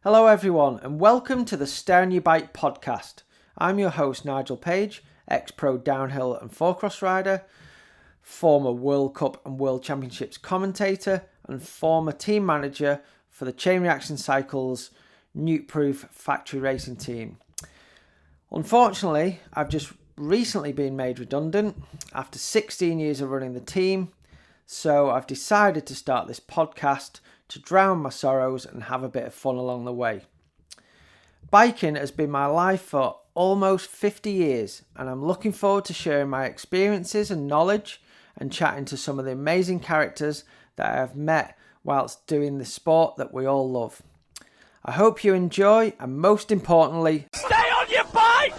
Hello everyone and welcome to the Stay On Your Bike podcast. I'm your host Nigel Page, ex-pro downhill and four-cross rider, former World Cup and World Championships commentator and former team manager for the Chain Reaction Cycles Nukeproof factory racing team. Unfortunately, I've just recently been made redundant after 16 years of running the team, so I've decided to start this podcast to drown my sorrows and have a bit of fun along the way. Biking has been my life for almost 50 years, and I'm looking forward to sharing my experiences and knowledge and chatting to some of the amazing characters that I have met whilst doing the sport that we all love. I hope you enjoy, and most importantly, stay on your bike!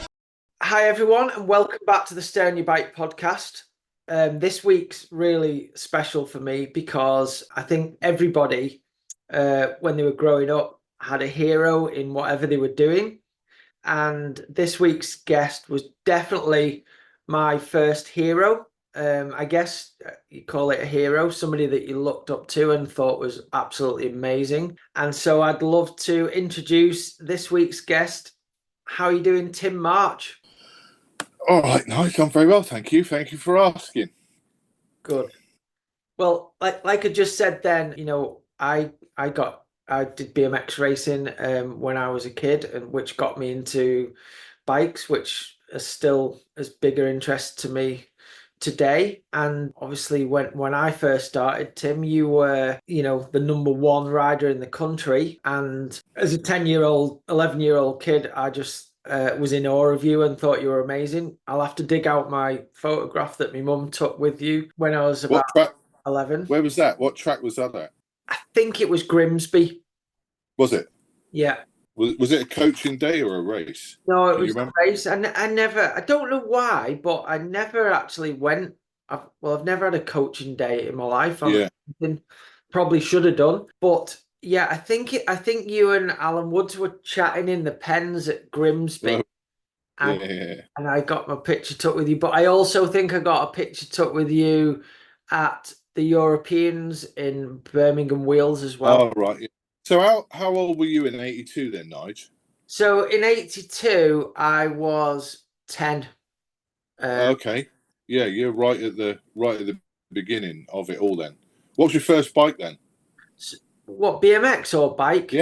Hi everyone and welcome back to the Stay On Your Bike podcast. This week's really special for me because I think everybody, when they were growing up, had a hero in whatever they were doing. And this week's guest was definitely my first hero. I guess you call it a hero, somebody that you looked up to and thought was absolutely amazing. And so I'd love to introduce this week's guest. How are you doing, Tim March? All right, nice. I'm very well, thank you. Thank you for asking. Good. Well, like I just said then, I did BMX racing when I was a kid, and which got me into bikes, which is still as bigger interest to me today. And obviously when I first started, Tim, you were, the number one rider in the country. And as a 10-year-old, 11-year-old kid, I just was in awe of you and thought you were amazing. I'll have to dig out my photograph that my mum took with you when I was about 11. Where was that? What track was that at? I think it was Grimsby. Was it? Yeah. Was it a coaching day or a race? No, it was a race. I don't know why, but I never actually went. I've never had a coaching day in my life. Probably should have done. But yeah, I think you and Alan Woods were chatting in the pens at Grimsby. And I got my picture took with you. But I also think I got a picture took with you at the Europeans in Birmingham Wheels as well. Oh, right. Yeah. So how old were you in 82 then, Nige? So in 82, I was 10. Okay. Yeah, you're right at the beginning of it all then. What was your first bike then? What, BMX or bike?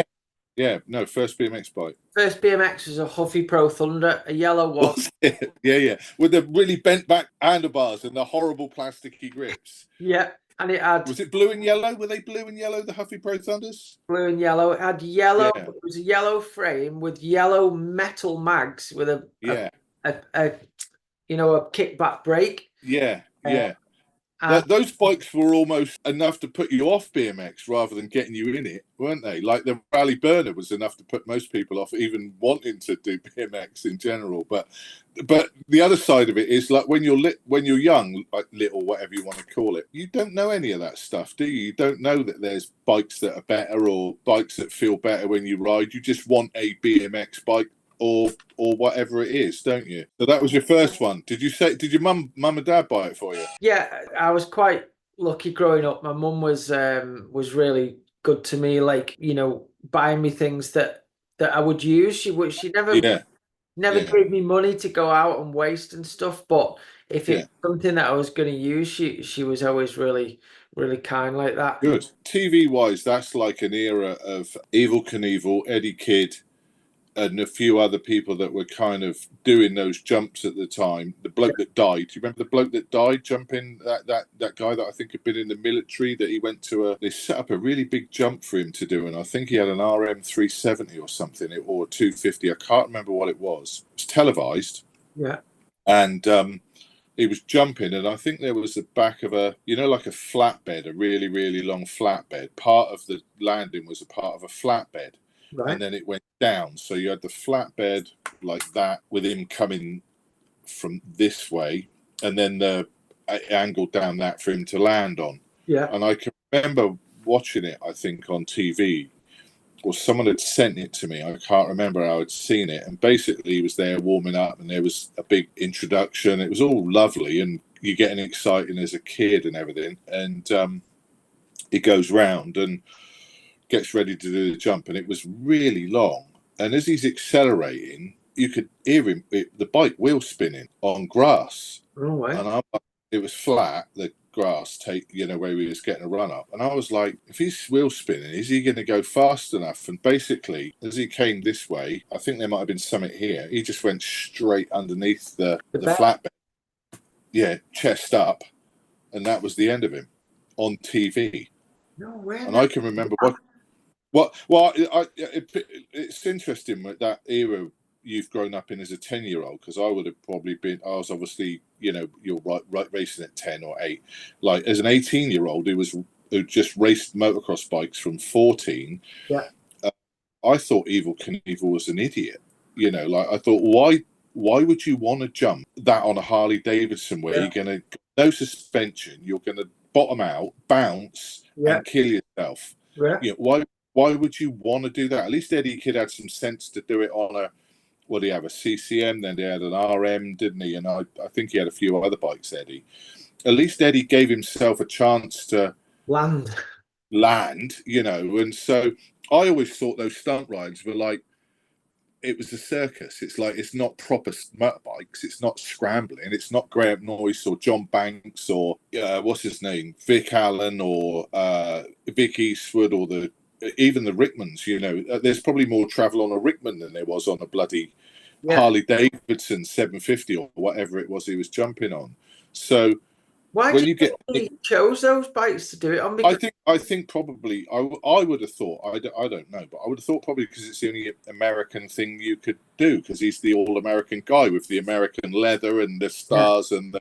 Yeah, no, first BMX bike. First BMX was a Huffy Pro Thunder, a yellow one. Was it? Yeah. With the really bent back handlebars and the horrible plasticky grips. Yeah. And it had... Was it blue and yellow? Were they blue and yellow, the Huffy Pro Thunders? Blue and yellow. It had yellow. Yeah. It was a yellow frame with yellow metal mags with a kickback brake. Yeah. Those bikes were almost enough to put you off BMX rather than getting you in it, weren't they? Like the Rally Burner was enough to put most people off even wanting to do BMX in general. But the other side of it is like when you're young, like little, whatever you want to call it, you don't know any of that stuff, do you? You don't know that there's bikes that are better or bikes that feel better when you ride. You just want a BMX bike or whatever it is, don't you? So that was your first one. Did your mum and dad buy it for you? Yeah, I was quite lucky growing up. My mum was really good to me, like, buying me things that I would use. She never gave me money to go out and waste and stuff, but if it's something that I was going to use, she was always really, really kind like that. Good. TV wise, that's like an era of Evel Knievel, Eddie Kidd, and a few other people that were kind of doing those jumps at the time. The bloke that died. Do you remember the bloke that died jumping? That guy that I think had been in the military, that he went to they set up a really big jump for him to do, and I think he had an RM 370 or something, or 250. I can't remember what it was. It was televised. Yeah. And he was jumping, and I think there was the back of like a flatbed, a really, really long flatbed. Part of the landing was a part of a flatbed. Right. And then it went down. So you had the flatbed like that with him coming from this way, and then the angle down that for him to land on. Yeah. And I can remember watching it, I think, on TV, or someone had sent it to me. I can't remember how I'd seen it. And basically he was there warming up, and there was a big introduction. It was all lovely, and you're getting excited as a kid and everything. And it goes round, and gets ready to do the jump, and it was really long. And as he's accelerating, you could hear him, the bike wheel spinning on grass. Oh, And it was flat, the grass, where he was getting a run up. And I was like, if he's wheel spinning, is he going to go fast enough? And basically, as he came this way, I think there might have been something here. He just went straight underneath the flatbed. Yeah, chest up. And that was the end of him on TV. No way. And I can remember it's interesting with that era you've grown up in as a 10-year-old, because I would have probably been, I was obviously, you're right racing at 10 or 8. Like as an 18-year-old who just raced motocross bikes from 14, I thought Evel Knievel was an idiot. I thought, why would you want to jump that on a Harley Davidson where you're going to, no suspension, you're going to bottom out, bounce, and kill yourself? Why would you want to do that? At least Eddie Kidd had some sense to do it on a CCM, then they had an RM, didn't he? And I think he had a few other bikes, Eddie. At least Eddie gave himself a chance to land, and so I always thought those stunt rides were like, it was a circus. It's like, it's not proper motorbikes. It's not scrambling. It's not Graham Noyce or John Banks or what's his name, Vic Allen or Vic Eastwood or even the Rickmans. There's probably more travel on a Rickman than there was on a bloody Harley Davidson 750 or whatever it was he was jumping on. So why do you think he chose those bikes to do it on? I think probably I would have thought, I don't know, but I would have thought probably because it's the only American thing you could do, because he's the all-American guy with the American leather and the stars and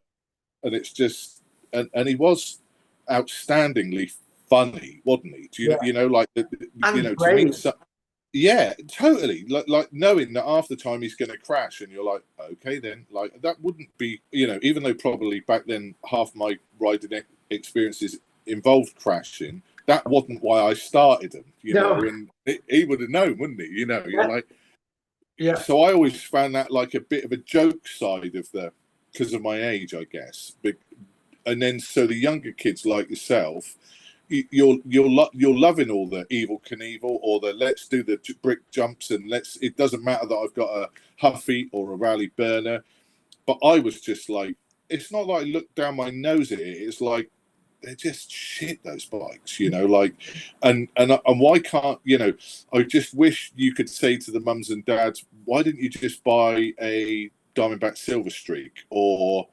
it's just and he was outstandingly funny, wasn't he? To meet yeah, totally. Like knowing that half the time he's going to crash, and you're like, okay, then, like that wouldn't be, even though probably back then half my riding experiences involved crashing, that wasn't why I started them, and he would have known, wouldn't he? You're like, So I always found that like a bit of a joke side of because of my age, I guess. And then so the younger kids like yourself, you're loving all the Evel Knievel or the let's do the brick jumps and it doesn't matter that I've got a Huffy or a Raleigh Burner, but I was just like, it's not like I look down my nose at it, it's like they're just shit, those bikes, and why can't, I just wish you could say to the mums and dads, why didn't you just buy a Diamondback Silver Streak or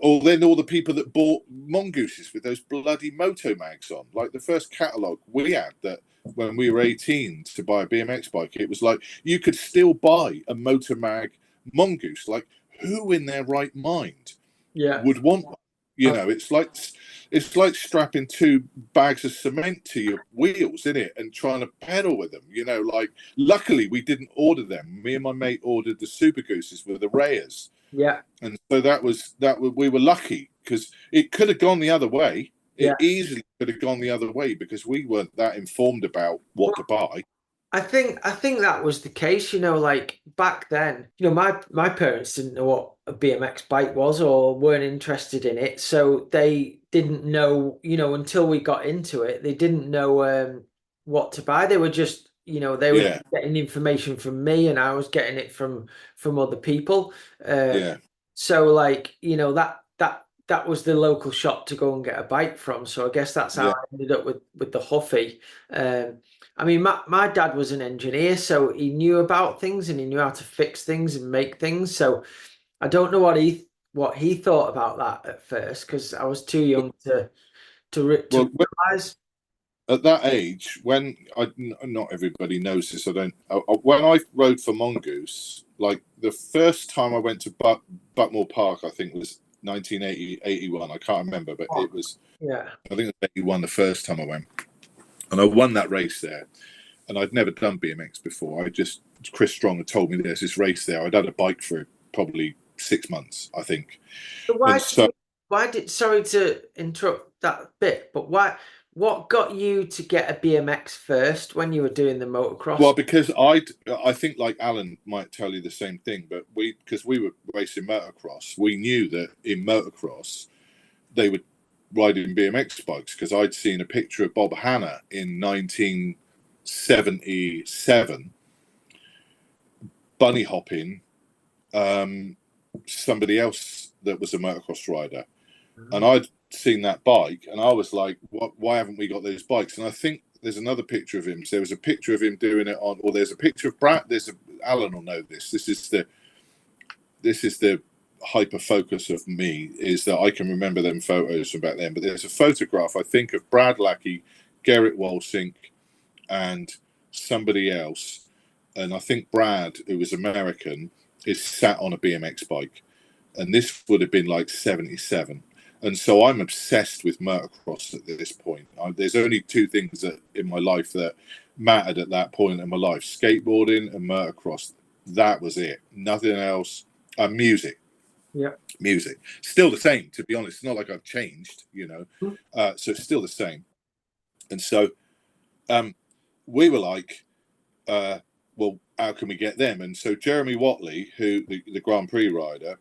or then all the people that bought mongooses with those bloody moto mags on, like the first catalogue we had that when we were 18 to buy a BMX bike, it was like you could still buy a moto mag mongoose. Like who in their right mind would want one? It's like strapping 2 bags of cement to your wheels, isn't it, and trying to pedal with them. Like luckily we didn't order them. Me and my mate ordered the Super Gooses with the Reyes. Yeah. And so we were lucky, because it could have gone the other way. It easily could have gone the other way because we weren't that informed about what to buy. I think that was the case, like back then, my parents didn't know what a BMX bike was or weren't interested in it. So they didn't know, until we got into it, they didn't know what to buy. They were just, they were getting information from me and I was getting it from other people. So like, that was the local shop to go and get a bike from. So I guess that's how I ended up with the Huffy. I mean, my dad was an engineer, so he knew about things and he knew how to fix things and make things. So I don't know what he thought about that at first, because I was too young to realize. At that age, when not everybody knows this, when I rode for Mongoose, like the first time I went to Buckmore Park, I think was 1980, 81. I can't remember, but it was, I think it was 81 the first time I went. And I won that race there. And I'd never done BMX before. Chris Strong had told me there's this race there. I'd had a bike for probably 6 months, I think. So sorry to interrupt that bit, but what got you to get a BMX first when you were doing the motocross? Well, because I think like Alan might tell you the same thing, but because we were racing motocross, we knew that in motocross they would riding BMX bikes because I'd seen a picture of Bob Hanna in 1977 bunny hopping somebody else that was a motocross rider. And I'd seen that bike and I was like, why haven't we got those bikes? And I think there's another picture of him. So there was a picture of him doing it on, or there's a picture of Brad. Alan will know this. This is the hyper focus of me, is that I can remember them photos from back then. But there's a photograph, I think, of Brad Lackey, Gerrit Walsink, and somebody else. And I think Brad, who was American, is sat on a BMX bike. And this would have been like 77. And so I'm obsessed with motocross at this point. There's only two things that in my life that mattered at that point in my life: skateboarding and motocross. That was it. Nothing else. Music. Yeah. Music. Still the same, to be honest. It's not like I've changed, you know. So it's still the same. And so we were like, well, how can we get them? And so Jeremy Watley, who the Grand Prix rider,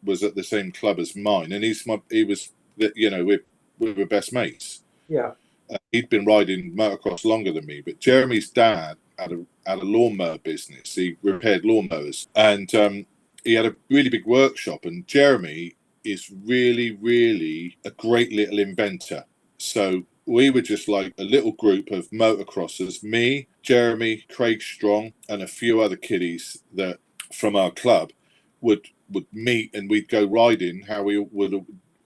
was at the same club as mine, and we were best mates. Yeah. He'd been riding motocross longer than me, but Jeremy's dad had a lawnmower business. He repaired lawnmowers, and he had a really big workshop. And Jeremy is really, really a great little inventor. So we were just like a little group of motocrossers, me, Jeremy, Craig Strong, and a few other kiddies that from our club would meet, and we'd go riding how we would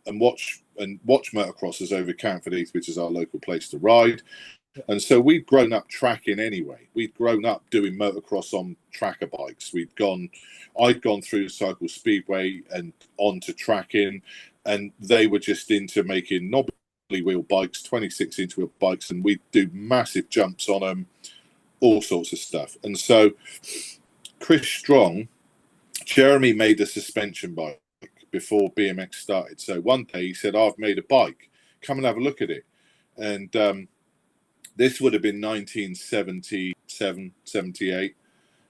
and watch motocrossers over Camford Heath, which is our local place to ride. And so we'd grown up tracking anyway. We'd grown up doing motocross on tracker bikes. I'd gone through Cycle Speedway and on to tracking, and they were just into making knobbly wheel bikes, 26-inch wheel bikes, and we'd do massive jumps on them, all sorts of stuff. And so Chris Strong, Jeremy made a suspension bike before BMX started. So one day he said, I've made a bike. Come and have a look at it. And this would have been 1977, 78.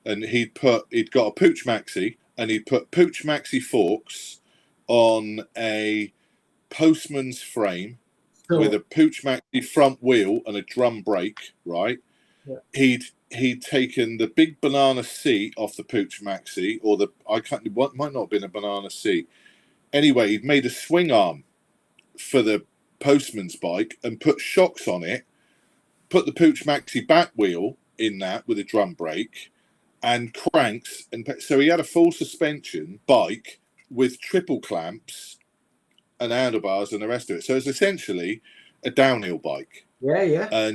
And he'd got a Pooch Maxi, and he'd put Pooch Maxi forks on a Postman's frame with a Pooch Maxi front wheel and a drum brake, right? Yeah. He'd taken the big banana seat off the Pooch Maxi, or might not have been a banana seat. Anyway, he'd made a swing arm for the Postman's bike and put shocks on it, put the Pooch Maxi back wheel in that with a drum brake and cranks. And so he had a full suspension bike with triple clamps and handlebars and the rest of it. So it's essentially a downhill bike. Yeah, yeah.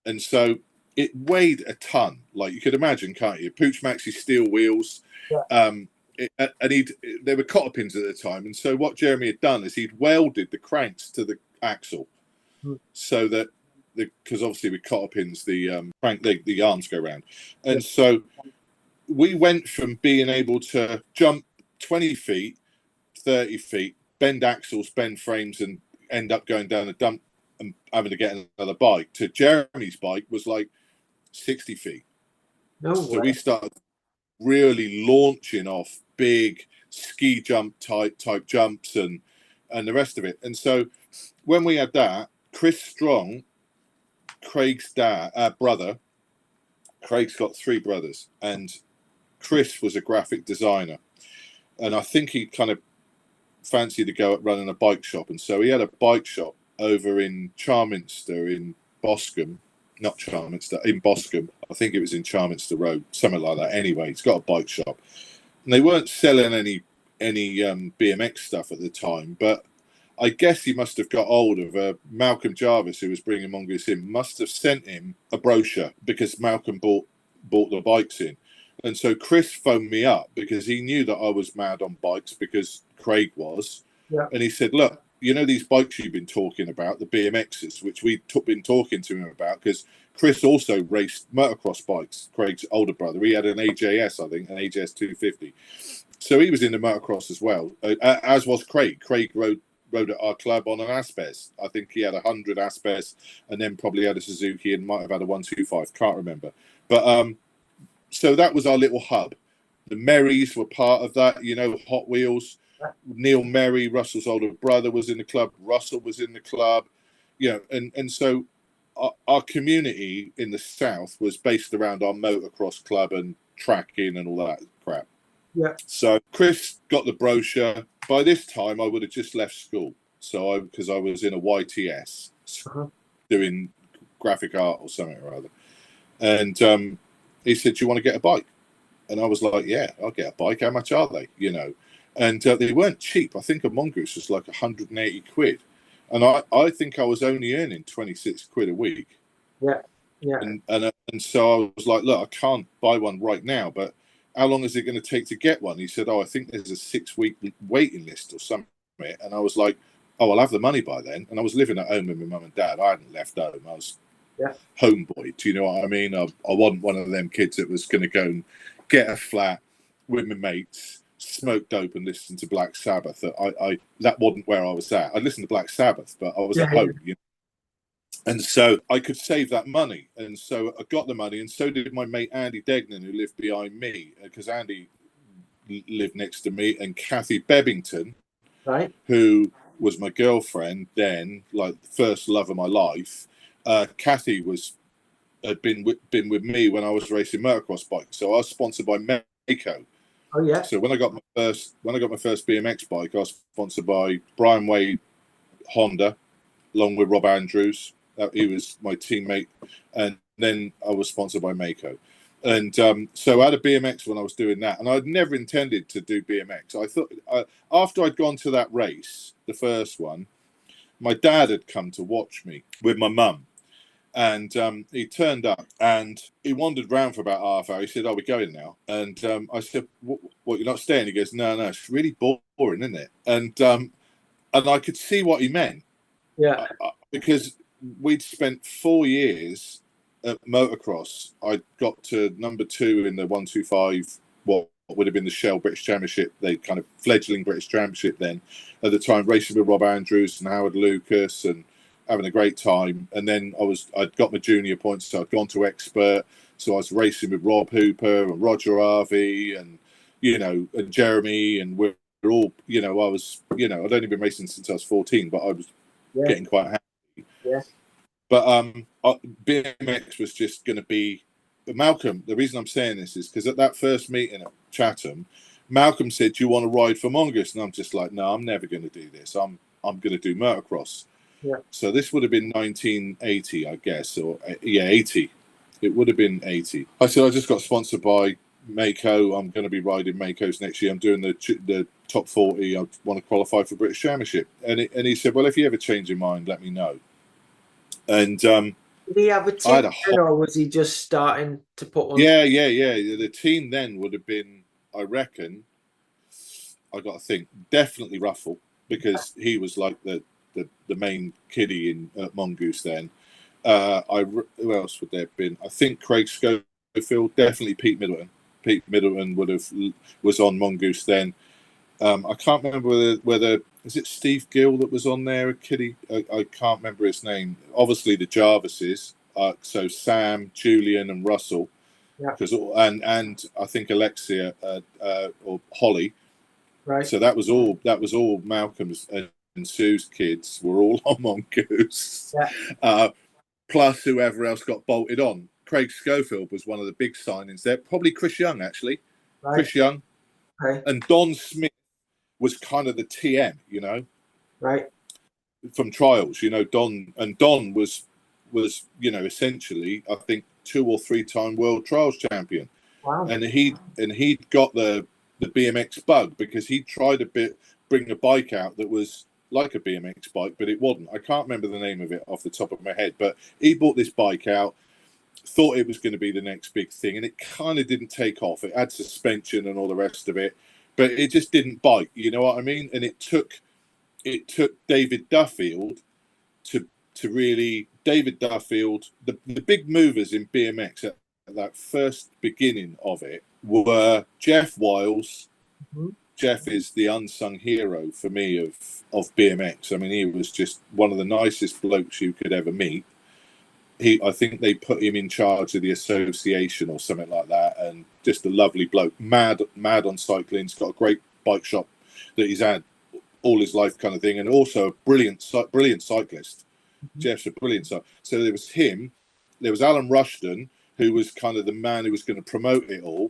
And so it weighed a ton, like you could imagine, can't you? Pooch Maxi steel wheels. Yeah. There were cotter pins at the time, and so what Jeremy had done is he'd welded the cranks to the axle, so that because obviously with cotter pins the arms go round, and so we went from being able to jump 20 feet, 30 feet, bend axles, bend frames, and end up going down a dump and having to get another bike, to Jeremy's bike was like 60 feet. So we started really launching off big ski jump type jumps and the rest of it. And so when we had that, Chris Strong, Craig's brother, Craig's got 3 brothers, and Chris was a graphic designer, and I think he kind of fancied to go at running a bike shop, and so he had a bike shop over in Charminster in Boscombe. Not Charminster, in Boscombe. I think it was in Charminster Road, something like that. Anyway, he's got a bike shop, and they weren't selling any BMX stuff at the time. But I guess he must have got hold of Malcolm Jarvis, who was bringing Mongoose in. Must have sent him a brochure because Malcolm bought the bikes in, and so Chris phoned me up because he knew that I was mad on bikes because Craig was, and he said, "Look, you know these bikes you've been talking about, the BMXs, which we've been talking to him about, because Chris also raced motocross bikes, Craig's older brother. He had an AJS, I think, an AJS 250. So he was into motocross as well, as was Craig. Craig rode at our club on an Aspes. I think he had 100 Aspes and then probably had a Suzuki and might have had a 125, can't remember. But so that was our little hub. The Merrys were part of that, you know, Hot Wheels. Neil Merry, Russell's older brother, was in the club. Russell was in the club. And so our community in the south was based around our motocross club and tracking and all that crap. Yeah. So Chris got the brochure. By this time, I would have just left school. So because I was in a YTS doing graphic art or something or other. And he said, "Do you want to get a bike?" And I was like, "Yeah, I'll get a bike. How much are they?" And they weren't cheap. I think a Mongoose was like 180 quid. And I think I was only earning 26 quid a week. Yeah. And so I was like, "Look, I can't buy one right now, but how long is it going to take to get one?" He said, "Oh, I think there's a 6-week waiting list or something." And I was like, "Oh, I'll have the money by then." And I was living at home with my mum and dad. I hadn't left home. I was homeboy. Do you know what I mean? I wasn't one of them kids that was going to go and get a flat with my mates, smoke dope and listen to Black Sabbath. That wasn't where I was at. I listened to Black Sabbath, but I was at home. And so I could save that money. And so I got the money, and so did my mate Andy Degnan, who lived behind me, because Andy lived next to me, and Kathy Bebbington, who was my girlfriend then, like the first love of my life. Kathy had been with me when I was racing motocross bikes, so I was sponsored by Mako. Oh yeah. So when I got my first BMX bike, I was sponsored by Brian Wade Honda, along with Rob Andrews. He was my teammate, and then I was sponsored by Mako. And so I had a BMX when I was doing that, and I'd never intended to do BMX. I thought after I'd gone to that race, the first one, my dad had come to watch me with my mum, and he turned up and he wandered around for about half hour. He said, "Oh, we're going now." And I said, "What, you're not staying?" He goes, No, it's really boring, isn't it?" And I could see what he meant. Yeah. Because we'd spent 4 years at motocross. I got to number 2 in the 125, what would have been the Shell British Championship, the kind of fledgling British Championship then, at the time, racing with Rob Andrews and Howard Lucas and having a great time. And then I'd got my junior points, so I'd gone to expert. So I was racing with Rob Hooper and Roger Harvey and, and Jeremy, and we're all, I'd only been racing since I was 14, but I was getting quite happy. Yeah. But BMX was just going to be Malcolm. The reason I'm saying this is because at that first meeting at Chatham, Malcolm said, "Do you want to ride for Mongoose?" And I'm just like, "No, I'm never going to do this. I'm going to do motocross." Yeah. So this would have been 1980, I guess, or 80. It would have been 80. I said, "I just got sponsored by Mako. I'm going to be riding Makos next year. I'm doing the top 40. I want to qualify for British Championship." And he said, "Well, if you ever change your mind, let me know." And did he have a team, or was he just starting to put one? Yeah. The team then would have been, I reckon, I got to think, definitely Ruffle, because he was like the main kiddie in Mongoose then. Who else would there have been? I think Craig Schofield, definitely Pete Middleton. Pete Middleton was on Mongoose then. I can't remember whether is it Steve Gill that was on there, a kiddie. I can't remember his name. Obviously the Jarvises, so Sam, Julian, and Russell, because and I think Alexia or Holly. Right. So that was all Malcolm's and Sue's kids were all on Mongoose. Yeah. Plus whoever else got bolted on. Craig Schofield was one of the big signings there. Probably Chris Young, actually. Right. Chris Young. Okay. And Don Smith was kind of the TM, right, from trials. Don was essentially, I think, 2 or 3 time world trials champion. Wow. And he'd got the BMX bug because he tried to bring a bike out that was like a BMX bike, but it wasn't. I can't remember the name of it off the top of my head, but he bought this bike out, thought it was going to be the next big thing, and it kind of didn't take off. It had suspension and all the rest of it, but it just didn't bite. You know what I mean? And it took David Duffield to really, David Duffield, the big movers in BMX at that first beginning of it were Jeff Wiles. Mm-hmm. Jeff is the unsung hero for me of BMX. I mean, he was just one of the nicest blokes you could ever meet. I think they put him in charge of the association or something like that, and just a lovely bloke, mad on cycling. He's got a great bike shop that he's had all his life, kind of thing, and also a brilliant cyclist. Jeff's a brilliant cyclist. So there was him, there was Alan Rushton, who was kind of the man who was going to promote it all.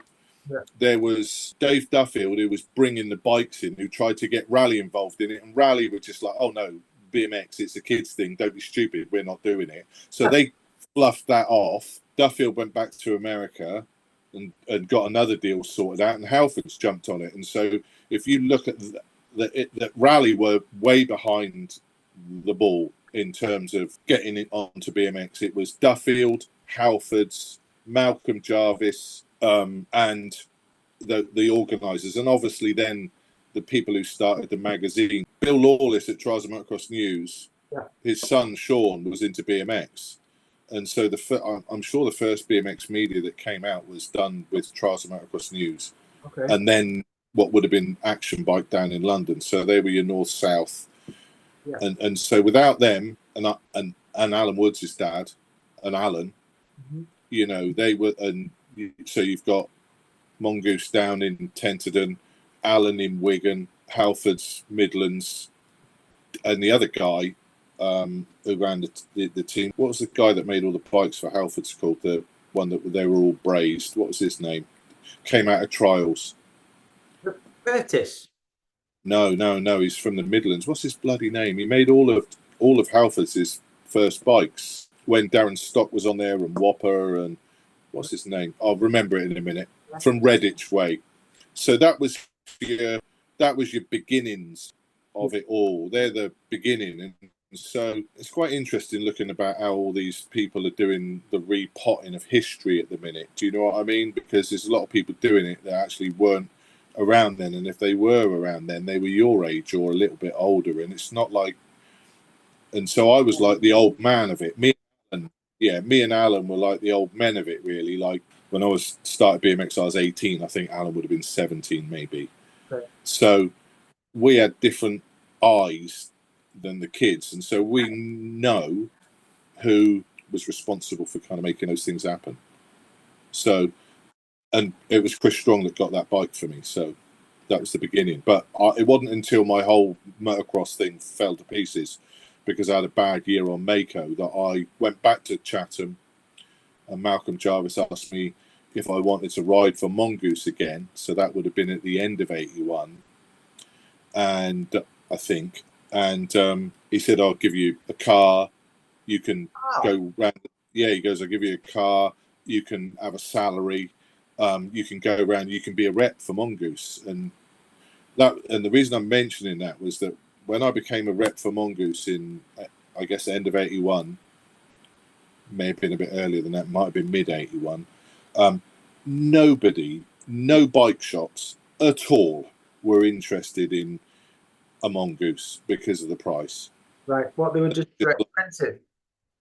Yeah. There was Dave Duffield, who was bringing the bikes in, who tried to get Rally involved in it, and Rally were just like, oh no, BMX, it's a kids thing, don't be stupid, we're not doing it. So they fluffed that off. Duffield went back to America and got another deal sorted out, and Halfords jumped on it. And so if you look at that Rally were way behind the ball in terms of getting it onto BMX. It was Duffield, Halfords, Malcolm Jarvis, and the organisers, and obviously then the people who started the magazine. Bill Lawless at Trials of Motocross News, his son Sean was into BMX, and so I'm sure the first BMX media that came out was done with Trials of Motocross News, and then what would have been Action Bike down in London. So they were your north-south. And so without them and Alan Woods' dad and Alan, you know, they were, and so you've got Mongoose down in Tenterden, Alan in Wigan, Halfords Midlands, and the other guy who ran the team. What was the guy that made all the bikes for Halfords called? The one that they were all brazed. What was his name? Came out of Trials. Curtis. No. He's from the Midlands. What's his bloody name? He made all of Halfords' first bikes when Darren Stock was on there, and Whopper, and what's his name? I'll remember it in a minute. From Redditch Way. So that was your beginnings of it all. They're the beginning, and so it's quite interesting looking about how all these people are doing the repotting of history at the minute. Do you know what I mean? Because there's a lot of people doing it that actually weren't around then, and if they were around then, they were your age or a little bit older, and it's not like. And so I was like the old man of it. Me and Alan were like the old men of it, really. Like when I started BMX, I was 18. I think Alan would have been 17, maybe. Okay. So we had different eyes than the kids, and so we know who was responsible for kind of making those things happen. So. And it was Chris Strong that got that bike for me. So that was the beginning. But it wasn't until my whole motocross thing fell to pieces, because I had a bad year on Mako, that I went back to Chatham, and Malcolm Jarvis asked me if I wanted to ride for Mongoose again. So that would have been at the end of 81. And I think. And he said, I'll give you a car. You can go round. Yeah, he goes, I'll give you a car. You can have a salary. You can go around, you can be a rep for Mongoose, and the reason I'm mentioning that was that when I became a rep for Mongoose in, I guess, the end of 81, may have been a bit earlier than that, might have been mid 81. No bike shops at all were interested in a Mongoose because of the price. Right, what, they were just too expensive?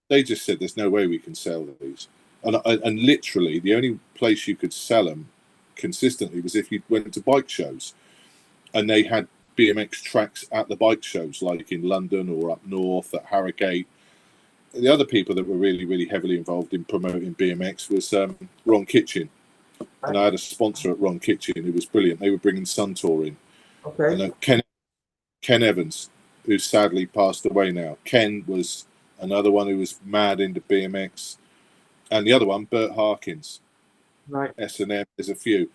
They just said, "There's no way we can sell these." And literally, the only place you could sell them consistently was if you went to bike shows, and they had BMX tracks at the bike shows, like in London or up north at Harrogate. The other people that were really, really heavily involved in promoting BMX was Ron Kitchen, and I had a sponsor at Ron Kitchen who was brilliant. They were bringing Suntour in, and Ken Evans, who sadly passed away now. Ken was another one who was mad into BMX. And the other one, Bert Harkins, right? S&M. There's a few.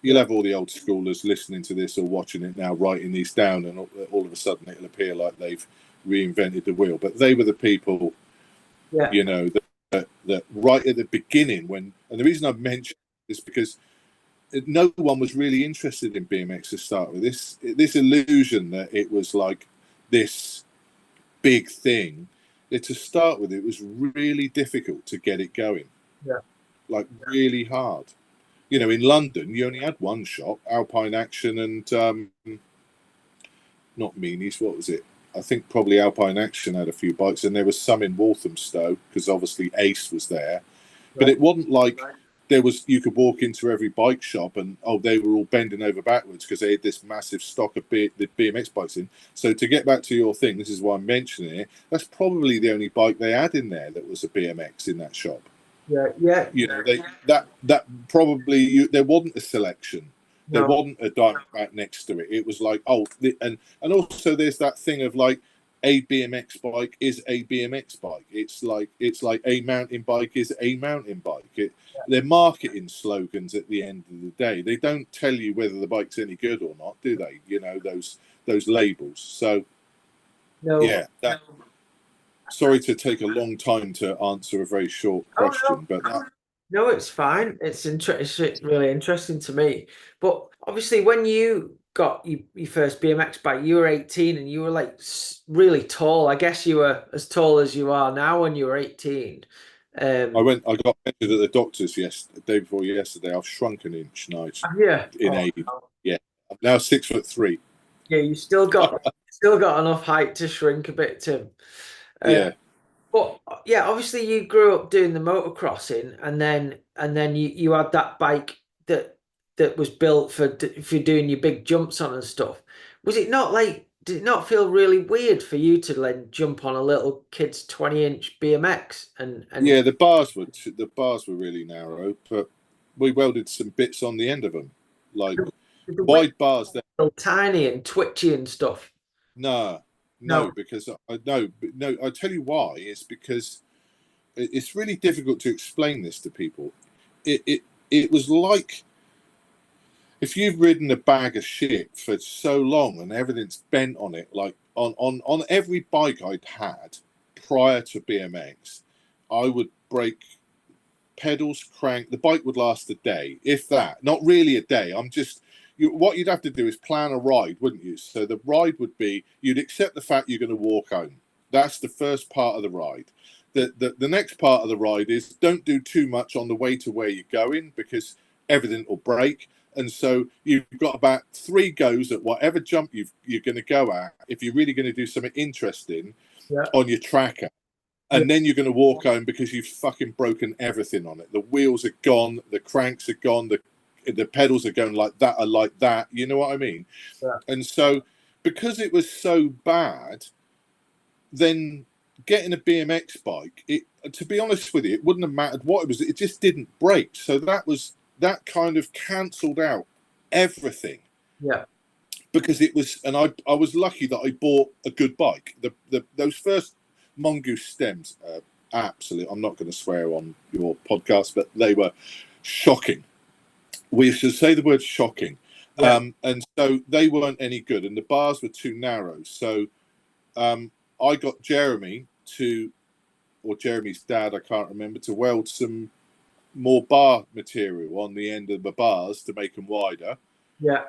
You'll have all the old schoolers listening to this or watching it now, writing these down, and all of a sudden it'll appear like they've reinvented the wheel. But they were the people, you know, that right at the beginning and the reason I've mentioned is because no one was really interested in BMX to start with. This illusion that it was like this big thing. To start with, it was really difficult to get it going. Like really hard. You know, in London, you only had one shop, Alpine Action, and not Meanies. What was it? I think probably Alpine Action had a few bikes, and there was some in Walthamstow because obviously Ace was there. But it wasn't like there was, you could walk into every bike shop and they were all bending over backwards because they had this massive stock of the BMX bikes in. So to get back to your thing, this is why I'm mentioning it. That's probably the only bike they had in there that was a BMX in that shop. You know, that probably there wasn't a selection There wasn't a Diamondback next to it. It was like, and also there's that thing of like, a BMX bike is a BMX bike. It's like a mountain bike is a mountain bike. They're marketing slogans at the end of the day. They don't tell you whether the bike's any good or not, do they? You know, those labels. So sorry to take a long time to answer a very short question, but no, it's fine. It's really interesting to me. But obviously, when you got your first BMX bike, you were 18 and you were like really tall. I guess you were as tall as you are now when you were 18. I got measured at the doctor's the day before yesterday. I've shrunk an inch now. In age. Yeah. I'm now 6'3". Yeah, you still got enough height to shrink a bit, Tim. But yeah, obviously you grew up doing the motocrossing, and then you had that bike that was built for doing your big jumps on and stuff. Was it not like? Did it not feel really weird for you to then jump on a little kid's 20-inch BMX? And yeah, the bars were really narrow, but we welded some bits on the end of them, like wide bars. They're tiny and twitchy and stuff. No, because I tell you why. It's because it's really difficult to explain this to people. It was like if you've ridden a bag of shit for so long and everything's bent on it. Like on every bike I'd had prior to BMX, I would break pedals, crank. The bike would last a day, if that. Not really a day. What you'd have to do is plan a ride, wouldn't you? So the ride would be, you'd accept the fact you're going to walk home. That's the first part of the ride. The next part of the ride is don't do too much on the way to where you're going because everything will break. And so you've got about 3 goes at whatever jump you're going to go at if you're really going to do something interesting on your tracker. And then you're going to walk home because you've fucking broken everything on it. The wheels are gone. The cranks are gone. The pedals are going like that. You know what I mean? Yeah. And so because it was so bad, then getting a BMX bike, to be honest with you, it wouldn't have mattered what it was. It just didn't break. So that kind of cancelled out everything. Yeah. Because it was, and I was lucky that I bought a good bike. Those first Mongoose stems, absolutely, I'm not going to swear on your podcast, but they were shocking. We should say the word shocking. And so they weren't any good, and the bars were too narrow. So I got Jeremy or Jeremy's dad, I can't remember, to weld some more bar material on the end of the bars to make them wider. Yeah.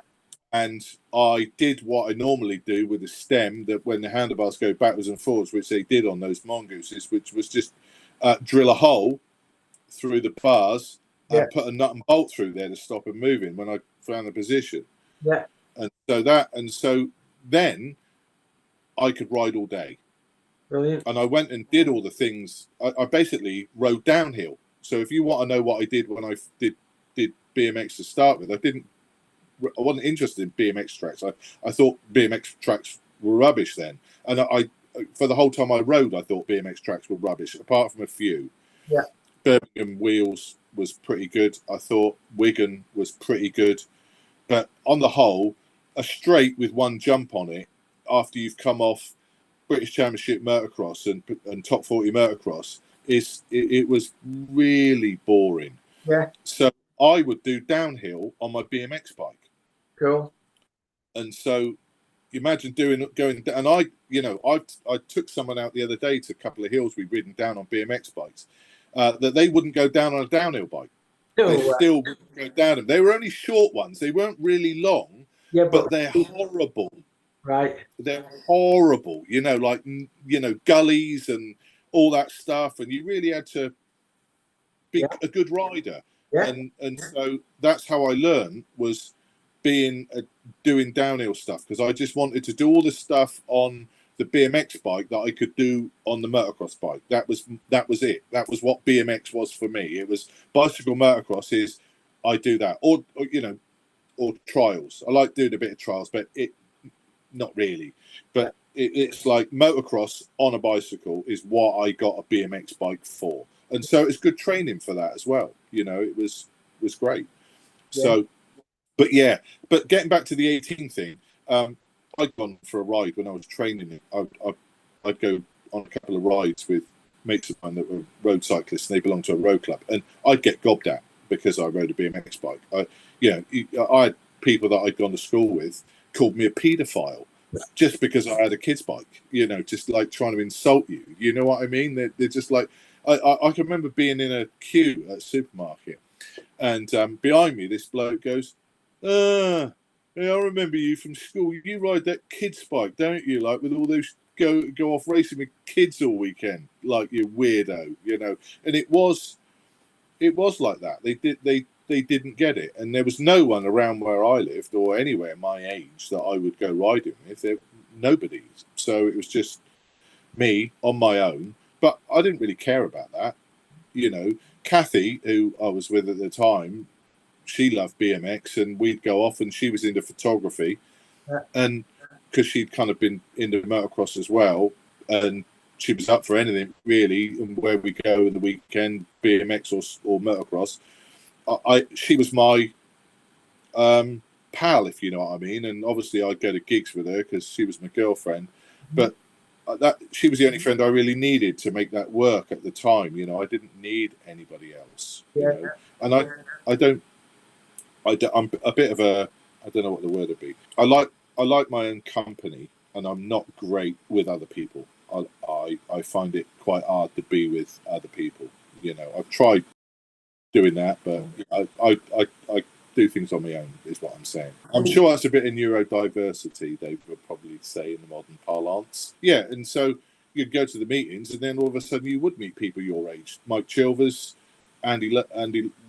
And I did what I normally do with a stem, that when the handlebars go backwards and forwards, which they did on those Mongooses, which was just drill a hole through the bars and put a nut and bolt through there to stop them moving when I found the position. Yeah. And so then I could ride all day. Brilliant. And I went and did all the things. I basically rode downhill. So if you want to know what I did when I did BMX to start with, I wasn't interested in BMX tracks. I thought BMX tracks were rubbish then. And I for the whole time I rode, I thought BMX tracks were rubbish, apart from a few. Yeah. Birmingham Wheels was pretty good. I thought Wigan was pretty good. But on the whole, a straight with one jump on it, after you've come off British Championship motocross and top 40 motocross, it was really boring. Yeah. So I would do downhill on my BMX bike. Cool. And so imagine going down. And I took someone out the other day to a couple of hills we've ridden down on BMX bikes, that they wouldn't go down on a downhill bike. They still wouldn't go down them. They were only short ones. They weren't really long, but they're horrible. Right. They're horrible. Like gullies and all that stuff. And you really had to be a good rider. Yeah. And so that's how I learned, was doing downhill stuff, because I just wanted to do all the stuff on the BMX bike that I could do on the motocross bike. That was it. That was what BMX was for me. It was bicycle motocross is I do that, or trials. I like doing a bit of trials, but not really. But it's like motocross on a bicycle is what I got a BMX bike for. And so it's good training for that as well. It was great. Yeah. So But yeah, but getting back to the 18 thing, I'd gone for a ride when I was training it. I'd go on a couple of rides with mates of mine that were road cyclists, and they belonged to a road club, and I'd get gobbed at because I rode a BMX bike. I had people that I'd gone to school with called me a paedophile just because I had a kid's bike, just like trying to insult you. You know what I mean? They're just like, I can remember being in a queue at a supermarket, and behind me, this bloke goes, yeah, I remember you from school. You ride that kid's bike, don't you? Like with all those go off racing with kids all weekend, like you weirdo, And it was like that. They didn't get it, and there was no one around where I lived or anywhere my age that I would go riding with. Nobody. So it was just me on my own. But I didn't really care about that. Kathy, who I was with at the time, she loved BMX, and we'd go off, and she was into photography, and because she'd kind of been into motocross as well, and she was up for anything really, and where we go in the weekend, BMX or motocross. She was my pal, if you know what I mean, and obviously I'd go to gigs with her because she was my girlfriend, but she was the only friend I really needed to make that work at the time. I didn't need anybody else. And I'm a bit of a, I don't know what the word would be. I like my own company, and I'm not great with other people. I find it quite hard to be with other people. I've tried doing that, but I do things on my own, is what I'm saying. I'm sure that's a bit of neurodiversity, they would probably say in the modern parlance. Yeah, and so you'd go to the meetings, and then all of a sudden you would meet people your age. Mike Chilvers, Andy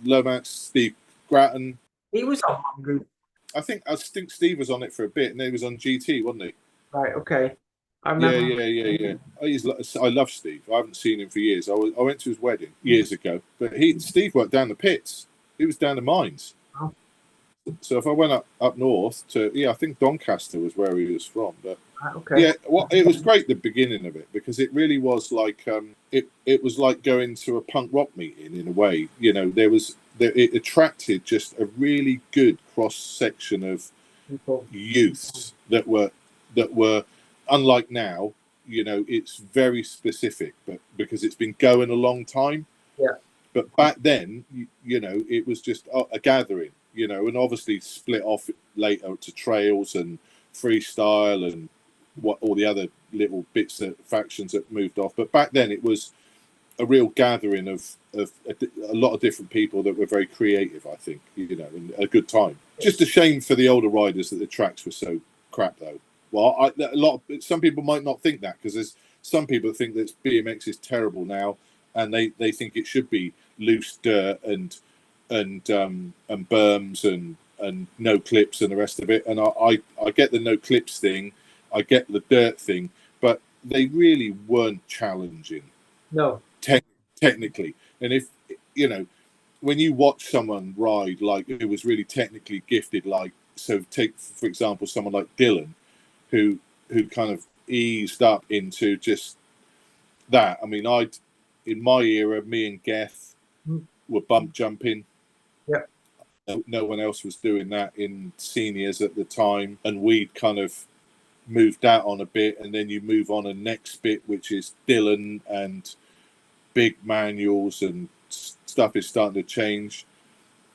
Lomax, Steve Grattan. He was on one group. I think Steve was on it for a bit, and he was on GT, wasn't he? Right. Okay. I remember. Yeah. I love Steve. I haven't seen him for years. I went to his wedding years ago, but Steve worked down the pits. He was down the mines. Oh. So if I went up north to, I think Doncaster was where he was from. But okay. Yeah, it was great, the beginning of it, because it really was like it was like going to a punk rock meeting in a way. It attracted just a really good cross section of youths that were unlike now. It's very specific, but because it's been going a long time. Yeah. But back then, it was just a gathering, and obviously split off later to trails and freestyle and what all the other little bits of factions that moved off. But back then, it was a real gathering of a lot of different people that were very creative, I think, and a good time. Just a shame for the older riders that the tracks were so crap, though. Well, some people might not think that, because there's some people that think that BMX is terrible now, and they think it should be loose dirt and berms and no clips and the rest of it. And I get the no clips thing, I get the dirt thing, but they really weren't challenging. No. Technically. And if when you watch someone ride like who was really technically gifted, like, so take for example someone like Dylan, who kind of eased up into just that. I mean, in my era, me and Geth were bump jumping. Yeah. No one else was doing that in seniors at the time, and we'd kind of moved out on a bit, and then you move on a next bit, which is Dylan and big manuals and stuff is starting to change.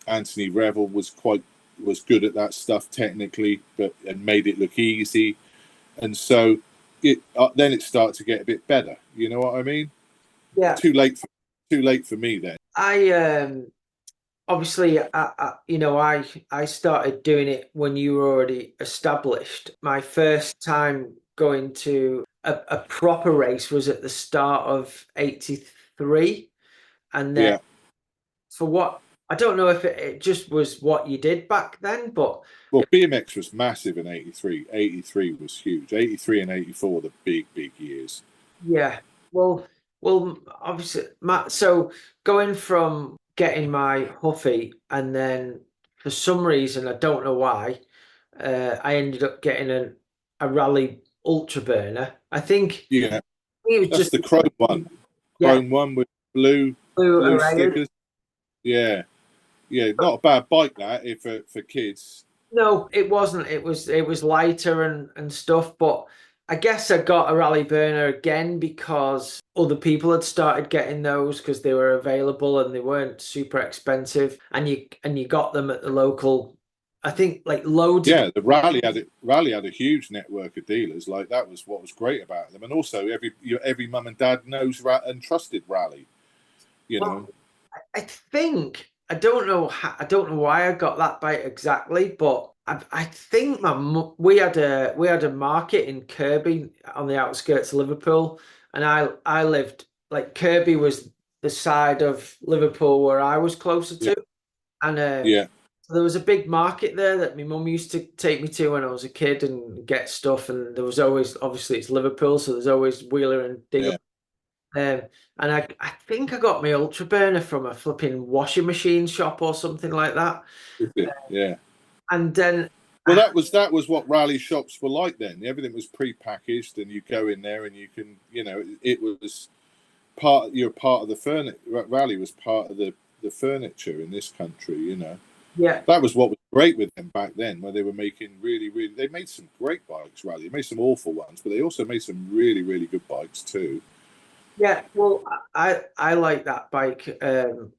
Anthony Revel was good at that stuff technically, and made it look easy, and so then it started to get a bit better. You know what I mean? Yeah. Too late for me then. I obviously I started doing it when you were already established. My first time going to a proper race was at the start of '83, and then for what, I don't know if it just was what you did back then, but BMX was massive in '83. '83 was huge. '83 and '84 were the big years. Yeah. Well, obviously, so going from getting my Huffy, and then for some reason, I don't know why, I ended up getting a Rally Ultra Burner. I think. Yeah. It was That's just the chrome one. Chrome one with blue stickers. Yeah. yeah, not a bad bike that if for kids. No, it wasn't. It was lighter and stuff, but I guess I got a rally burner again because other people had started getting those because they were available and they weren't super expensive, and you got them at the local. I think like loads of Yeah, the Rally had a huge network of dealers. Like that was what was great about them, and also every mum and dad knows and trusted Rally. You well, know, I think I don't know I don't know why I got that bike exactly, but I think we had a market in Kirby on the outskirts of Liverpool, and I lived like Kirby was the side of Liverpool where I was closer yeah, to, and yeah, so there was a big market there that my mum used to take me to when I was a kid and get stuff, and there was always obviously it's Liverpool, so there's always Wheeler and Digger. yeah. And I think I got my Ultra Burner from a flipping washing machine shop or something like that. Yeah. And then, Well, that was what Rally shops were like then. Everything was pre-packaged, and you go in there and you can, it was part. You're part of the furniture. Rally was part of the furniture in this country. yeah, That was what was great with them back then, where they were making really, really. They made some great bikes. Rally. They made some awful ones, but they also made some really, really good bikes too. yeah. Well, I like that bike.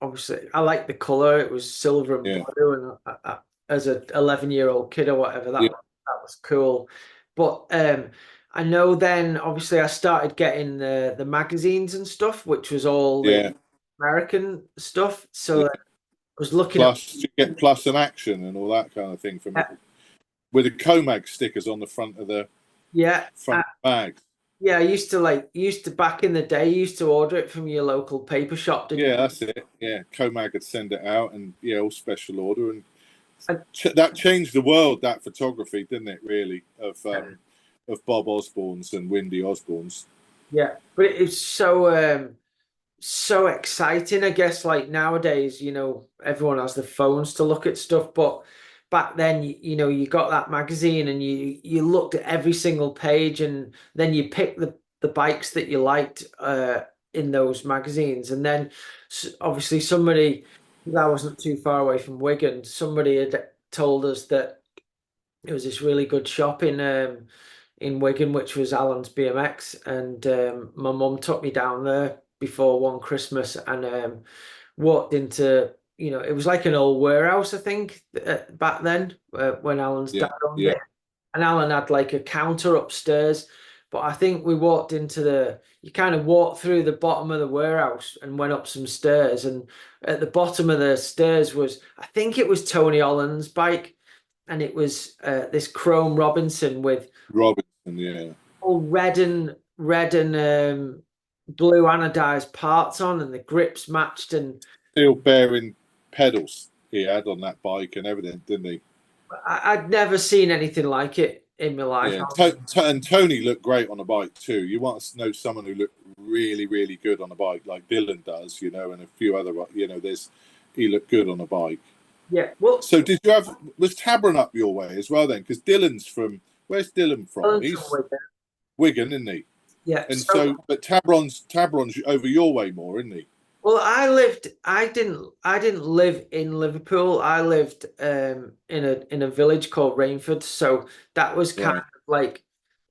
Obviously, I like the color. It was silver and Yeah, blue, and as a 11-year-old kid or whatever, yeah, that was cool. But I know then, obviously, I started getting the magazines and stuff, which was all the yeah, American stuff. So yeah. I was looking at. Plus, you get Plus and Action and all that kind of thing from with the Comag stickers on the front of the Yeah, front bags. yeah. I used to back in the day. You used to order it from your local paper shop, didn't Yeah, that's it. Yeah, Comag would send it out, and yeah, all special order, and you? that changed the world. That photography, didn't it? Really, of Bob Osborne's and Windy Osborne's. Yeah, but it's so exciting. I guess like nowadays, everyone has the phones to look at stuff, but back then, you got that magazine and you looked at every single page, and then you picked the bikes that you liked in those magazines, and then obviously somebody that wasn't too far away from Wigan, somebody had told us that there was this really good shop in Wigan, which was Alan's BMX, and my mum took me down there before one Christmas, and walked into, it was like an old warehouse, I think, back then when Alan's Yeah, dad owned yeah, it, and Alan had like a counter upstairs. But I think we walked into you kind of walked through the bottom of the warehouse and went up some stairs. And at the bottom of the stairs I think it was Tony Holland's bike, and it was this Chrome Robinson with Robinson. Yeah, all red and blue anodized parts on, and the grips matched. And steel bearing pedals he had on that bike and everything, didn't he? I'd never seen anything like it in my life. Yeah, and Tony looked great on a bike too. You want to know someone who looked really, really good on a bike, like Dylan does, and a few other, he looked good on a bike. Yeah. Well, so was Tabron up your way as well then? Because where's Dylan from? He's from Wigan, isn't he? Yeah. And but Tabron's over your way more, isn't he? Well, I didn't live in Liverpool. I lived in a village called Rainford. So that was kind of like,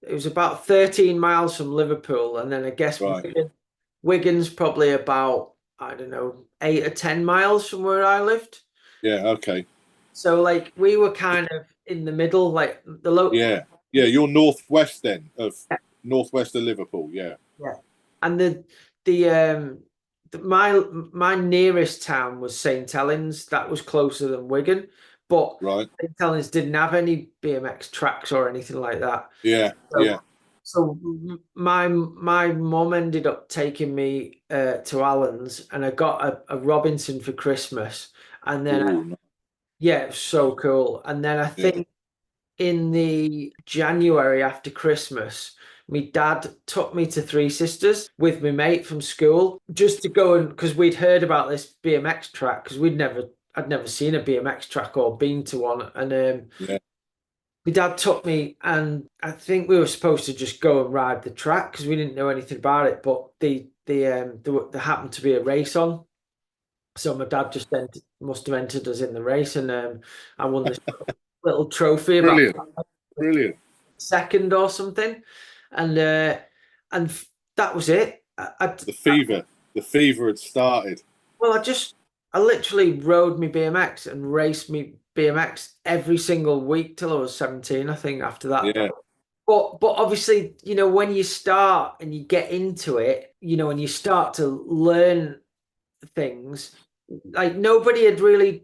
it was about 13 miles from Liverpool. And then I guess Wigan's probably about, I don't know, 8 or 10 miles from where I lived. Yeah, okay. So like we were kind of in the middle, like the local. Yeah. Yeah, you're northwest then northwest of Liverpool, yeah. Yeah. And my nearest town was St Helens. That was closer than Wigan, but St Helens didn't have any BMX tracks or anything like that. Yeah, yeah. So my mum ended up taking me to Allen's, and I got a Robinson for Christmas, and then yeah, it was so cool. And then I think in the January after Christmas, my dad took me to Three Sisters with my mate from school just to go, and because we'd heard about this BMX track, because I'd never seen a BMX track or been to one. And my dad took me, and I think we were supposed to just go and ride the track because we didn't know anything about it. But there happened to be a race on, so my dad just must have entered us in the race, and I won this little trophy about Brilliant, brilliant. second or something, and that was it. The fever had started. Well, I literally rode my BMX and raced me BMX every single week till I was 17, I think, after that. Yeah, But obviously, when you start and you get into it, and you start to learn things, like nobody had really,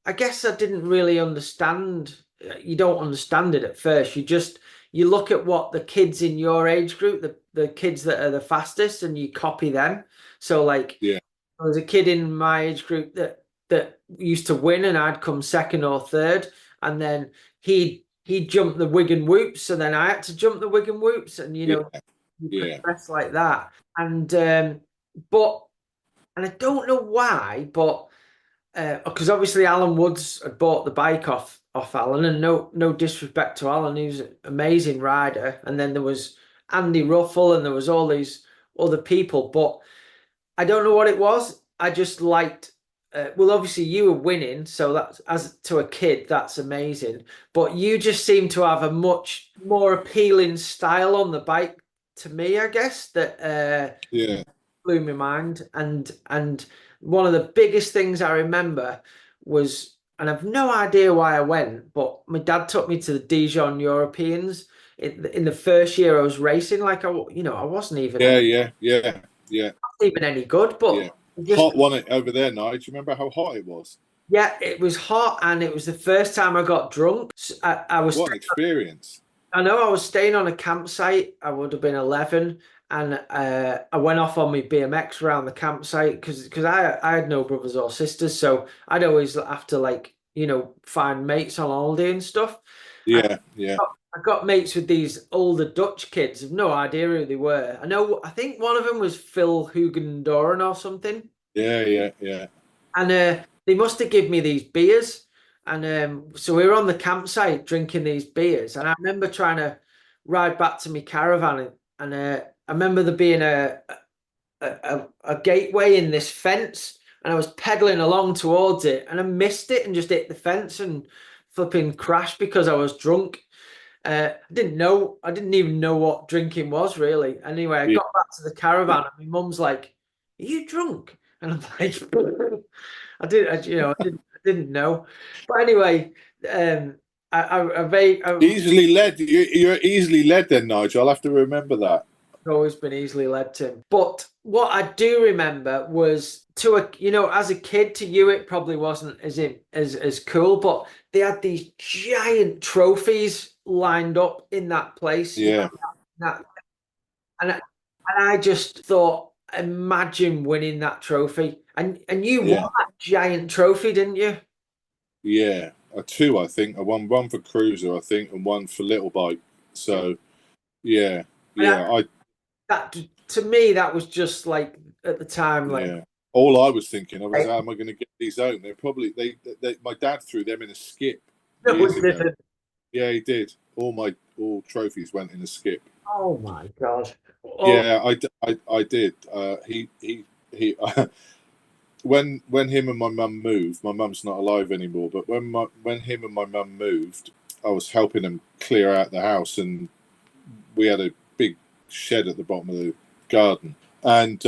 I guess I didn't really understand. You don't understand it at first. You look at what the kids in your age group, the kids that are the fastest, and you copy them. So like, yeah, there was a kid in my age group that used to win, and I'd come second or third, and then he jumped the Wigan Whoops, and then I had to jump the Wigan Whoops, and yeah, you yeah, progress like that. And but and I don't know why, but because obviously Alan Woods had bought the bike off Alan, and no disrespect to Alan, he was an amazing rider. And then there was Andy Ruffle, and there was all these other people, but I don't know what it was. I just liked. Well, obviously you were winning, so that's, as to a kid, that's amazing. But you just seem to have a much more appealing style on the bike to me, I guess, that yeah. blew my mind. And one of the biggest things I remember was, and I've no idea why I went, but my dad took me to the Dijon Europeans in the first year I was racing. Like I wasn't even Yeah, yeah, yeah, yeah, even any good, but yeah. just Hot won it over there, Nigel. Do you remember how hot it was? yeah, it was hot, and it was the first time I got drunk. I was What an experience. I know I was staying on a campsite. I would have been 11, and I went off on my BMX around the campsite because I had no brothers or sisters, so I'd always have to like find mates on holiday and stuff. And Yeah, yeah, I got mates with these older Dutch kids. I've no idea who they were. I think one of them was Phil Hugendoren or something. yeah, yeah, yeah, And they must have given me these beers. And so we were on the campsite drinking these beers. And I remember trying to ride back to my caravan. And I remember there being a gateway in this fence. And I was pedaling along towards it. And I missed it and just hit the fence and flipping crashed because I was drunk. I didn't even know what drinking was really. Anyway, I yeah. got back to the caravan and my mum's like, "Are you drunk?" And I'm like, I didn't know. But anyway, I've Easily led. You're easily led then, Nigel. I'll have to remember that. always been easily led to. But what I do remember was as a kid, to you, it probably wasn't as cool, but they had these giant trophies lined up in that place, Yeah, that, and I, and I just thought, imagine winning that trophy, and you won yeah, that giant trophy, didn't you? yeah. Two, I think. I won one for Cruiser, I think, and one for Little Bike. So, yeah, And yeah, that to me, that was just like at the time, like yeah. All I was thinking of was, how am I going to get these home? They're probably my dad threw them in a skip years ago. Yeah, he did. All trophies went in a skip. oh my God. Oh, Yeah, I did. He when him and my mum moved, my mum's not alive anymore, but when him and my mum moved, I was helping them clear out the house, and we had a big shed at the bottom of the garden, and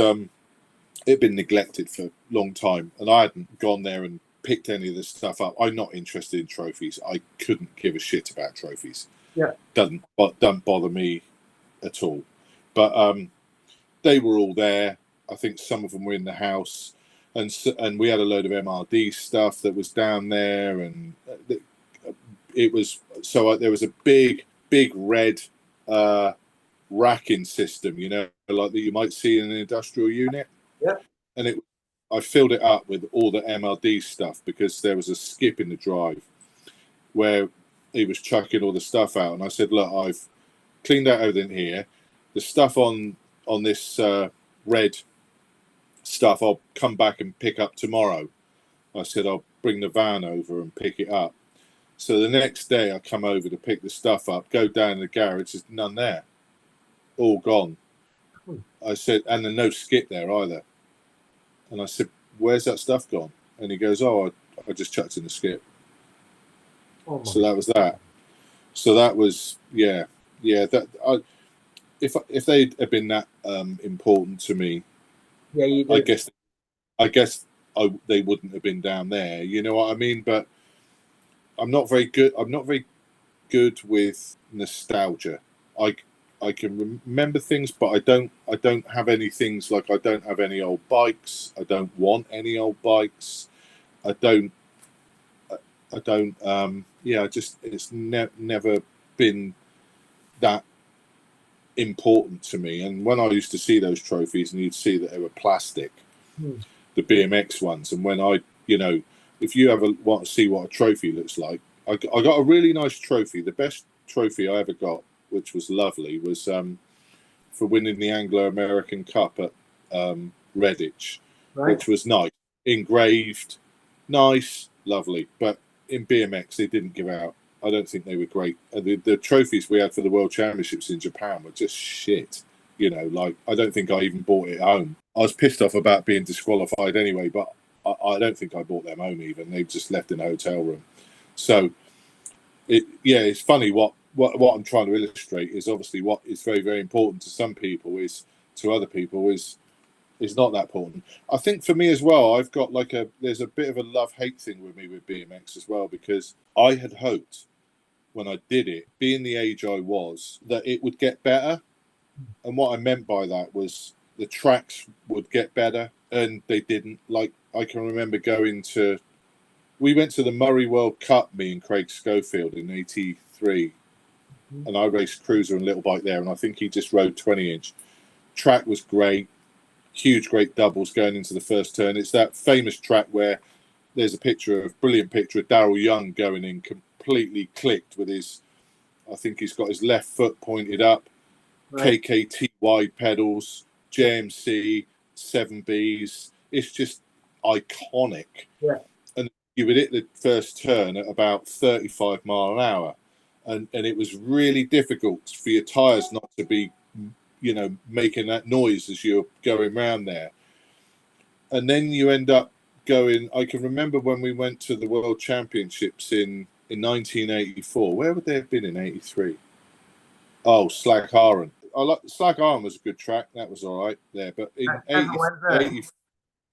it'd been neglected for a long time, and I hadn't gone there and picked any of this stuff up. I'm not interested in trophies. I couldn't give a shit about trophies. yeah. Doesn't bother me at all. But they were all there. I think some of them were in the house, and we had a load of MRD stuff that was down there, and it was so there was a big red racking system, like that you might see in an industrial unit. Yeah. And I filled it up with all the MRD stuff because there was a skip in the drive where he was chucking all the stuff out, and I said, "Look, I've cleaned out everything here. The stuff on this red stuff, I'll come back and pick up tomorrow." I said, "I'll bring the van over and pick it up." So the next day, I come over to pick the stuff up, go down to the garage, there's none there, all gone. I said, and there's no skip there either. And I said, "Where's that stuff gone?" And he goes, "Oh, I just chucked in the skip." Oh, so that was that. So that was That if they'd have been that important to me, you do. I guess they wouldn't have been down there. You know what I mean? But I'm not very good. I'm not very good with nostalgia. I can remember things, but I don't have any things. Like I don't have any old bikes. I don't want any old bikes. I don't. It's never been that important to me. And when I used to see those trophies, and you'd see that they were plastic, the BMX ones, and when if you ever want to see what a trophy looks like, I got a really nice trophy. The best trophy I ever got, which was lovely, was for winning the Anglo-American Cup at Redditch, which was nice, engraved, nice, lovely. But in BMX, they didn't give out. I don't think they were great. The trophies we had for the World Championships in Japan were just shit. I don't think I even bought it home. I was pissed off about being disqualified anyway, but I don't think I bought them home even. They just left in a hotel room. So, it's funny what I'm trying to illustrate is obviously what is very, very important to some people to other people is not that important. I think for me as well, I've got there's a bit of a love-hate thing with me with BMX as well, because I had hoped when I did it, being the age I was, that it would get better. And what I meant by that was the tracks would get better, and they didn't. Like, I can remember we went to the Murray World Cup, me and Craig Schofield in '83, and I raced cruiser and little bike there, and I think he just rode 20-inch. Track was great, huge, great doubles going into the first turn. It's that famous track where there's a brilliant picture of Daryl Young going in completely clicked with I think he's got his left foot pointed up, right. KKT wide pedals, JMC, 7Bs. It's just iconic. Yeah. And you would hit the first turn at about 35 mile an hour. And it was really difficult for your tyres not to be, making that noise as you're going around there. And then you end up going, I can remember when we went to the World Championships in 1984. Where would they have been in 83? Oh, Slagharen. Slagharen was a good track. That was all right there. But in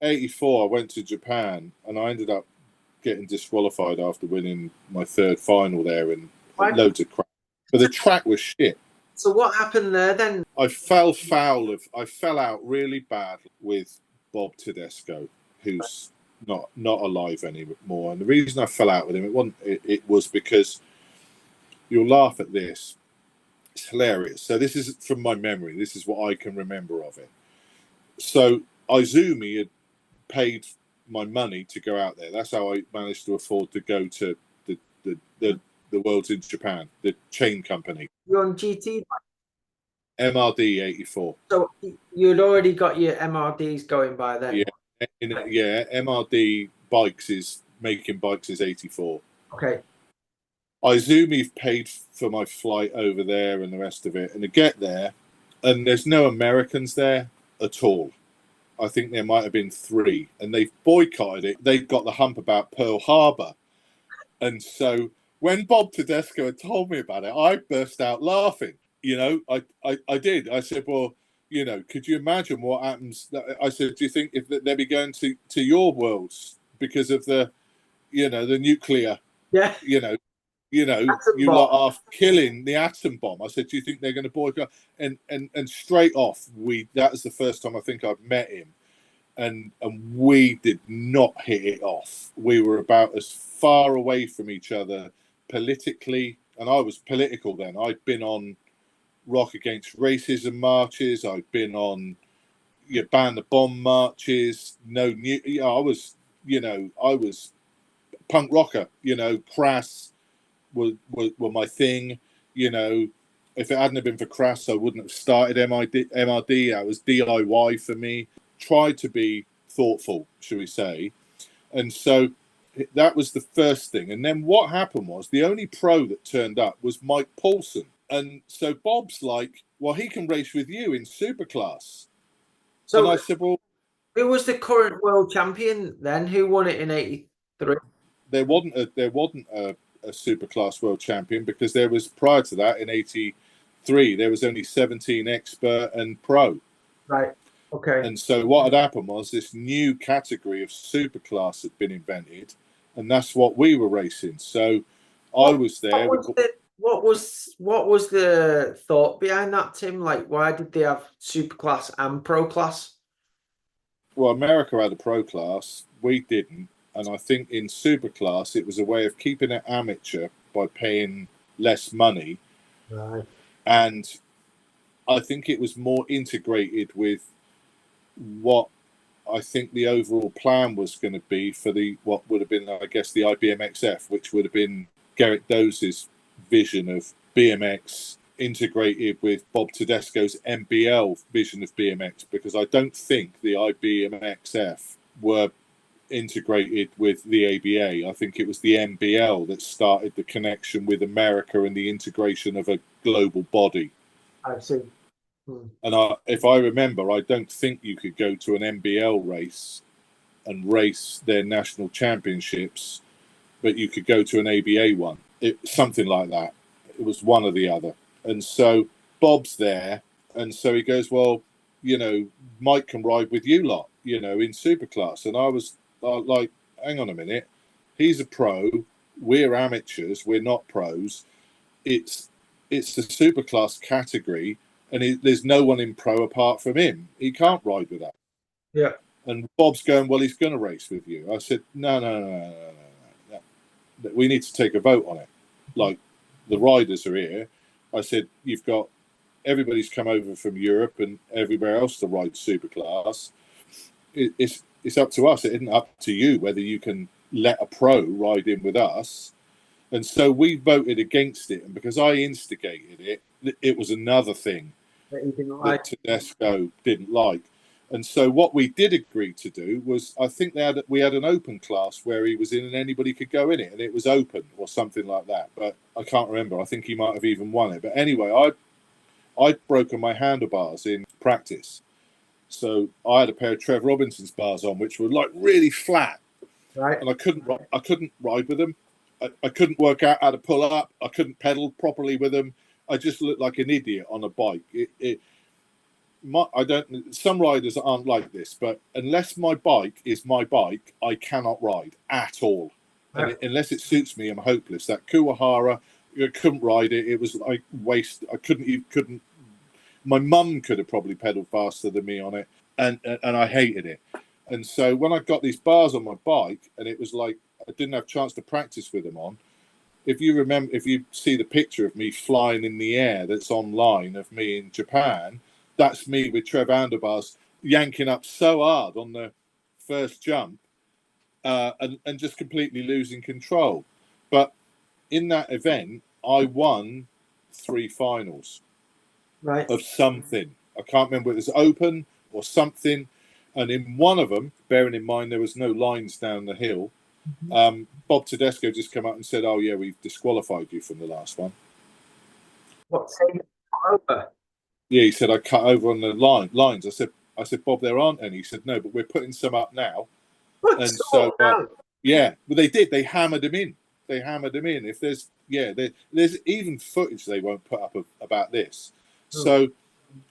84, I went to Japan, and I ended up getting disqualified after winning my third final there, and loads of crap. But the track was shit. So what happened there then? I fell out really bad with Bob Tedesco, who's not alive anymore. And the reason I fell out with him, it was because, you'll laugh at this. It's hilarious. So this is from my memory. This is what I can remember of it. So Izumi had paid my money to go out there. That's how I managed to afford to go to the Worlds in Japan, the chain company. You're on GT? MRD 84. So you'd already got your MRDs going by then? Yeah, MRD bikes is making bikes is 84. Okay. Izumi paid for my flight over there and the rest of it. And to get there, and there's no Americans there at all. I think there might have been 3, and they've boycotted it. They've got the hump about Pearl Harbor. And so when Bob Tedesco had told me about it, I burst out laughing. I did. I said, well, could you imagine what happens? I said, do you think if they'll be going to your worlds because of the nuclear, you lot are killing the atom bomb? I said, do you think they're going to boycott? And straight off, that was the first time I think I've met him. And we did not hit it off. We were about as far away from each other politically. And I was political then. I'd been on Rock Against Racism marches. I've been on Ban the Bomb marches. I was punk rocker. Crass were my thing. If it hadn't have been for Crass, I wouldn't have started MRD. That was DIY for me. Tried to be thoughtful, shall we say. And so that was the first thing. And then what happened was the only pro that turned up was Mike Paulson. And so Bob's like, well, he can race with you in Superclass. So, and I said, well, Who was the current world champion then? Who won it in '83? There wasn't a superclass world champion, because there was, prior to that, in '83, there was only 17 expert and pro. Right. Okay. And so what had happened was this new category of superclass had been invented, and that's what we were racing. So I was there. What was the thought behind that, Tim? Like, why did they have superclass and pro class? Well, America had a pro class, we didn't. And I think in superclass, it was a way of keeping it amateur by paying less money. Right. And I think it was more integrated with what I think the overall plan was going to be for what would have been, I guess, the IBMXF, which would have been Garrett Dose's vision of BMX integrated with Bob Tedesco's MBL vision of BMX, because I don't think the IBMXF were integrated with the ABA. I think it was the MBL that started the connection with America and the integration of a global body. I see. And if I remember, I don't think you could go to an MBL race and race their national championships, but you could go to an ABA one. Something like that. It was one or the other. And so Bob's there, and so he goes, well, Mike can ride with you lot, in superclass. And I was like, hang on a minute. He's a pro. We're amateurs. We're not pros. It's the superclass category, and there's no one in pro apart from him. He can't ride with that. Yeah. And Bob's going, well, he's going to race with you. I said, no. We need to take a vote on it. Like, the riders are here. I said, everybody's come over from Europe and everywhere else to ride superclass. It's up to us. It isn't up to you whether you can let a pro ride in with us. And so we voted against it. And because I instigated it, it was another thing that Tedesco didn't like. And so what we did agree to do was, I think we had an open class where he was in and anybody could go in it, and it was open or something like that. But I can't remember. I think he might have even won it. But anyway, I'd broken my handlebars in practice. So I had a pair of Trev Robinson's bars on, which were like really flat. Right. And I couldn't ride with them. I couldn't work out how to pull up. I couldn't pedal properly with them. I just looked like an idiot on a bike. Some riders aren't like this, but unless my bike is my bike, I cannot ride at all. And unless it suits me, I'm hopeless. That Kuwahara, I couldn't ride it. It was like waste. I couldn't. My mum could have probably pedaled faster than me on it, and I hated it. And so when I got these bars on my bike, and it was like I didn't have a chance to practice with them on. If you see the picture of me flying in the air that's online of me in Japan, that's me with Trev handlebars yanking up so hard on the first jump and just completely losing control. But in that event, I won 3 finals of something. I can't remember if it was open or something. And in one of them, bearing in mind there was no lines down the hill, Bob Tedesco just came out and said, oh, yeah, we've disqualified you from the last one. What, over? Yeah, he said, I cut over on the lines. I said, Bob, there aren't any. He said, no, but we're putting some up now. Yeah, but they did. They hammered him in. If there's even footage they won't put up about this. So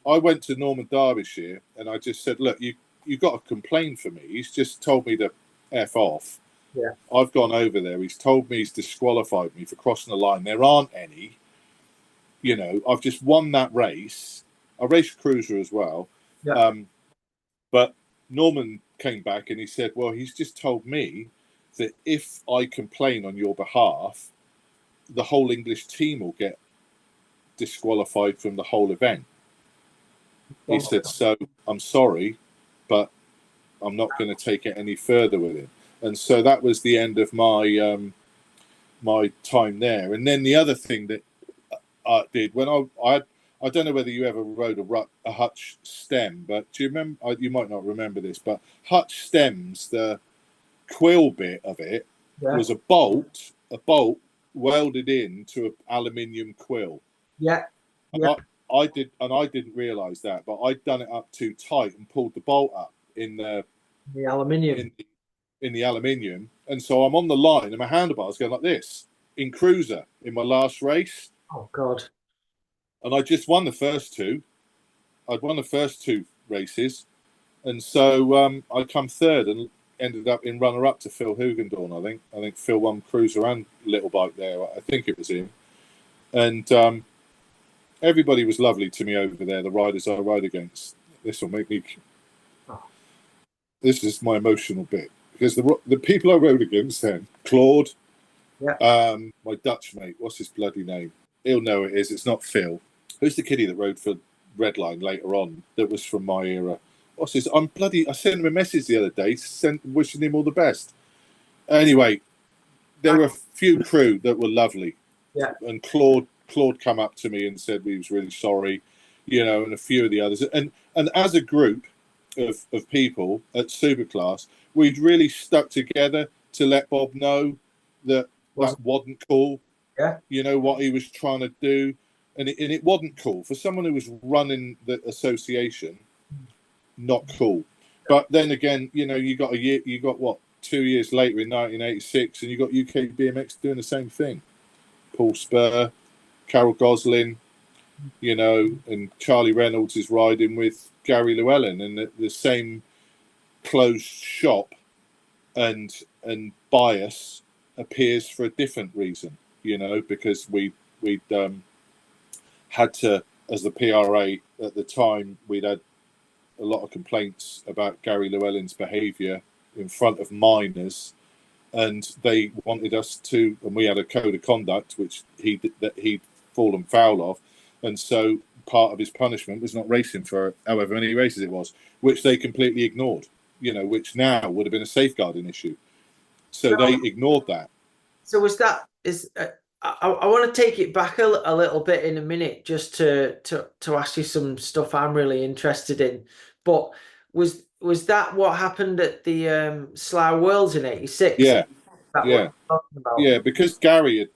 I went to Norman Derbyshire and I just said, look, you got to complain for me. He's just told me to F off. Yeah. I've gone over there. He's told me he's disqualified me for crossing the line. There aren't any. I've just won that race. I raced Cruiser as well. Yeah. But Norman came back and he said, well, he's just told me that if I complain on your behalf, the whole English team will get disqualified from the whole event. He said, so I'm sorry, but I'm not going to take it any further with him. And so that was the end of my my time there. And then the other thing that I did when I don't know whether you ever rode a Hutch stem, but do you remember? You might not remember this, but Hutch stems, the quill bit of it was a bolt welded into an aluminium quill. Yeah. I didn't realise that, but I'd done it up too tight and pulled the bolt up in the The aluminium. in the aluminium, and so I'm on the line and my handlebars going like this in cruiser in my last race. Oh God. And I just won the first two. I'd won the first two races, and so I come third and ended up in runner-up to Phil Hugendorn. I think Phil won cruiser and little bike there. I think it was him, and everybody was lovely to me over there. The riders I ride against. This will make me. Oh. This is my emotional bit because the people I rode against then, Claude, my Dutch mate, what's his bloody name? He'll know it is. It's not Phil. Who's the kiddie that rode for Redline later on? That was from my era. What's his? I sent him a message the other day, wishing him all the best. Anyway, there were a few crew that were lovely. Yeah. And Claude come up to me and said he was really sorry, and a few of the others. And as a group of people at Superclass, we'd really stuck together to let Bob know that wasn't cool. Yeah. What he was trying to do. And it wasn't cool. For someone who was running the association, not cool. But then again, you got what, 2 years later in 1986, and you got UK BMX doing the same thing. Paul Spur, Carol Goslin, and Charlie Reynolds is riding with Gary Llewellyn, and the same closed shop and bias appears for a different reason, because we'd had to, as the PRA at the time, we'd had a lot of complaints about Gary Llewellyn's behaviour in front of minors, and they wanted us to, and we had a code of conduct which he'd fallen foul of, and so part of his punishment was not racing for however many races it was, which they completely ignored, which now would have been a safeguarding issue. So they ignored that. So I want to take it back a little bit in a minute, just to ask you some stuff I'm really interested in. But was that what happened at the Slough Worlds in '86? Yeah, yeah. Because Gary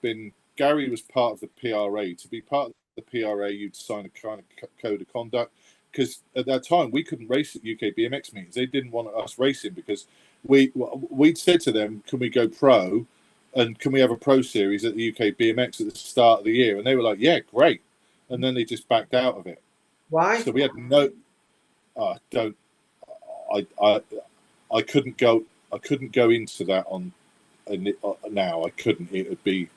was part of the PRA. To be part of the PRA, you'd sign a kind of code of conduct. Because at that time we couldn't race at UK BMX meetings. They didn't want us racing because we'd said to them, "Can we go pro?" And can we have a pro series at the UK BMX at the start of the year? And they were like, yeah, great. And then they just backed out of it. Why? So we had I couldn't go into that now. I couldn't. It would be.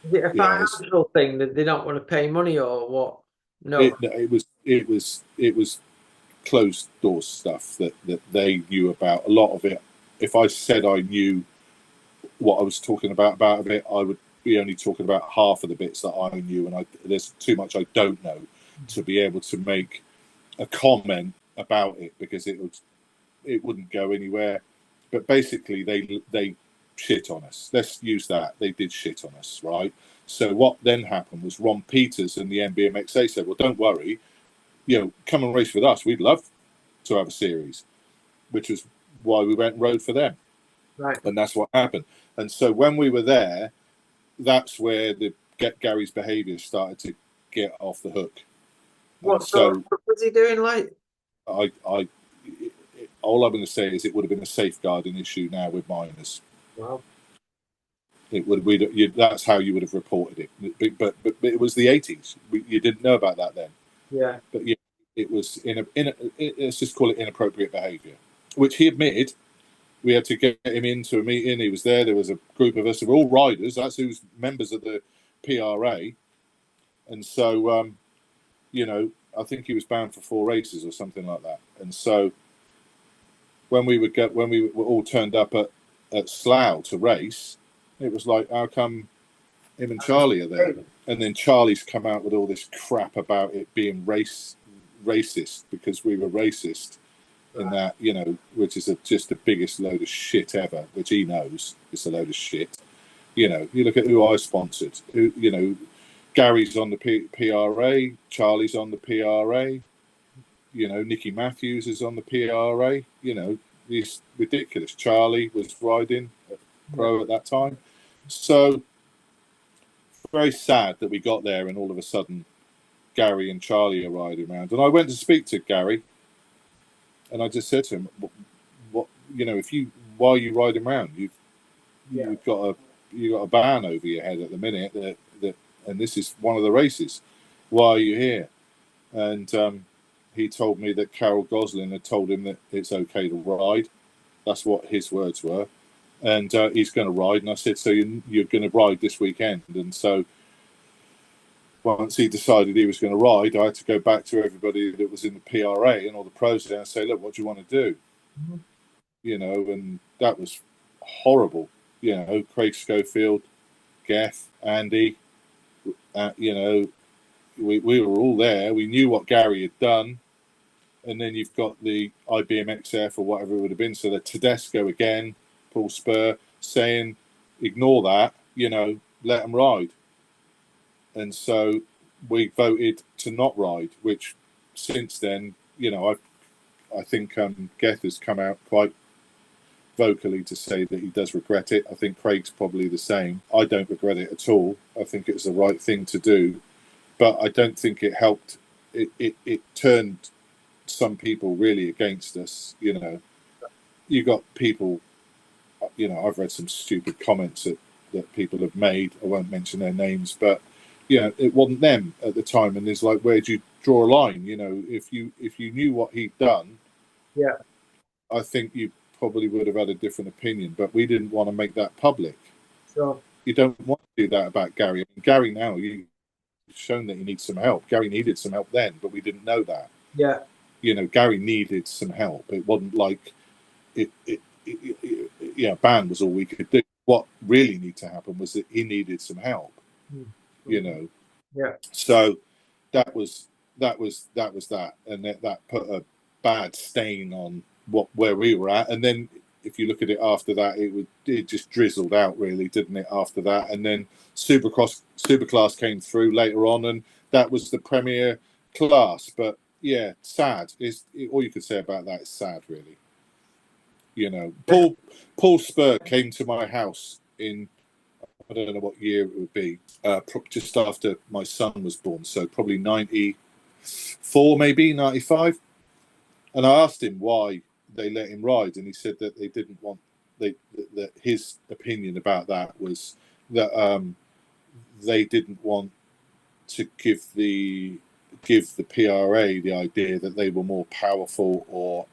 Is it a financial thing that they don't want to pay money, or what? No. It was closed door stuff that they knew about. A lot of it. If I said I knew what I was talking about it, I would be only talking about half of the bits that I knew, and there's too much I don't know to be able to make a comment about it, because it wouldn't go anywhere. But basically, they shit on us. Let's use that. They did shit on us, right? So what then happened was Ron Peters and the NBMXA said, well, don't worry, come and race with us. We'd love to have a series, which was why we went and rode for them. Right. And that's what happened. And so when we were there, that's where Gary's behaviour started to get off the hook. What was he doing? Like, all I'm going to say is it would have been a safeguarding issue now with minors. Wow. It would. That's how you would have reported it. But it was the 80s. You didn't know about that then. Yeah. But yeah, it was let's just call it inappropriate behaviour, which he admitted. We had to get him into a meeting. He was there. There was a group of us who were all riders. That's who's members of the PRA. And so, I think he was banned for 4 races or something like that. And so, when we were all turned up at Slough to race, it was like, how come him and Charlie are there? And then Charlie's come out with all this crap about it being racist because we were racist. In that, which is just the biggest load of shit ever, which he knows it's a load of shit. You look at who I sponsored. Gary's on the PRA, Charlie's on the PRA. Nicky Matthews is on the PRA. He's ridiculous. Charlie was riding pro at that time. So, very sad that we got there and all of a sudden Gary and Charlie are riding around. And I went to speak to Gary. And I just said to him, "What? if you while you ride him around, you've got a ban over your head at the minute that and this is one of the races. Why are you here? And he told me that Carol Gosling had told him that it's okay to ride. That's what his words were. And he's going to ride. And I said, so you're going to ride this weekend? And so once he decided he was going to ride, I had to go back to everybody that was in the PRA and all the pros there and say, look, what do you want to do? Mm-hmm. And that was horrible. Craig Schofield, Geth, Andy, we were all there. We knew what Gary had done. And then you've got the IBMXF or whatever it would have been. So the Tedesco again, Paul Spur, saying, ignore that, let them ride. And so we voted to not ride, which since then, I think Geth has come out quite vocally to say that he does regret it. I think Craig's probably the same. I don't regret it at all. I think it's the right thing to do. But I don't think it helped. It turned some people really against us. You got people, I've read some stupid comments that people have made. I won't mention their names, but it wasn't them at the time. And it's like, where do you draw a line? If you knew what he'd done, I think you probably would have had a different opinion. But we didn't want to make that public. Sure. You don't want to do that about Gary. I mean, Gary now, you've shown that he needs some help. Gary needed some help then, but we didn't know that. Yeah. Gary needed some help. It wasn't like ban was all we could do. What really needed to happen was that he needed some help. Mm-hmm. Yeah. So that was that, and that put a bad stain on where we were at. And then if you look at it after that, it just drizzled out really, didn't it? After that, and then Superclass came through later on, and that was the premier class. But yeah, sad is all you could say about that. Is sad, really. Paul Spur came to my house in, I don't know what year it would be, just after my son was born, so probably 94, maybe 95. And I asked him why they let him ride, and he said that they didn't want that his opinion about that was that they didn't want to give the PRA the idea that they were more powerful or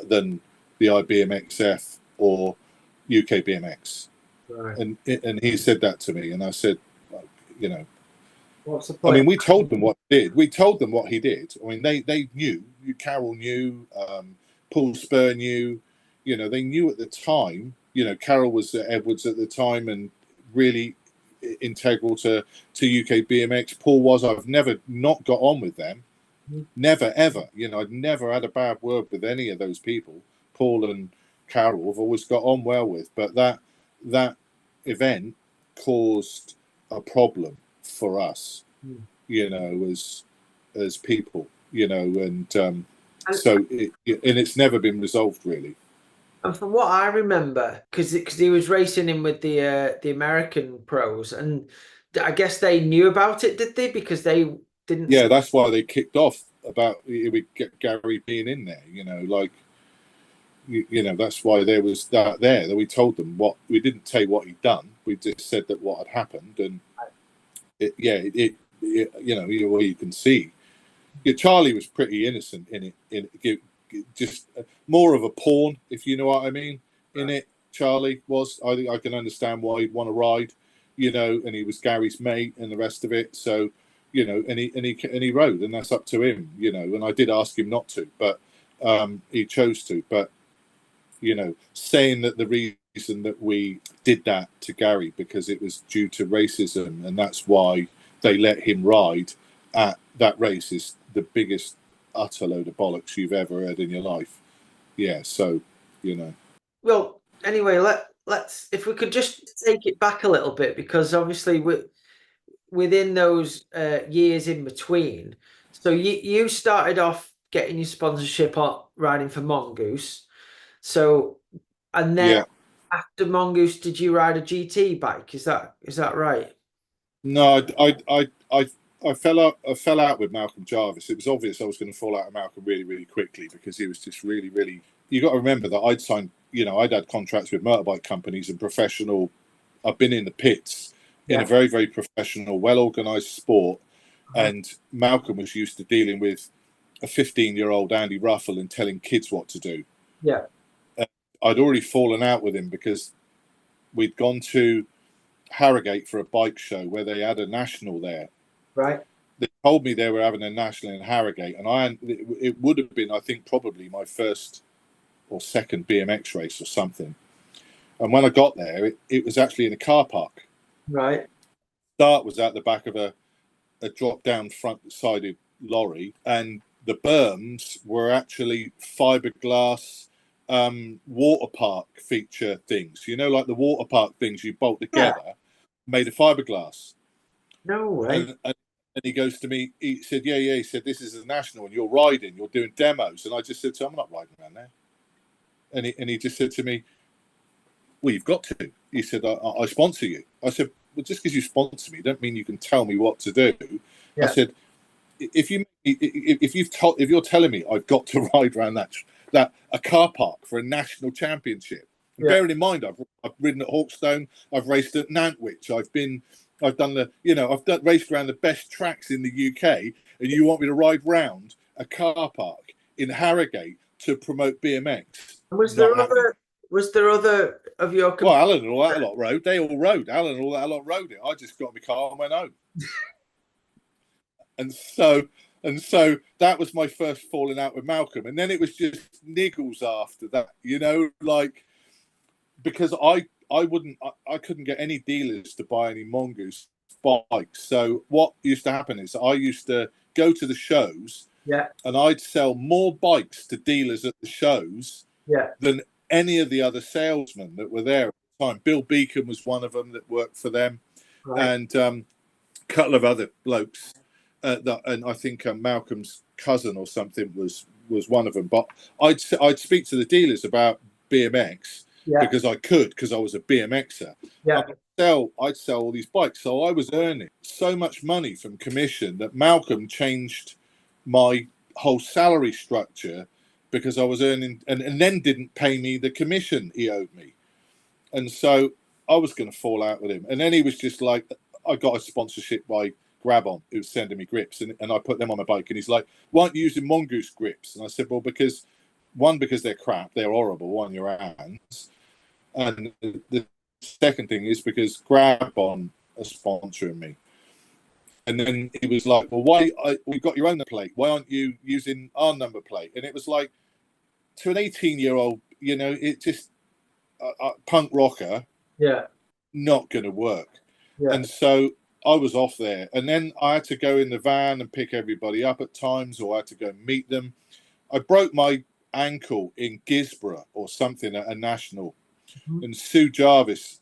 than the IBMXF or UK BMX. Right. And he said that to me, and I said, what's the point? I mean, we told them what he did. We told them what he did. I mean, they knew. Carol knew. Paul Spur knew. They knew at the time. Carol was at Edwards at the time and really integral to UK BMX. Paul was. I've never not got on with them. Never ever. I'd never had a bad word with any of those people. Paul and Carol I've always got on well with, but that event caused a problem for us, as people, and so it's never been resolved really. And from what I remember, because he was racing in with the American pros, and I guess they knew about it, did they? Because they didn't. Yeah, that's why they kicked off about we get Gary being in there. That's why there was that there. That we told them what we didn't say what he'd done. We just said that what had happened, and you can see. Charlie was pretty innocent in it. Just more of a pawn, if you know what I mean. In it, Charlie was. I can understand why he'd want to ride, and he was Gary's mate and the rest of it. So, and he rode, and that's up to him, And I did ask him not to, but he chose to. But saying that the reason that we did that to Gary because it was due to racism, and that's why they let him ride at that race is the biggest utter load of bollocks you've ever heard in your life. Yeah, so Well, anyway, let's if we could just take it back a little bit, because obviously within those years in between, so you started off getting your sponsorship on riding for Mongoose. So, and then after Mongoose, did you ride a GT bike? Is that right? No, I fell out with Malcolm Jarvis. It was obvious I was going to fall out of Malcolm really, really quickly because he was just really, really, you got to remember that I'd signed, I'd had contracts with motorbike companies and professional. I've been in the pits in a very, very professional, well-organised sport. And Malcolm was used to dealing with a 15-year-old Andy Ruffle and telling kids what to do. Yeah. I'd already fallen out with him because we'd gone to Harrogate for a bike show where they had a national there. Right. They told me they were having a national in Harrogate, and it would have been, I think, probably my first or second BMX race or something. And when I got there, it was actually in a car park. Right. Start was at the back of a drop-down front-sided lorry, and the berms were actually fiberglass water park feature things. Like the water park things you bolt together, made of fiberglass. No way. And he goes to me, he said, yeah, he said, this is a national and you're riding, you're doing demos. And I just said to him, I'm not riding around there. And he just said to me, well, you've got to. He said, I sponsor you. I said, well, just because you sponsor me, don't mean you can tell me what to do. Yeah. I said, if you're telling me I've got to ride around that a car park for a national championship, bearing in mind I've ridden at Hawkstone, I've raced at Nantwich, I've raced around the best tracks in the UK, and you want me to ride round a car park in Harrogate to promote BMX? Was there other of your? Well, Alan and all that lot rode. They all rode. Alan and all that lot rode it. I just got my car and went home. and so that was my first falling out with Malcolm, and then it was just niggles after that. Because I couldn't get any dealers to buy any Mongoose bikes. So what used to happen is I used to go to the shows, and I'd sell more bikes to dealers at the shows, than any of the other salesmen that were there at the time. Bill Beacon was one of them that worked for them, and a couple of other blokes. And I think Malcolm's cousin or something was one of them. But I'd speak to the dealers about BMX because I was a BMXer. I'd sell all these bikes. So I was earning so much money from commission that Malcolm changed my whole salary structure, because I was earning and then didn't pay me the commission he owed me. And so I was going to fall out with him. And then he was just like, I got a sponsorship by Grab-On, who was sending me grips, and I put them on my bike. And he's like, why aren't you using Mongoose grips? And I said, well, because they're crap, they're horrible on your hands. And the second thing is because Grab-On are sponsoring me. And then he was like, well, we've got your own number plate. Why aren't you using our number plate? And it was like, to an 18-year-old, it just punk rocker, not going to work. And so I was off there, and then I had to go in the van and pick everybody up at times, or I had to go and meet them. I broke my ankle in Gisborough or something at a national, and Sue Jarvis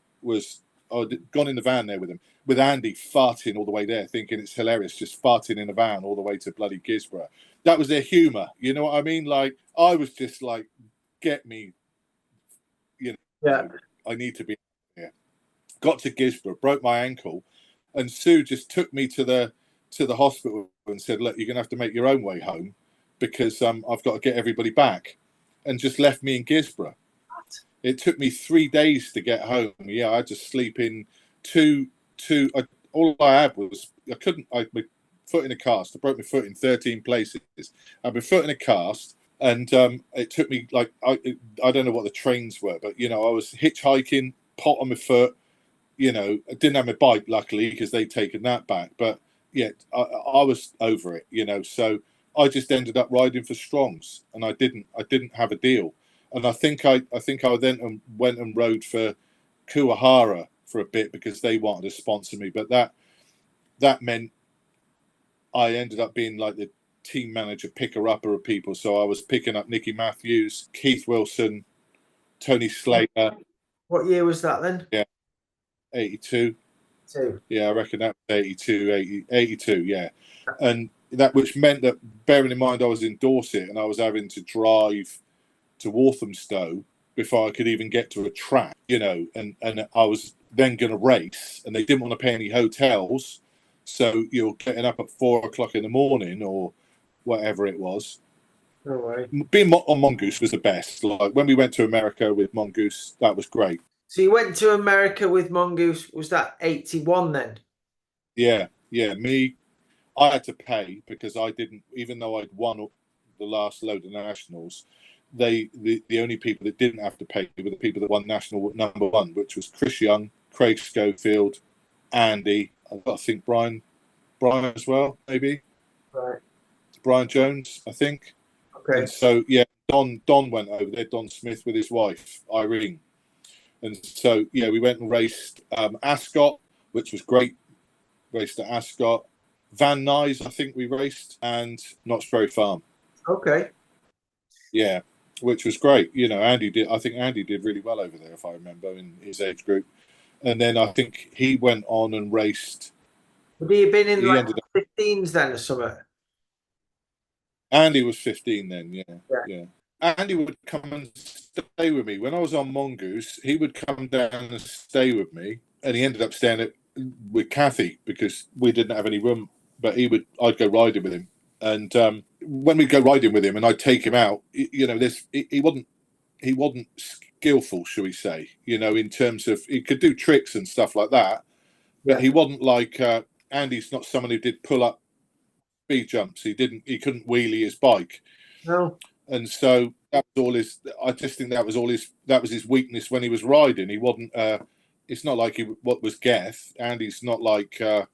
I'd gone in the van there with him, with Andy farting all the way there, thinking it's hilarious, just farting in a van all the way to bloody Gisborough. That was their humour, you know what I mean? Like, I was just like, get me, I need to be here. Got to Gisborough, broke my ankle, and Sue just took me to the hospital and said, look, you're going to have to make your own way home, because I've got to get everybody back, and just left me in Gisborough. What? It took me 3 days to get home. Yeah, I had to sleep in all I had was, my foot in a cast. I broke my foot in 13 places. I had my foot in a cast, and it took me like, I don't know what the trains were, but I was hitchhiking, pot on my foot. I didn't have my bike, luckily, because they'd taken that back. But yeah, I was over it. So I just ended up riding for Strongs, and I didn't have a deal. And I think I then went and rode for Kuwahara for a bit, because they wanted to sponsor me. But that meant I ended up being like the team manager, picker-upper of people. So I was picking up Nicky Matthews, Keith Wilson, Tony Slater. What year was that then? Yeah, 82. Yeah, I reckon that was 82, yeah. And that, which meant that, bearing in mind I was in Dorset and I was having to drive to Walthamstow before I could even get to a track, and I was then going to race, and they didn't want to pay any hotels. So you're getting up at 4 o'clock in the morning or whatever it was. No way. Being on Mongoose was the best. Like when we went to America with Mongoose, that was great. So you went to America with Mongoose. Was that 81 then? Yeah, yeah. I had to pay because I didn't, even though I'd won the last load of nationals. The only people that didn't have to pay were the people that won national number one, which was Chris Young, Craig Schofield, Andy. I think Brian as well, maybe Right. Brian Jones, I think. And Okay. so yeah, Don went over there. Don Smith with his wife Irene, and so yeah, we went and raced Ascot, which was great. Raced at Ascot, Van Nuys, I think we raced, and Knott's Berry Farm. Okay. Yeah, which was great. You know, I think Andy did really well over there, if I remember, in his age group. And then I think he went on and raced. Would he have been in He like ended up. 15s then or something? Andy was 15 then. Yeah, Yeah. yeah. Andy would come and stay with me when I was on Mongoose. He would come down and stay with me, and he ended up staying with Kathy because we didn't have any room. But I'd go riding with him, and when we'd go riding with him, and I'd take him out. You know, he wasn't skillful, shall we say? You know, in terms of he could do tricks and stuff like that, but Yeah. he wasn't like Andy's not someone who did pull up speed jumps. He couldn't wheelie his bike. No. And so that was all his. I just think that was all his. That was his weakness when he was riding. He wasn't. It's not like what was Geth. Andy's not like a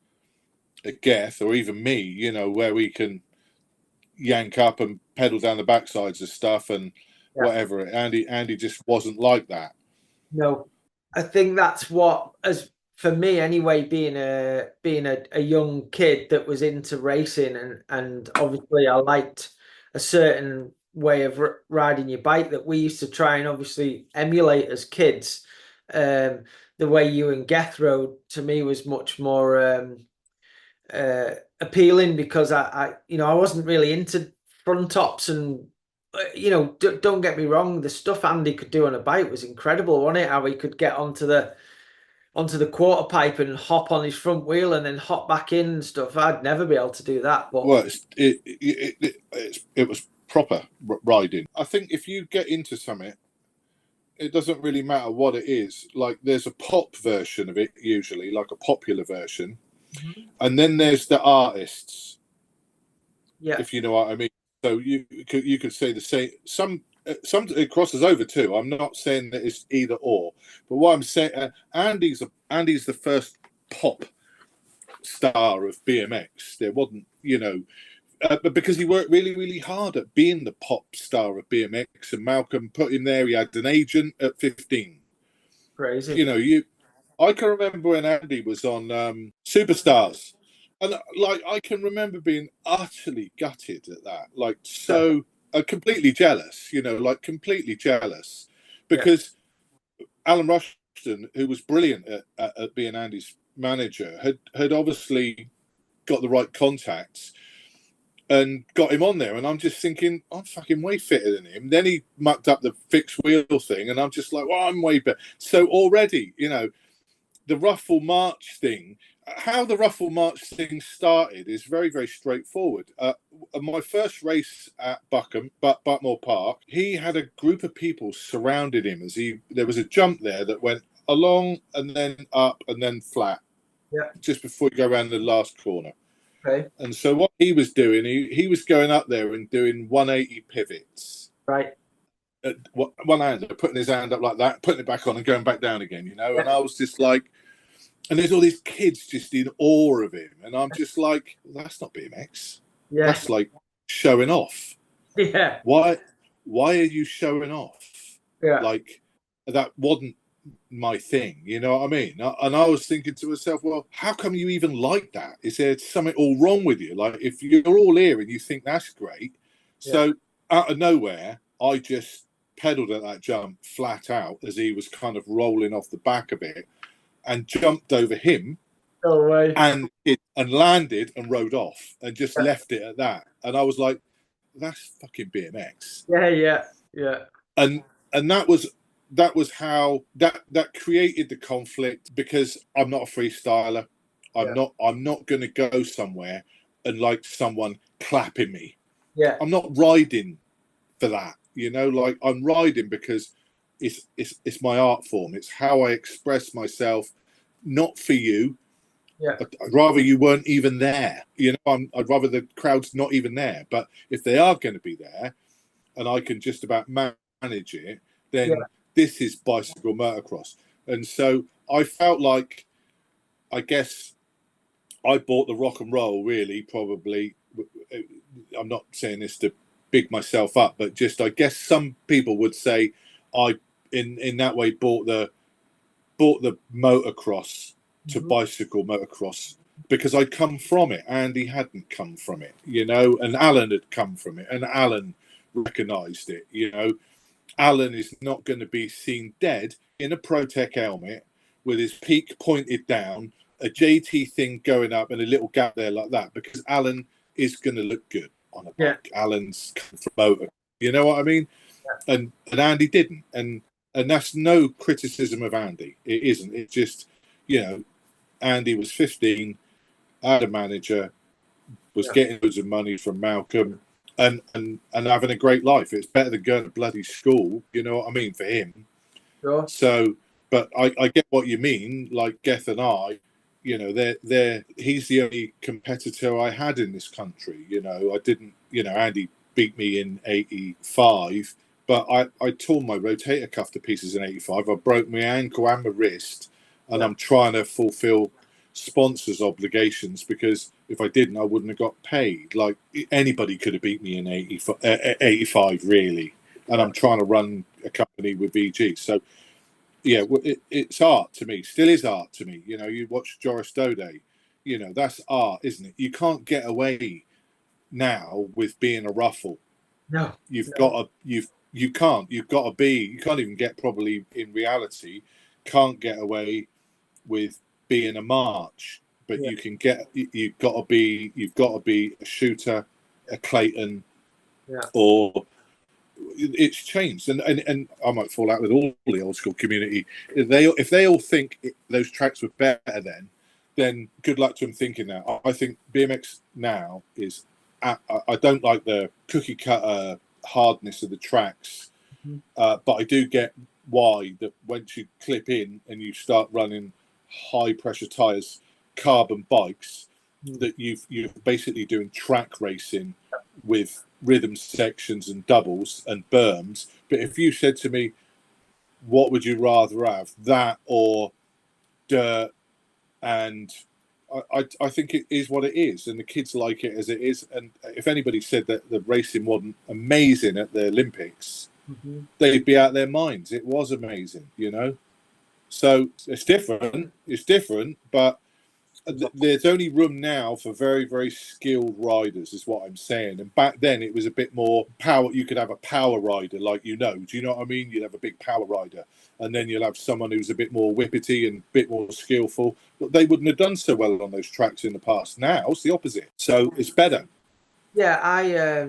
Geth or even me. You know, where we can yank up and pedal down the backsides of stuff and whatever. Andy just wasn't like that. No. I think that's what, as for me anyway, being a young kid that was into racing, and obviously I liked a certain way of riding your bike that we used to try and obviously emulate as kids. The way you and Geth rode to me was much more appealing because I wasn't really into front tops and don't get me wrong, the stuff Andy could do on a bike was incredible, wasn't it? How he could get onto the quarter pipe and hop on his front wheel and then hop back in and stuff. I'd never be able to do that. But Well, it was proper riding. I think if you get into something, it doesn't really matter what it is. Like there's a pop version of it usually, like a popular version, and then there's the artists. yeah, If you know what I mean. So you could say the same. Some it crosses over too. I'm not saying that it's either or, but what I'm saying, Andy's the first pop star of BMX. There wasn't, but because he worked really, really hard at being the pop star of BMX, and Malcolm put him there. He had an agent at 15. crazy. I can remember when Andy was on Superstars, and like I can remember being utterly gutted at that, like so completely jealous, like completely jealous, because Alan Rushton, who was brilliant at being Andy's manager, had obviously got the right contacts and got him on there. And I'm just thinking, I'm fucking way fitter than him. Then he mucked up the fixed wheel thing, and I'm just like, well, I'm way better. So already, the Ruffle March thing, how the Ruffle March thing started is very, very straightforward. My first race at Buckmore Park, he had a group of people surrounded him there was a jump there that went along and then up and then flat. Yeah. Just before you go around the last corner. Okay. And so what he was doing, he was going up there and doing 180 pivots. Right. One hand, putting his hand up like that, putting it back on and going back down again, And I was just like, and there's all these kids just in awe of him. And I'm just like, that's not BMX. Yeah. That's like showing off. Yeah. Why are you showing off? Yeah. Like that wasn't my thing, you know what I mean? And I was thinking to myself, well, how come you even like that? Is there something all wrong with you? Like if you're all here and you think that's great. So out of nowhere, I just pedaled at that jump flat out as he was kind of rolling off the back of it and jumped over him. No way. And landed and rode off and just left it at that. And I was like, that's fucking BMX. Yeah. And that was how that created the conflict, because I'm not a freestyler. I'm not going to go somewhere and like someone clapping me. Yeah. I'm not riding for that. You know, like I'm riding because it's my art form. It's how I express myself, not for you. Yeah. I'd rather you weren't even there. You know, I'd rather the crowd's not even there. But if they are going to be there, and I can just about manage it, then Yeah. this is bicycle motocross. And so I felt like, I guess, I bought the rock and roll really, probably. I'm not saying this to big myself up, but just I guess some people would say I in that way bought the motocross to bicycle motocross because I'd come from it. Andy hadn't come from it, you know, and Alan had come from it, and Alan recognised it. You know, Alan is not going to be seen dead in a Protec helmet with his peak pointed down, a JT thing going up, and a little gap there like that, because Alan is going to look good on a bike. Yeah. Alan's come from motor, you know what I mean? Yeah. And Andy didn't, and that's no criticism of Andy. It isn't. It's just, you know, Andy was 15, had a manager, was getting loads of money from Malcolm, and having a great life. It's better than going to bloody school, you know what I mean, for him. Sure. So, but I get what you mean. Like Geth and I, you know, he's the only competitor I had in this country. You know, I didn't, you know, Andy beat me in 85, but I tore my rotator cuff to pieces in 85. I broke my ankle and my wrist, and I'm trying to fulfill sponsors' obligations, because if I didn't, I wouldn't have got paid. Like, anybody could have beat me in 85 really. And I'm trying to run a company with VG. So, yeah, it's art to me. Still is art to me. You know, you watch Joris Dode, you know, that's art, isn't it? You can't get away now with being a ruffle. No. You can't. You can't even get, probably in reality, can't get away with being a march, but you can get, you've got to be a shooter, a Clayton, or it's changed. And I might fall out with all the old school community. If they all think those tracks were better then good luck to them thinking that. I think BMX now is, I don't like the cookie cutter hardness of the tracks, but I do get why that once you clip in and you start running high pressure tires, carbon bikes, that you're basically doing track racing with rhythm sections and doubles and berms. But if you said to me, what would you rather have, that or dirt? And I think it is what it is, and the kids like it as it is. And if anybody said that the racing wasn't amazing at the Olympics, they'd be out their minds. It was amazing, you know. So it's different, but there's only room now for very, very skilled riders, is what I'm saying. And back then it was a bit more power. You could have a power rider, like, you know, do you know what I mean? You'd have a big power rider, and then you'll have someone who's a bit more whippety and a bit more skillful. But they wouldn't have done so well on those tracks in the past. Now it's the opposite. So it's better. Yeah,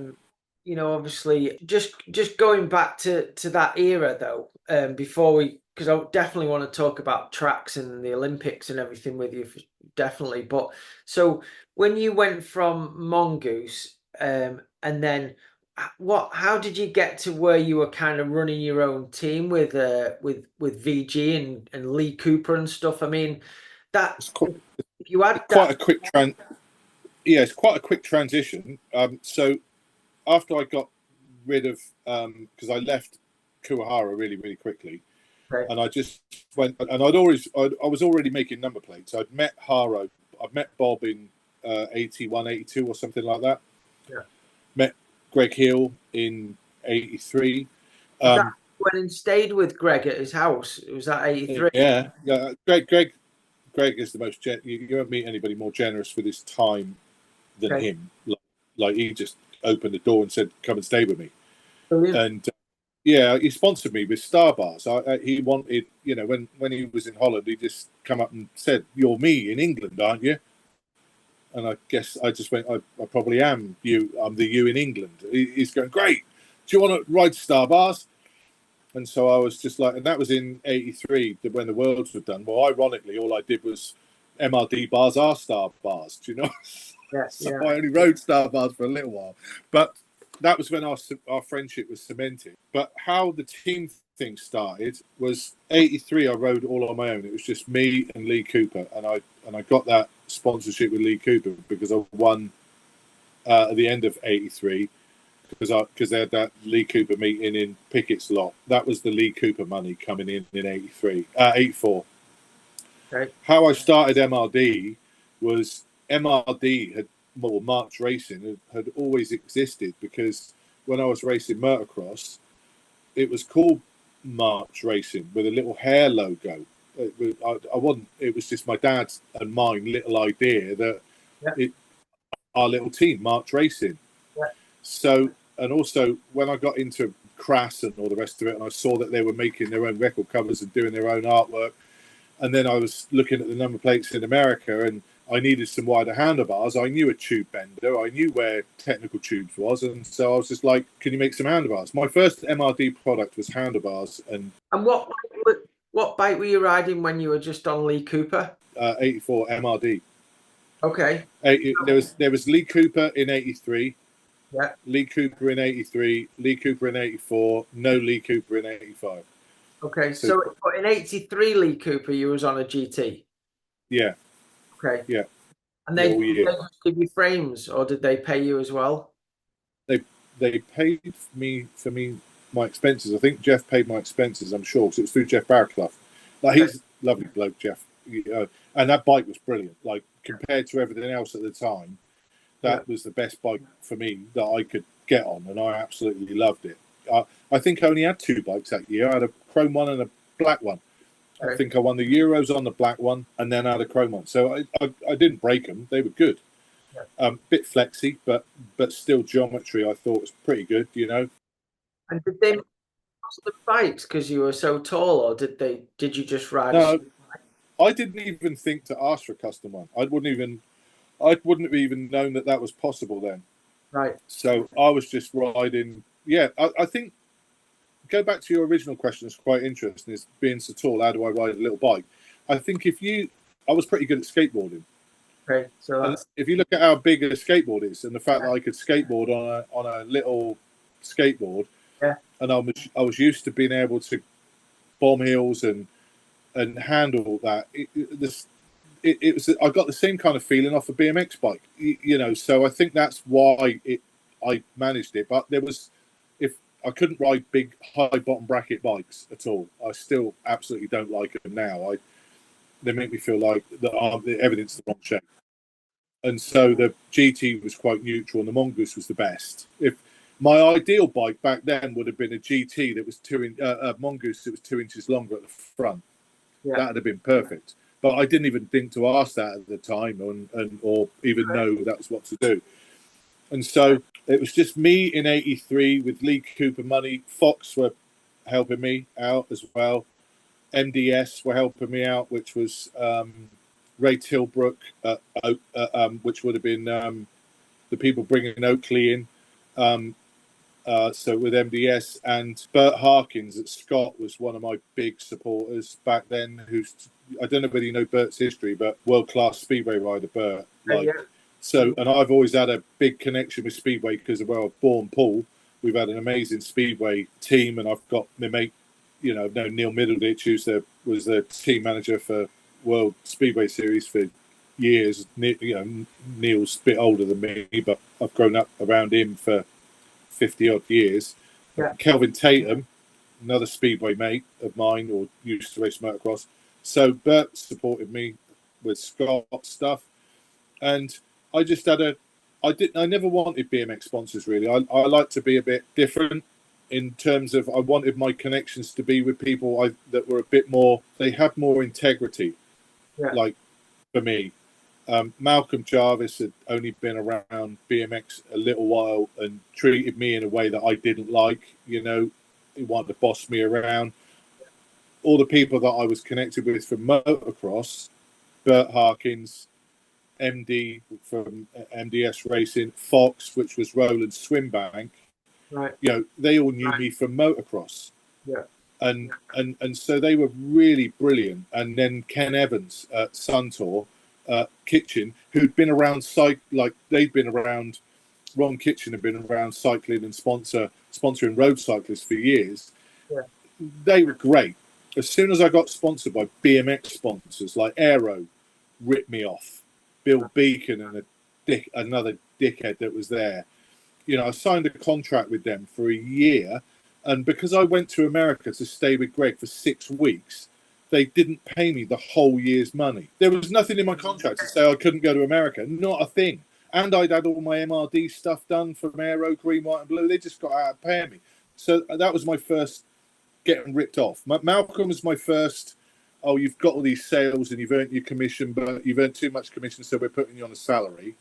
you know, obviously, just going back to that era though, before we, because I definitely want to talk about tracks and the Olympics and everything with you, definitely. But so when you went from Mongoose, and then how did you get to where you were kind of running your own team with VG and Lee Cooper and stuff? I mean, It's quite, if you had quite a quick it's quite a quick transition. So after I got rid of, because I left Kuwahara really, really quickly, and I just went, and I was already making number plates. I'd met Haro, I'd met Bob in 81, 82 or something like that. Yeah. Met Greg Hill in 83. Went and stayed with Greg at his house. Was that 83? Yeah. Greg is the most, you won't meet anybody more generous with his time than him. Like he just opened the door and said, "Come and stay with me." Brilliant. And he sponsored me with Star Bars. He wanted, you know, when he was in Holland, he just come up and said, "You're me in England, aren't you?" And I guess I just went, I probably am you. I'm the you in England. He's going, "Great. Do you want to ride Star Bars?" And so I was just like, and that was in 83 when the Worlds were done. Well, ironically, all I did was MRD bars are Star Bars. Do you know? Yes. So I only rode Star Bars for a little while, but that was when our friendship was cemented. But how the team thing started was 83. I rode all on my own. It was just me and Lee Cooper, and I got that sponsorship with Lee Cooper because I won at the end of 83 because they had that Lee Cooper meeting in Pickett's lot. That was the Lee Cooper money coming in 84. Okay. How I started MRD was MRD had more March Racing had always existed because when I was racing motocross, it was called March Racing with a little hair logo. It was just my dad's and mine little idea that our little team, March Racing. Yeah. So, and also when I got into Crass and all the rest of it, and I saw that they were making their own record covers and doing their own artwork, and then I was looking at the number plates in America, and I needed some wider handlebars. I knew a tube bender. I knew where Technical Tubes was, and so I was just like, "Can you make some handlebars?" My first MRD product was handlebars. And what bike were you riding when you were just on Lee Cooper? 84 MRD. Okay. There was Lee Cooper in 83. Yeah. Lee Cooper in 83. Lee Cooper in 84. No Lee Cooper in 85. Okay, so in 83 Lee Cooper, you was on a GT? Yeah. Okay. Yeah. And they just give you frames, or did they pay you as well? They paid for my expenses. I think Jeff paid my expenses, I'm sure, because it was through Jeff Barraclough. Like, he's a lovely bloke, Jeff. And that bike was brilliant. Like, compared to everything else at the time, that was the best bike for me that I could get on, and I absolutely loved it. I think I only had 2 bikes that year. I had a chrome one and a black one. I think I won the Euros on the black one, and then I had a chrome one. So I didn't break them. They were good. Bit flexy, but still geometry I thought was pretty good, you know. And did they custom bikes because you were so tall, or did you just ride? No, I didn't even think to ask for a custom one. I wouldn't have even known that was possible then. Right. So I was just riding. Yeah, I think go back to your original question. It's quite interesting. Is being so tall, how do I ride a little bike? I think I was pretty good at skateboarding. Okay, so if you look at how big a skateboard is, and the fact that I could skateboard on a little skateboard, and I was used to being able to bomb hills and handle that. It was I got the same kind of feeling off a BMX bike, you know. So I think that's why I managed it. But if I couldn't ride big high bottom bracket bikes at all. I still absolutely don't like them now. They make me feel like everything's the wrong shape. And so the GT was quite neutral, and the Mongoose was the best. If my ideal bike back then would have been a GT that was a Mongoose that was 2 inches longer at the front, that would have been perfect. But I didn't even think to ask that at the time, or even know that was what to do. And so it was just me in 83 with Lee Cooper money. Fox were helping me out as well. MDS were helping me out, which was Ray Tilbrook, which would have been the people bringing Oakley in. So with MDS, and Bert Harkins at Scott was one of my big supporters back then. I don't know whether you know Bert's history, but world-class speedway rider Bert. So, and I've always had a big connection with speedway because of where I was born, Paul. We've had an amazing speedway team, and I've got my mate, Neil Middleditch, who was the team manager for World Speedway Series for years. Neil's a bit older than me, but I've grown up around him for 50 odd years. Kelvin Tatum, another speedway mate of mine, or used to race motocross. So Bert supported me with Scott stuff, and I just had I never wanted BMX sponsors really. I like to be a bit different in terms of I wanted my connections to be with people that were a bit more. They had more integrity. Like for me, Malcolm Jarvis had only been around BMX a little while and treated me in a way that I didn't like. He wanted to boss me around. All the people that I was connected with from motocross, Bert Harkins, MD from MDS Racing, Fox, which was Roland Swimbank. Right. They all knew me from motocross. And so they were really brilliant. And then Ken Evans at Suntour Kitchen, who'd been around they'd been around Ron Kitchen had been around cycling and sponsoring road cyclists for years. Yeah. They were great. As soon as I got sponsored by BMX sponsors like Aero, ripped me off. Bill Beacon and another dickhead that was there. I signed a contract with them for a year, and because I went to America to stay with Greg for 6 weeks, they didn't pay me the whole year's money. There was nothing in my contract to say I couldn't go to America. Not a thing. And I'd had all my MRD stuff done from Aero, Green, White and Blue. They just got out of paying me. So that was my first getting ripped off. Malcolm was my first, you've got all these sales and you've earned your commission, but you've earned too much commission, so we're putting you on a salary.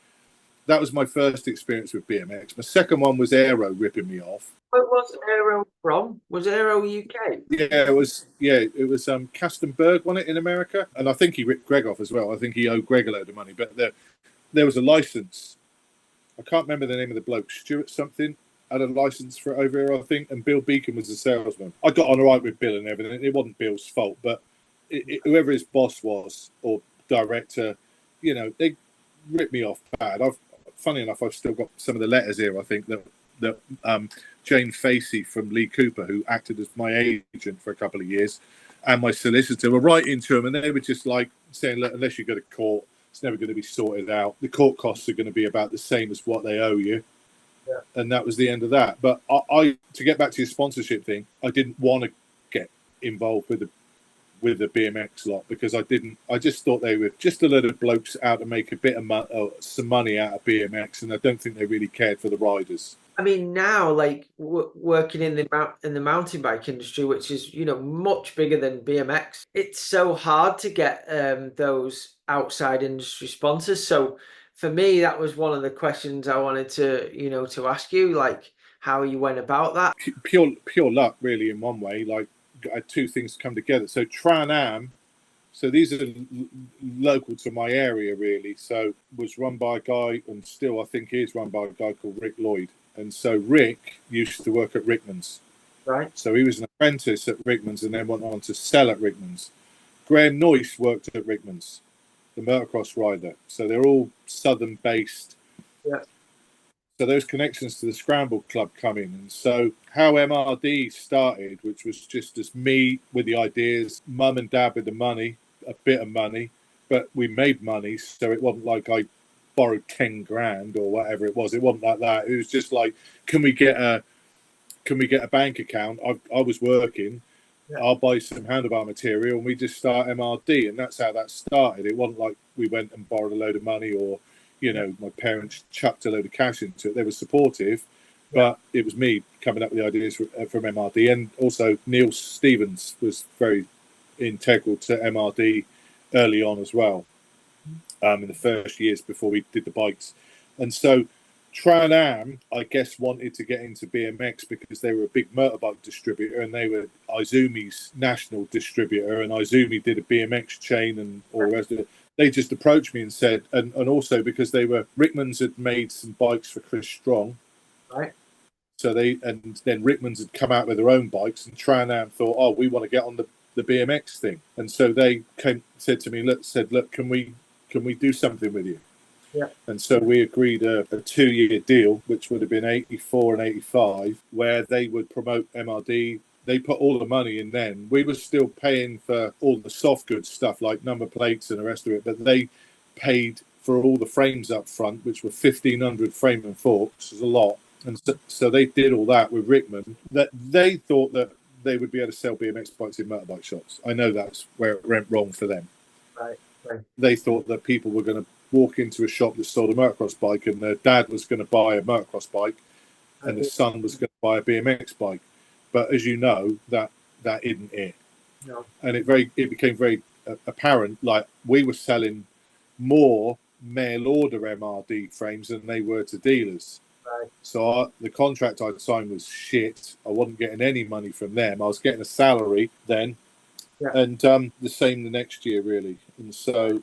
That was my first experience with BMX. My second one was Aero ripping me off. Where was Aero from? Was Aero UK? Yeah, it was Castenberg, wasn't it, in America? And I think he ripped Greg off as well. I think he owed Greg a load of money. But there was a license. I can't remember the name of the bloke. Stuart something had a license for it over here, I think. And Bill Beacon was the salesman. I got on all right with Bill and everything. It wasn't Bill's fault. But whoever his boss was or director, they ripped me off bad. Funny enough, I've still got some of the letters here, I think, that Jane Facey from Lee Cooper, who acted as my agent for a couple of years, and my solicitor were writing to him, and they were just like saying, look, unless you go to court, it's never going to be sorted out. The court costs are going to be about the same as what they owe you. Yeah. And that was the end of that. But I to get back to your sponsorship thing, I didn't want to get involved with the BMX lot because I just thought they were just a lot of blokes out to make a bit of some money out of BMX, and I don't think they really cared for the riders. I mean, now, like working in the mountain bike industry, which is much bigger than BMX, it's so hard to get those outside industry sponsors. So for me, that was one of the questions I wanted to ask you, like how you went about that. Pure luck, really, in one way. Like, I had two things come together. So Tran-Am, so these are local to my area, really. So was run by a guy, and still I think is run by a guy called Rick Lloyd. And so Rick used to work at Rickman's. Right. So he was an apprentice at Rickman's and then went on to sell at Rickman's. Graham Noyce worked at Rickman's, the motocross rider. So they're all southern-based. Yeah. So those connections to the Scramble Club come in. And so how MRD started, which was just as me with the ideas, mum and dad with the money, a bit of money, but we made money. So it wasn't like I borrowed 10 grand or whatever it was. It wasn't like that. It was just like, can we get a bank account? I was working. Yeah. I'll buy some handlebar material and we just start MRD. And that's how that started. It wasn't like we went and borrowed a load of money or, my parents chucked a load of cash into it. They were supportive, but it was me coming up with the ideas from MRD. And also Neil Stevens was very integral to MRD early on as well, in the first years before we did the bikes. And so Tran-Am, I guess, wanted to get into BMX because they were a big motorbike distributor and they were Izumi's national distributor, and Izumi did a BMX chain and all the rest of it. They just approached me and said, and also because Rickman's had made some bikes for Chris Strong. Right. So then Rickman's had come out with their own bikes, and Tran-Am thought, we want to get on the BMX thing. And so they said to me, look, can we do something with you? Yeah. And so we agreed a 2-year deal, which would have been 84 and 85, where they would promote MRD. They put all the money in then. We were still paying for all the soft goods stuff like number plates and the rest of it, but they paid for all the frames up front, which were 1,500 frame and forks. It was a lot. And so they did all that with Rickman. That they thought that they would be able to sell BMX bikes in motorbike shops. I know that's where it went wrong for them. Right. They thought that people were going to walk into a shop that sold a motocross bike and their dad was going to buy a motocross bike and the son was going to buy a BMX bike. But as you know, that isn't it. No. And it became very apparent, like we were selling more mail order MRD frames than they were to dealers. Right. So the contract I'd signed was shit. I wasn't getting any money from them. I was getting a salary then. Yeah. And the same the next year, really. And so,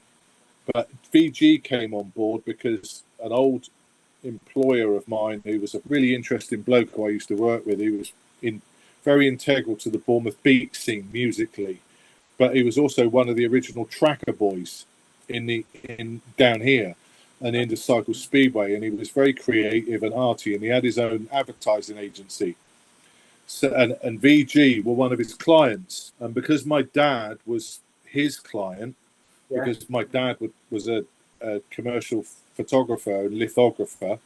but VG came on board because an old employer of mine who was a really interesting bloke who I used to work with, he was very integral to the Bournemouth beat scene musically, but he was also one of the original tracker boys in down here. and Intercycle Speedway, and he was very creative and arty, and he had his own advertising agency. So, and VG were one of his clients, and because my dad was his client, because my dad was a commercial photographer and lithographer,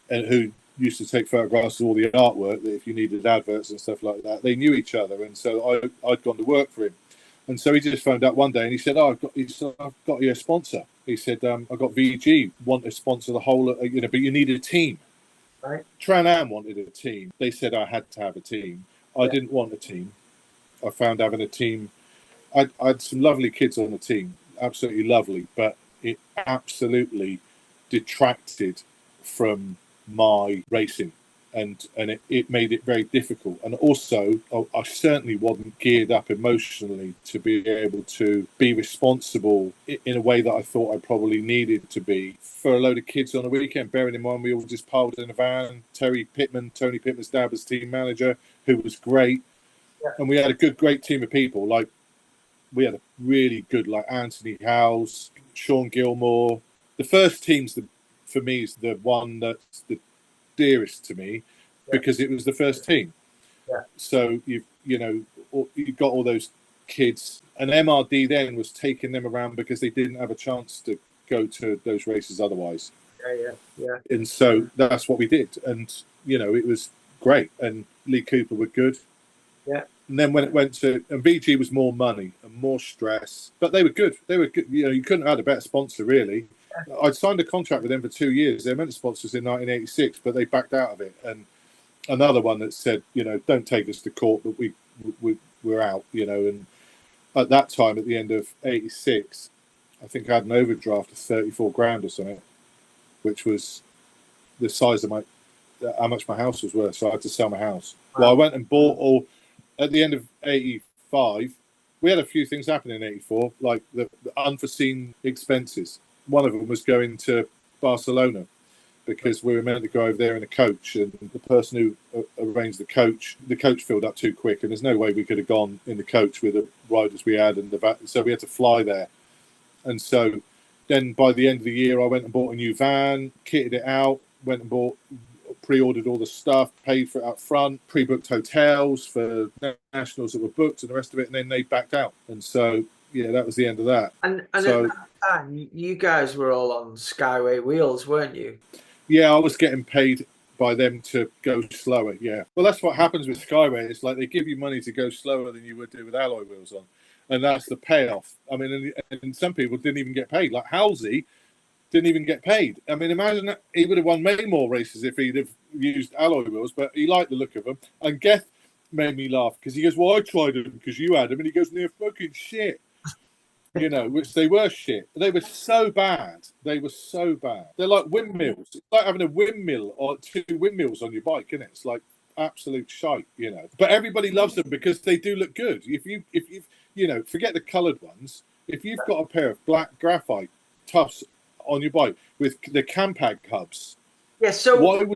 and who used to take photographs of all the artwork, that if you needed adverts and stuff like that, they knew each other, and so I'd gone to work for him. And so he just phoned up one day and he said, "Oh, I've got you a sponsor." He said, "I got VG want to sponsor the whole, but you need a team." Right. Tran-Am wanted a team. They said I had to have a team. I didn't want a team. I found having a team. I had some lovely kids on the team, absolutely lovely, but it absolutely detracted from my racing. And it made it very difficult. And also, I certainly wasn't geared up emotionally to be able to be responsible in a way that I thought I probably needed to be for a load of kids on a weekend, bearing in mind we all just piled in a van. Tony Pittman's dad was team manager, who was great. Yeah. And we had a great team of people. Like, we had a really good, like Anthony Howes, Sean Gilmore. The first team's, for me, is the one that's the dearest to me, because it was the first team. So you've got all those kids, and MRD then was taking them around because they didn't have a chance to go to those races otherwise. And so that's what we did, and it was great. And Lee Cooper were good. And then when it went to, and VG was more money and more stress, but they were good. You couldn't have had a better sponsor, really. I'd signed a contract with them for 2 years. They were meant to sponsor us in 1986, but they backed out of it. And another one that said, don't take us to court, but we're out, And at that time, at the end of 86, I think I had an overdraft of 34 grand or something, which was the size of how much my house was worth. So I had to sell my house. Wow. Well, I went and bought at the end of 85, we had a few things happen in 84, like the unforeseen expenses. One of them was going to Barcelona, because we were meant to go over there in a coach, and the person who arranged the coach filled up too quick, and there's no way we could have gone in the coach with the riders we had, so we had to fly there. And so then by the end of the year, I went and bought a new van, kitted it out, went and pre-ordered all the stuff, paid for it up front, pre-booked hotels for nationals that were booked and the rest of it, and then they backed out. And so that was the end of that. And so, at that time, you guys were all on Skyway wheels, weren't you? Yeah, I was getting paid by them to go slower. Yeah. Well, that's what happens with Skyway. It's like they give you money to go slower than you would do with alloy wheels on. And that's the payoff. I mean, and some people didn't even get paid. Like Halsey didn't even get paid. I mean, imagine that he would have won many more races if he'd have used alloy wheels, but he liked the look of them. And Geth made me laugh because he goes, "Well, I tried them because you had them." And he goes, "They're fucking shit." Which they were shit. They were so bad. They're like windmills. It's like having a windmill or 2 windmills on your bike, isn't it? It's like absolute shite, But everybody loves them because they do look good. If you forget the coloured ones. If you've got a pair of black graphite Tufts on your bike with the Campag hubs. Yeah, so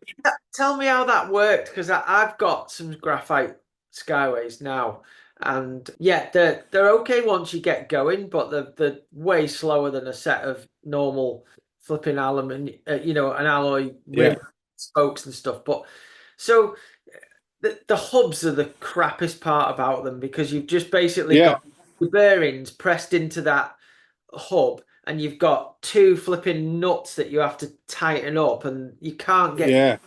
tell me how that worked, because I've got some graphite Skyways now. And they're okay once you get going, but they're way slower than a set of normal flipping aluminium, an alloy rim, spokes and stuff. But so the hubs are the crappiest part about them, because you've just basically got the bearings pressed into that hub, and you've got 2 flipping nuts that you have to tighten up, and you can't get.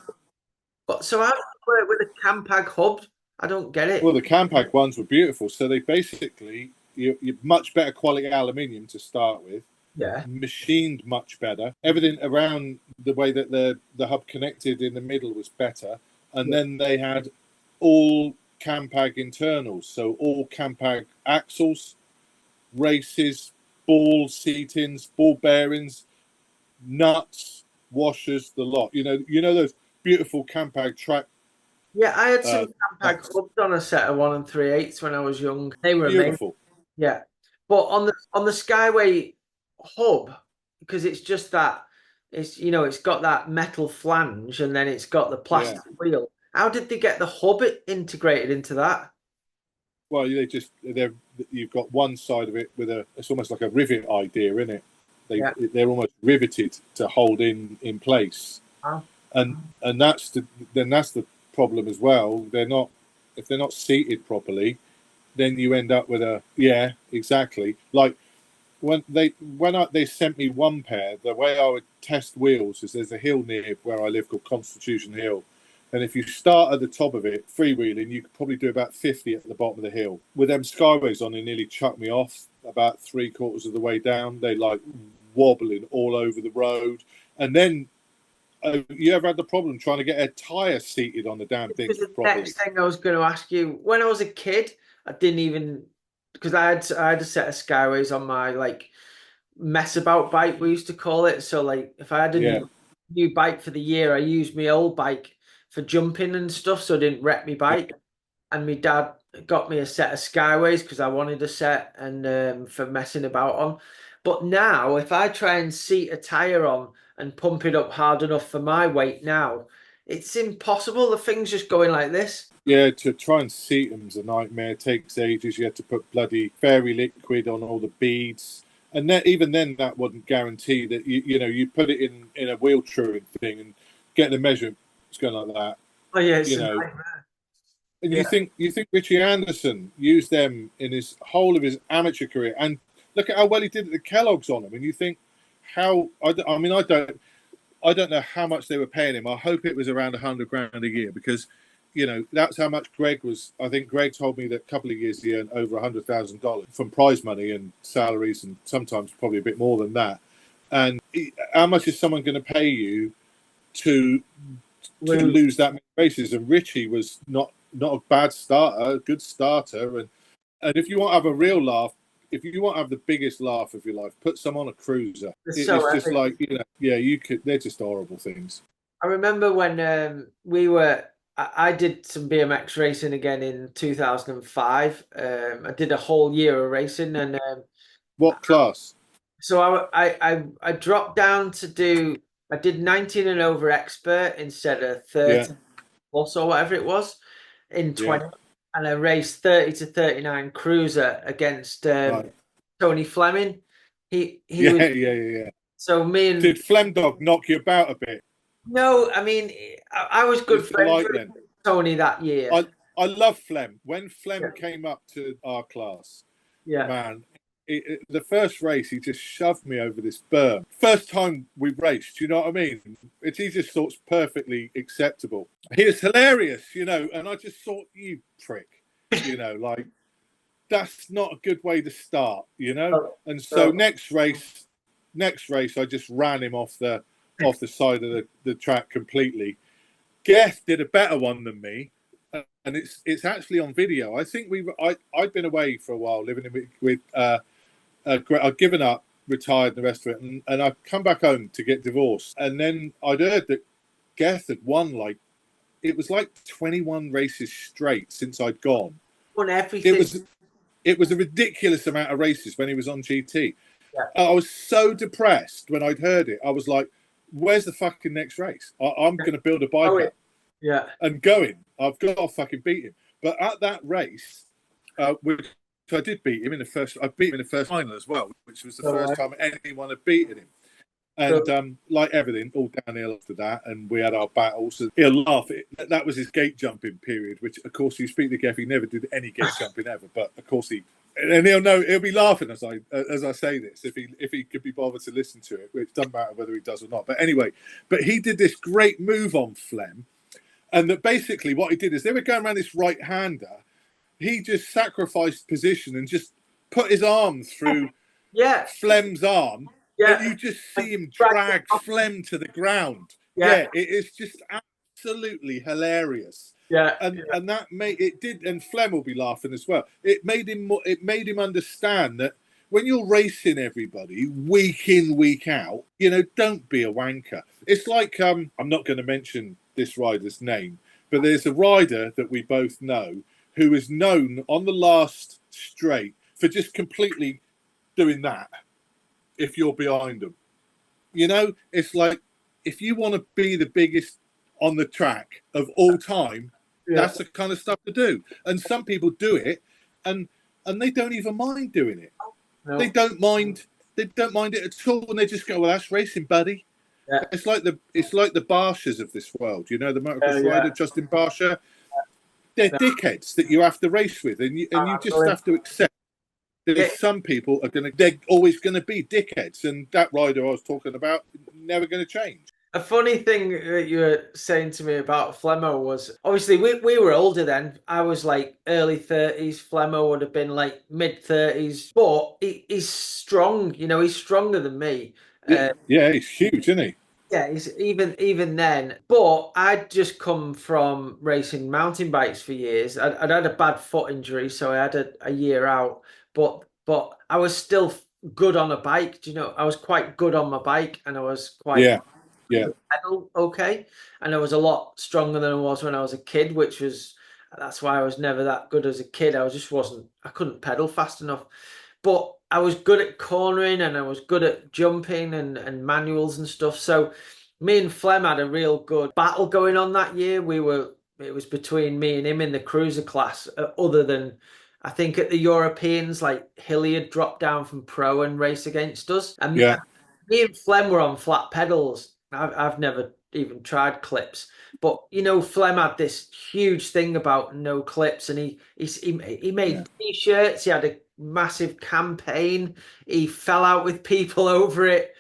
But so how do you work with a Campag hub? I don't get it. Well, the Campag ones were beautiful. So they basically, you're much better quality aluminium to start with. Yeah. Machined much better. Everything around the way that the hub connected in the middle was better. And then they had all Campag internals. So all Campag axles, races, ball seatings, ball bearings, nuts, washers, the lot. You know those beautiful Campag track. Yeah, I had some Campag hubs on a set of 1 3/8 when I was young. They were beautiful. Amazing. Yeah, but on the Skyway hub, because it's just that it's got that metal flange, and then it's got the plastic wheel. How did they get the hub integrated into that? Well, you've got one side of it with it's almost like a rivet idea in it. They're almost riveted to hold in place. Oh. And that's the problem as well. If they're not seated properly, then you end up with exactly. Like when they sent me one pair, the way I would test wheels is there's a hill near where I live called Constitution Hill. And if you start at the top of it, freewheeling, you could probably do about 50 at the bottom of the hill. With them Skyways on, they nearly chucked me off about 3/4 of the way down. They like wobbling all over the road. And then you ever had the problem trying to get a tyre seated on the damn thing properly? Next thing I was going to ask you, when I was a kid, I didn't even, because I had a set of Skyways on my like mess about bike, we used to call it. So like if I had a new bike for the year, I used my old bike for jumping and stuff, so I didn't wreck my bike. And my dad got me a set of Skyways because I wanted a set and for messing about on. But now, if I try and seat a tyre on and pump it up hard enough for my weight now, it's impossible. The thing's just going like this. Yeah, to try and seat them's a nightmare. It takes ages. You have to put bloody fairy liquid on all the beads. And even then, that wouldn't guarantee that you put it in a wheel truing thing and get the measurement. It's going like that. Oh yeah, it's and you think Richie Anderson used them in his whole of his amateur career, and look at how well he did at the Kellogg's on them. And you think how I don't know how much they were paying him. I hope it was around $100,000 a year because that's how much Greg was. I think Greg told me that a couple of years he earned over $100,000 from prize money and salaries, and sometimes probably a bit more than that. And how much is someone going to pay you to lose that many races? And Richie was not a bad starter, a good starter. And if you want to have a real laugh, if you want to have the biggest laugh of your life, put some on a cruiser. It's just like, you could. They're just horrible things. I remember when I did some BMX racing again in 2005. I did a whole year of racing, and what class? So I dropped down to do. I did 19 and over expert instead of 30 plus or whatever it was in 20, and I raced 30 to 39 cruiser against Tony Fleming. He was. So me and did Flemdog knock you about a bit? No, I mean I was good friends with Tony that year. I love Flem. When Flem came up to our class, man, the first race he just shoved me over this berm. First time we raced, you know what I mean? He just thought it's perfectly acceptable. He was hilarious, and I just thought, you prick, like that's not a good way to start, And so next race, I just ran him off the side of the track completely. Geth did a better one than me, and it's actually on video. I think I'd been away for a while living with I'd given up, retired, and the rest of it, and I'd come back home to get divorced, and then I'd heard that Geth had won it was like 21 races straight since I'd gone. Won everything. It was a ridiculous amount of races when he was on GT. Yeah. I was so depressed when I'd heard it. I was like, where's the fucking next race? I'm going to build a bike up. Yeah. And going. I've got to fucking beat him. But at that race, which I did beat him in the first. I beat him in the first final as well, which was the first time anyone had beaten him. And like everything, all downhill after that, and we had our battles. And he'll laugh. That was his gate jumping period, which, of course, you speak to Geff, he never did any gate jumping ever. But of course, he'll be laughing as I say this if he could be bothered to listen to it, which doesn't matter whether he does or not. But anyway, he did this great move on Flem, and that basically what he did is they were going around this right-hander. He just sacrificed position and just put his arm through Flem's arm. Yeah. And you just see him drag Flem to the ground. Yeah, it is just absolutely hilarious. Yeah, and that made it did, and Flem will be laughing as well. It made him understand that when you're racing everybody week in, week out, don't be a wanker. It's like I'm not going to mention this rider's name, but there's a rider that we both know who is known on the last straight for just completely doing that. If you're behind them, it's like if you want to be the biggest on the track of all time, that's the kind of stuff to do. And some people do it, and they don't even mind doing it. No. They don't mind They don't mind it at all, and they just go, "Well, that's racing, buddy." Yeah. It's like the Barshas of this world, you know, the motocross Yeah. rider Justin Barsha. They're No, dickheads that you have to race with, and you just really. have to accept. Yeah, There's some people they're always gonna be dickheads, and that rider I was talking about never gonna change. a funny thing that you were saying to me about Flemmo was obviously we were older then. I was like early 30s. Flemmo would have been like mid 30s, but he's strong. You know, he's stronger than me. Yeah, he's huge, isn't he? Yeah, he's even then. But I'd just come from racing mountain bikes for years. I'd had a bad foot injury, so I had a year out. But I was still good on a bike. Do you know? I was quite good on my bike, and I was quite Yeah, yeah, pedal okay, and I was a lot stronger than I was when I was a kid, which was that's why I was never that good as a kid. I couldn't pedal fast enough, but I was good at cornering and I was good at jumping and manuals and stuff. So me and Flem had a real good battle going on that year. It was between me and him in the cruiser class, other than I think at the Europeans, like Hilly had dropped down from pro and race against us. And yeah, me and Flem were on flat pedals. I've never even tried clips, but you know, Flem had this huge thing about no clips, and he yeah. made t-shirts. He had a massive campaign. He fell out with people over it.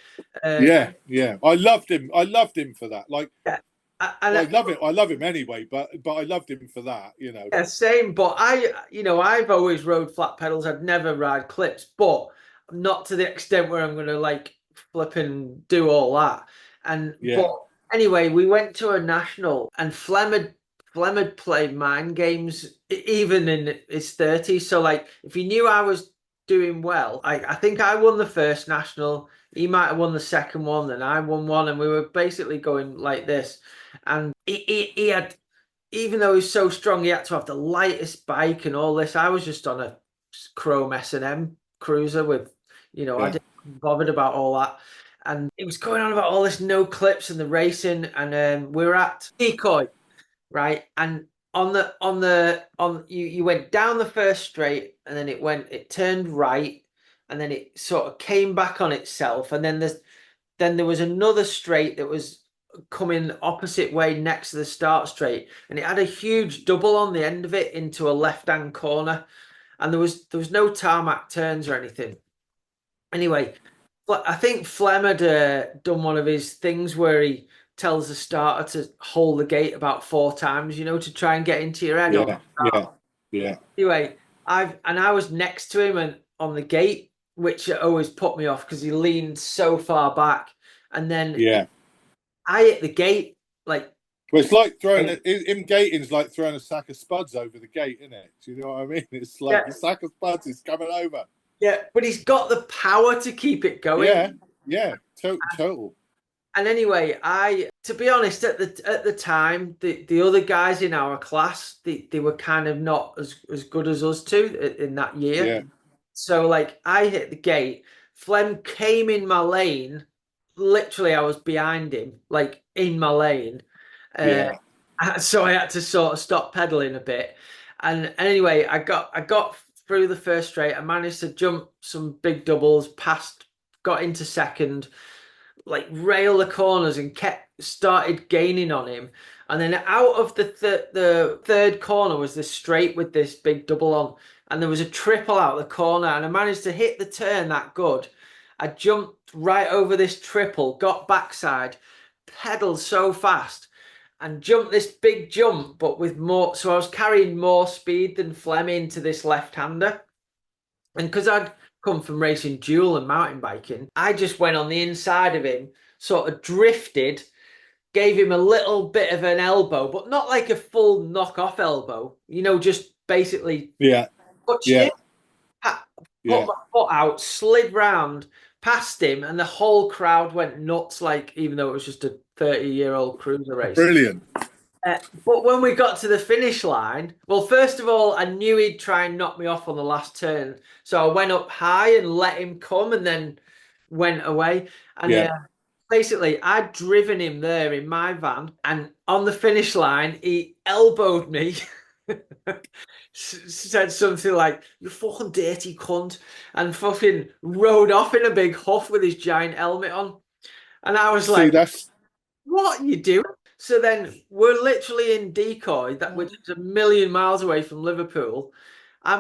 Yeah, yeah. I loved him. I loved him for that. Like, Yeah, and I love it. I love him anyway. But I loved him for that. You know. yeah, same. But I've always rode flat pedals. I'd never ride clips, but not to the extent where I'm going to like flip and do all that. And Yeah, but anyway, we went to a national, and Flem had played mind games even in his 30s. So like, if he knew I was doing well, I think I won the first national. He might have won the second one, and I won one, and we were basically going like this. And he had, even though he's so strong, he had to have the lightest bike and all this. I was just on a Chrome S&M cruiser with, I yeah, didn't bothered about all that. And it was going on about all this no clips and the racing, and we were at Decoy, right? And on you went down the first straight, and then it turned right, and then it sort of came back on itself, and then there was another straight that was coming opposite way next to the start straight, and it had a huge double on the end of it into a left-hand corner, and there was no tarmac turns or anything. Anyway, I think Flem had done one of his things where he tells the starter to hold the gate about 4 times, to try and get into your head on yeah, the yeah, start. yeah, Anyway, I was next to him and on the gate, which always put me off because he leaned so far back, and then yeah. I hit the gate like. Well, it's like throwing him gating's like throwing a sack of spuds over the gate, isn't it? Do you know what I mean? It's like the sack of spuds is coming over. Yeah, but he's got the power to keep it going. Yeah, yeah, total. And anyway, to be honest, at the time, the other guys in our class, they were kind of not as good as us two in that year. Yeah. So like, I hit the gate. Flem came in my lane. Literally, I was behind him, like in my lane. Yeah. So I had to sort of stop pedaling a bit. And anyway, I got through the first straight. I managed to jump some big doubles, got into second, like rail the corners, and started gaining on him. And then out of the third corner was this straight with this big double on, and there was a triple out the corner, and I managed to hit the turn that good. I jumped right over this triple, got backside, pedaled so fast, and jumped this big jump, but with more. So I was carrying more speed than Fleming to this left-hander, and because I'd come from racing dual and mountain biking, I just went on the inside of him, sort of drifted, gave him a little bit of an elbow, but not like a full knock-off elbow, just basically touched him, put my foot out, slid round past him, and the whole crowd went nuts, like, even though it was just a 30-year-old cruiser race. Brilliant. But when we got to the finish line, well, first of all, I knew he'd try and knock me off on the last turn. So I went up high and let him come, and then went away. And basically, I'd driven him there in my van, and on the finish line, he elbowed me said something like, "You fucking dirty cunt," and fucking rode off in a big huff with his giant helmet on. And I was See, like, that's what you do? So then we're literally in Decoy, which is a million miles away from Liverpool. I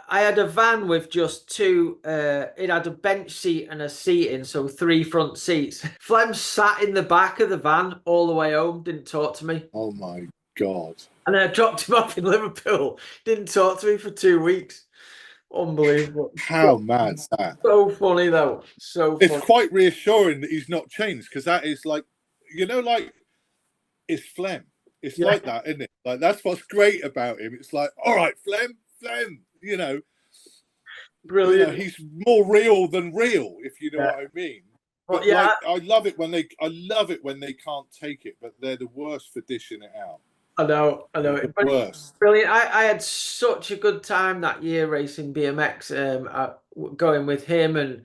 had a van with just two, it had a bench seat and a seating, so three front seats. Flem sat in the back of the van all the way home, didn't talk to me. oh my God. And I dropped him off in Liverpool, didn't talk to me for 2 weeks. Unbelievable. How mad's that? So funny though. So It's funny. quite reassuring that he's not changed, because that is like, like, it's Flem. It's Yeah, like that, isn't it? Like, that's what's great about him. It's like, all right, Flem, brilliant. he's more real than real, if you know Yeah. what I mean. But But yeah, like, I love it when they can't take it, but they're the worst for dishing it out. I know, I know. The But worst. brilliant. I had such a good time that year racing BMX. Going with him and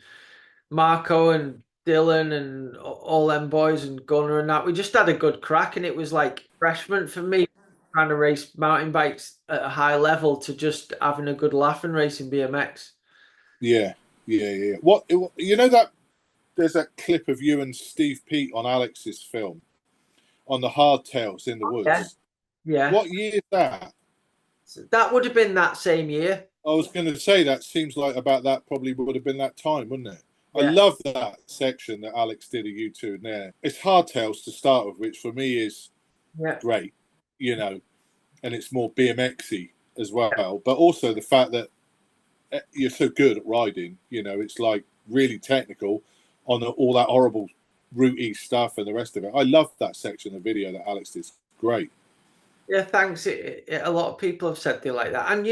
Marco and Dylan and all them boys and Gunnar and that. We just had a good crack, and it was like refreshment for me trying to race mountain bikes at a high level to just having a good laugh and racing BMX. Yeah, yeah. That there's that clip of you and Steve Pete on Alex's film on the hardtails in the Yeah, woods. yeah. What year is that? So that would have been that same year. I was going to say that seems like about that probably would have been that time, wouldn't it? I Yeah, love that section that Alex did of you two in there. It's hardtails to start with, which for me is yeah, great, and it's more BMXy as well. But also the fact that you're so good at riding, it's like really technical on all that horrible route stuff and the rest of it. I love that section of video that Alex did. Great. yeah. Thanks. A lot of people have said they like that, and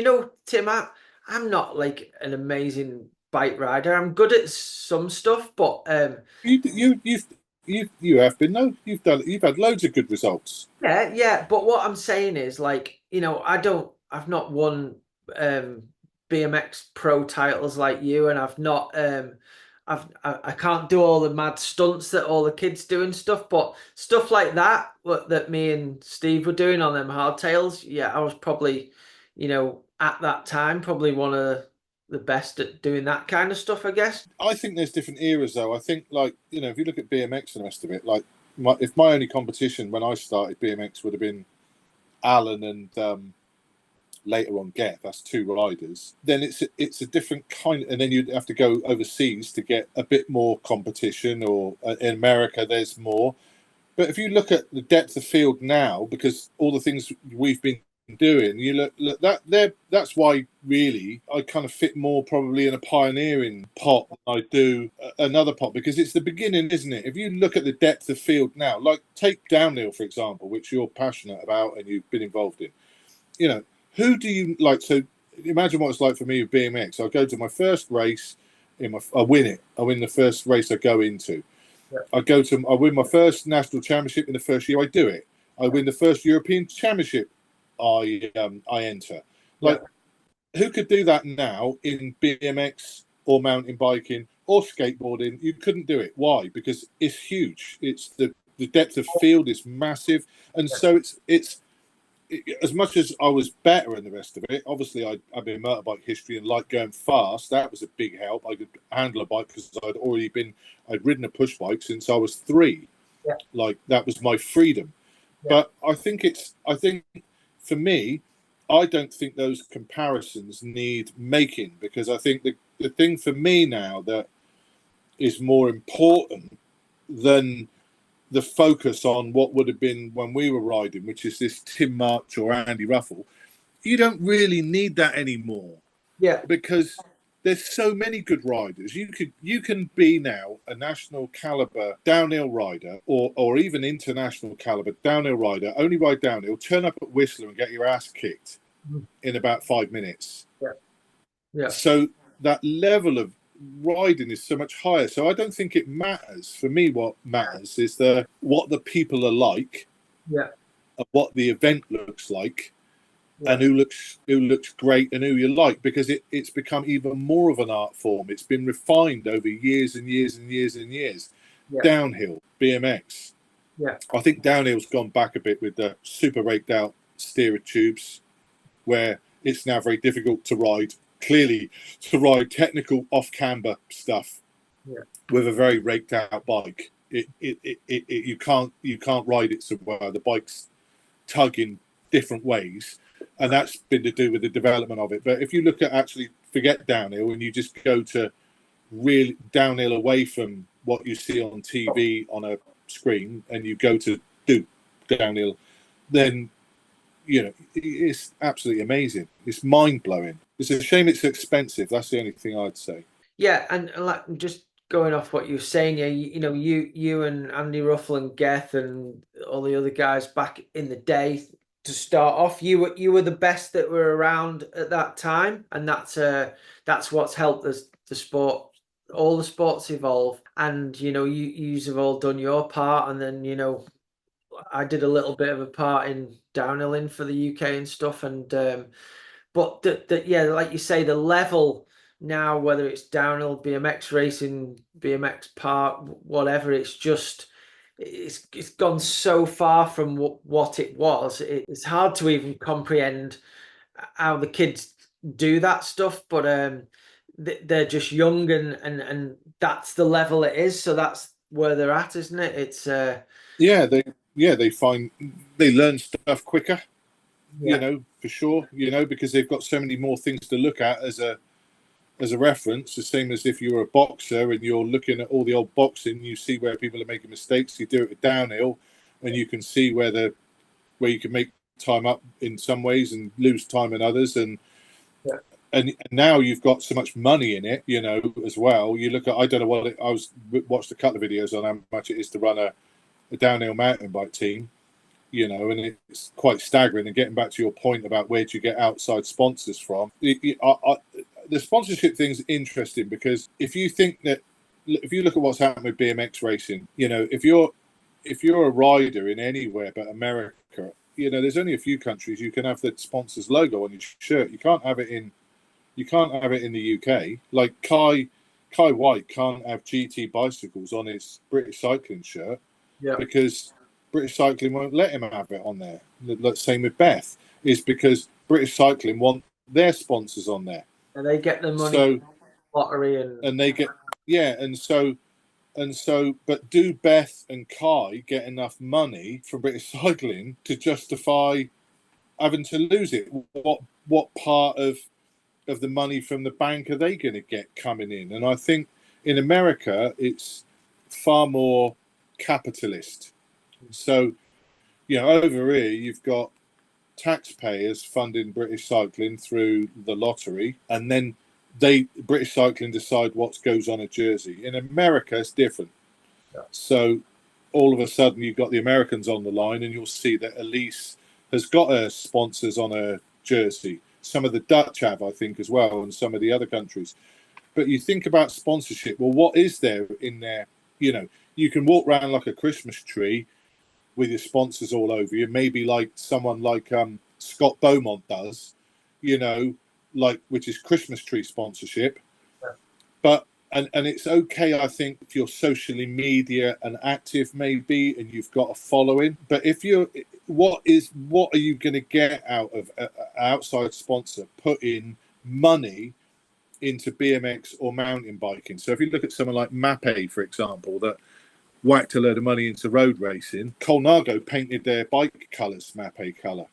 Tim, I'm not like an amazing bike rider. I'm good at some stuff, but You have been, no, you've had loads of good results. yeah, yeah. But what I'm saying is, like, I've not won BMX pro titles like you, and I've not, I can't do all the mad stunts that all the kids do and stuff. But stuff like that, that me and Steve were doing on them hardtails, yeah, I was probably, at that time, probably one of the best at doing that kind of stuff, I guess. I think there's different eras, though. I think, like, if you look at BMX and the rest of it, like, if my only competition when I started BMX would have been Alan and later on Get, that's two riders, then it's a different kind, and then you'd have to go overseas to get a bit more competition, or in America there's more. But if you look at the depth of field now, because all the things we've been doing, you look that there. That's why really I kind of fit more probably in a pioneering pot than I do another pot, because it's the beginning, isn't it? If you look at the depth of field now, like take downhill for example, which you're passionate about and you've been involved in. Who do you like? So imagine what it's like for me with BMX. I go to my first race, I win it. I win the first race I go into. Yeah. I win my first national championship in the first year I do it. I win the first European championship I enter. Like, who could do that now in BMX or mountain biking or skateboarding? You couldn't do it. Why? Because it's huge. It's the depth of field is massive, and so it's as much as I was better in the rest of it. Obviously, I've been motorbike history and like going fast. That was a big help. I could handle a bike because I'd ridden a push bike since I was 3. Yeah. Like, that was my freedom. Yeah. But I think for me, I don't think those comparisons need making, because I think the thing for me now that is more important than the focus on what would have been when we were riding, which is this Tim March or Andy Ruffle, you don't really need that anymore. Yeah. Because there's so many good riders. You can be now a national caliber downhill rider, or even international caliber downhill rider, only ride downhill, turn up at Whistler and get your ass kicked in about 5 minutes. Yeah. Yeah. So that level of riding is so much higher. So I don't think it matters. For me, what matters is what the people are like, yeah, and what the event looks like, yeah, and who looks great and who you like, because it's become even more of an art form. It's been refined over years and years and years and years. Yeah. Downhill, BMX. Yeah. I think downhill's gone back a bit with the super raked out steerer tubes. where it's now very difficult to ride. Clearly, to ride technical off-camber stuff with a very raked out bike, you can't ride it so well. The bike's tug in different ways, and that's been to do with the development of it. But if you look at actually forget downhill and you just go to really downhill away from what you see on TV on a screen, and you go to do downhill, then it's absolutely amazing. It's mind blowing. It's a shame it's expensive. That's the only thing I'd say. Yeah, and like just going off what you were saying, you and Andy Ruffle and Geth and all the other guys back in the day. To start off, you were the best that were around at that time, and that's what's helped the sport. All the sports evolve, and you have all done your part, and then I did a little bit of a part in downhilling for the UK and stuff, and but yeah, like you say, the level now, whether it's downhill, BMX racing, BMX park, whatever, it's gone so far from what it was. It's hard to even comprehend how the kids do that stuff, but they're just young, and that's the level it is. So that's where they're at, isn't it? It's they learn stuff quicker, for sure, because they've got so many more things to look at as a reference. The same as if you're a boxer and you're looking at all the old boxing, you see where people are making mistakes. You do it with downhill, and you can see where you can make time up in some ways and lose time in others, and now you've got so much money in it, as well. You look at, I don't know what I watched a couple of videos on how much it is to run a downhill mountain bike team, and it's quite staggering. And getting back to your point about where do you get outside sponsors from, the sponsorship thing's interesting, because if you look at what's happened with BMX racing, if you're a rider in anywhere but America, there's only a few countries you can have the sponsor's logo on your shirt. You can't have it in the UK. Like Kai White can't have GT bicycles on his British Cycling shirt, because British Cycling won't let him have it on there. The same with Beth, is because British Cycling want their sponsors on there, and they get the money lottery, and they get but do Beth and Kai get enough money from British Cycling to justify having to lose it? What part of the money from the bank are they going to get coming in? And I think in America it's far more capitalist. So over here you've got taxpayers funding British Cycling through the lottery, and then British Cycling decide what goes on a jersey. In America it's different. So all of a sudden you've got the Americans on the line, and you'll see that Elise has got her sponsors on her jersey. Some of the Dutch have, I think, as well, and some of the other countries. But you think about sponsorship. Well, what is there in there? You can walk around like a Christmas tree with your sponsors all over you. Maybe like someone like Scott Beaumont does, which is Christmas tree sponsorship. Yeah. But and it's okay, I think, if you're socially media and active, maybe, and you've got a following. But if what are you going to get out of an outside sponsor putting money into BMX or mountain biking? So if you look at someone like Mapei, for example, that whacked a load of money into road racing. Colnago painted their bike colours Mapei colour.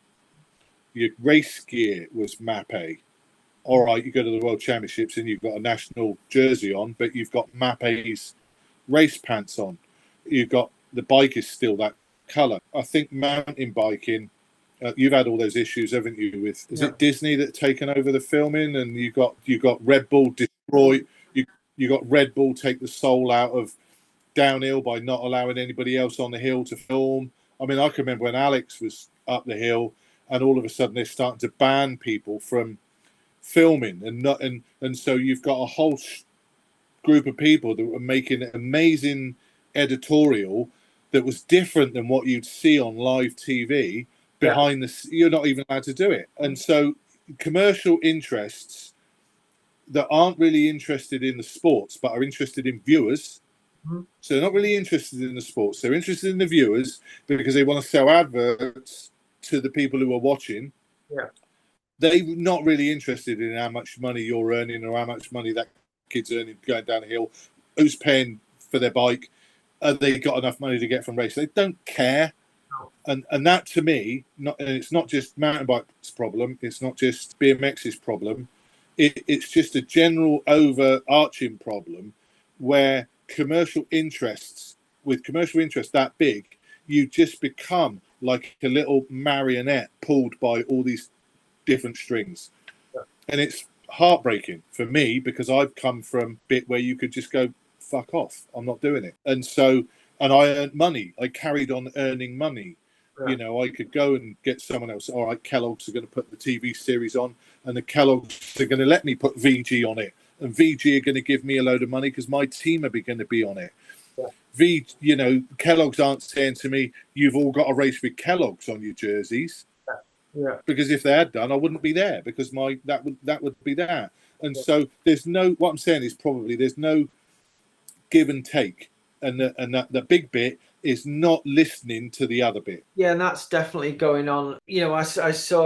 Your race gear was Mapei. All right, you go to the World Championships and you've got a national jersey on, but you've got Mapei's race pants on. You've got, the bike is still that colour. I think mountain biking, you've had all those issues, haven't you? With is it Disney that's taken over the filming, and you got Red Bull destroy. You got Red Bull take the soul out of downhill by not allowing anybody else on the hill to film. I mean, I can remember when Alex was up the hill, and all of a sudden they're starting to ban people from filming, and so you've got a whole group of people that were making an amazing editorial that was different than what you'd see on live TV behind the. You're not even allowed to do it, and so commercial interests that aren't really interested in the sports but are interested in viewers. So they're not really interested in the sports. They're interested in the viewers because they want to sell adverts to the people who are watching. Yeah. they're not really interested in how much money you're earning or how much money that kid's earning going down a hill, who's paying for their bike, have they got enough money to get from race. They don't care. And that, to me, and it's not just mountain bike's problem, it's not just BMX's problem, it's just a general overarching problem where commercial interests that big, you just become like a little marionette pulled by all these different strings. And it's heartbreaking for me, because I've come from a bit where you could just go, fuck off, I'm not doing it. And I earned money. I carried on earning money. Yeah. You know, I could go and get someone else. All right, Kellogg's are going to put the TV series on, and the Kellogg's are going to let me put VG on it, and VG are going to give me a load of money because my team are going to be on it. Yeah. Kellogg's aren't saying to me, "You've all got a race with Kellogg's on your jerseys." Yeah. Because if they had done, I wouldn't be there, because that would be that. And so there's no. What I'm saying is probably there's no give and take, and the big bit is not listening to the other bit. Yeah, and that's definitely going on. I saw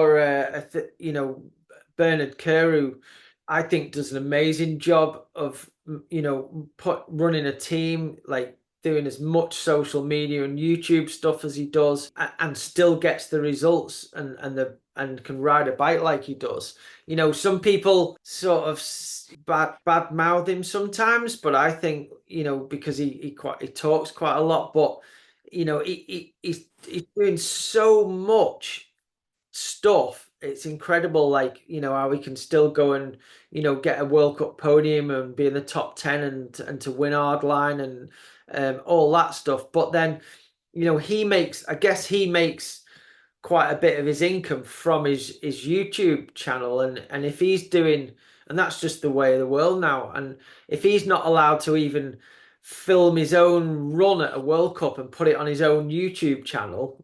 Bernard Kerr, who I think does an amazing job of running a team, like doing as much social media and YouTube stuff as he does, and still gets the results and can ride a bike like he does. Some people sort of bad mouth him sometimes, but I think because he talks quite a lot, but he's doing so much stuff. It's incredible, like how he can still go and get a World Cup podium and be in the top 10 and to win Hardline and all that stuff. But then he makes quite a bit of his income from his YouTube channel, and if he's doing, and that's just the way of the world now, and if he's not allowed to even film his own run at a World Cup and put it on his own YouTube channel,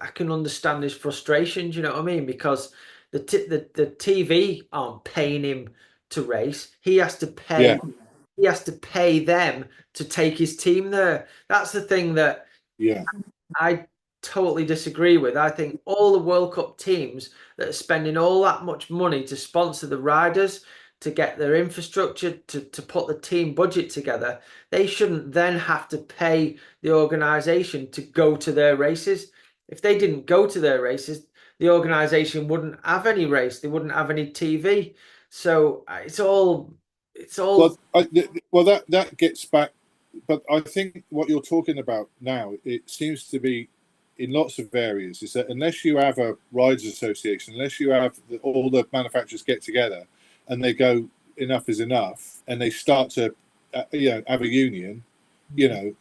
I can understand his frustration. Do you know what I mean? Because the TV aren't paying him to race. He has to pay. Yeah. He has to pay them to take his team there. That's the thing that I totally disagree with. I think all the World Cup teams that are spending all that much money to sponsor the riders, to get their infrastructure, to put the team budget together, they shouldn't then have to pay the organisation to go to their races. If they didn't go to their races, the organisation wouldn't have any race. They wouldn't have any TV. So it's all. Well, that gets back. But I think what you're talking about now, it seems to be in lots of areas, is that unless you have a riders association, unless you have all the manufacturers get together and they go, enough is enough, and they start to have a union,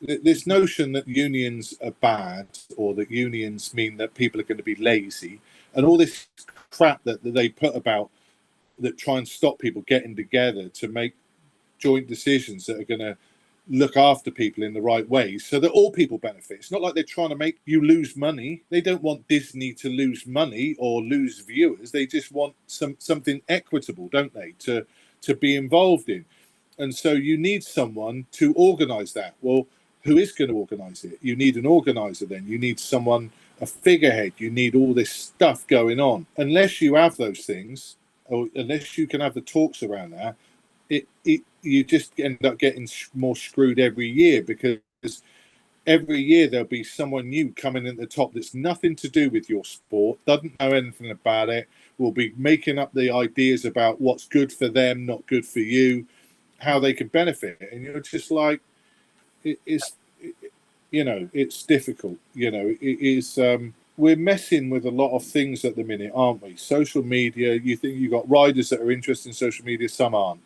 this notion that unions are bad, or that unions mean that people are going to be lazy, and all this crap that they put about that try and stop people getting together to make joint decisions that are going to look after people in the right way so that all people benefit. It's not like they're trying to make you lose money. They don't want Disney to lose money or lose viewers. They just want something equitable, don't they, to be involved in. And so you need someone to organise that. Well, who is going to organise it? You need an organiser then. You need someone, a figurehead. You need all this stuff going on. Unless you have those things, or unless you can have the talks around that, you just end up getting more screwed every year, because every year there'll be someone new coming in at the top that's nothing to do with your sport, doesn't know anything about it, will be making up the ideas about what's good for them, not good for you, how they can benefit. And you're just like, it's difficult. It is. We're messing with a lot of things at the minute, aren't we? Social media, you think you've got riders that are interested in social media, some aren't.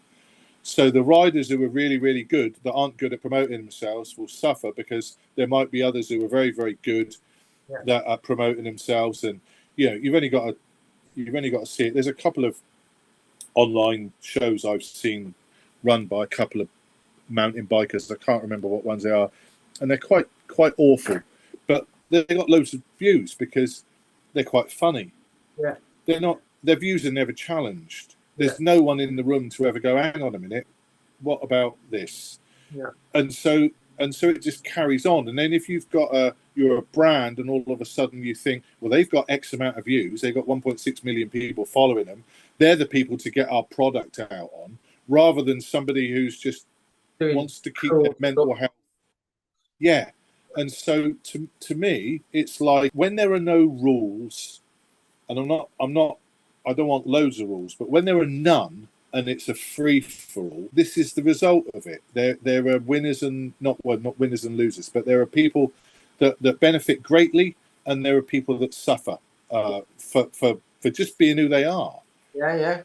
So the riders who are really, really good, that aren't good at promoting themselves, will suffer, because there might be others who are very, very good that are promoting themselves. And you've only got to see it. There's a couple of online shows I've seen run by a couple of mountain bikers. I can't remember what ones they are, and they're quite awful, but they've got loads of views because they're quite funny. Yeah, they're not. Their views are never challenged. There's no one in the room to ever go, hang on a minute, what about this? Yeah. And so and so it just carries on. And then if you're a brand, and all of a sudden you think, well, they've got X amount of views, they've got 1.6 million people following them, they're the people to get our product out on, rather than somebody who's just wants to keep their mental health. Yeah. And so to me, it's like, when there are no rules, and I don't want loads of rules, but when there are none and it's a free for all, this is the result of it. There are winners and not winners and losers, but there are people that benefit greatly, and there are people that suffer for just being who they are. Yeah.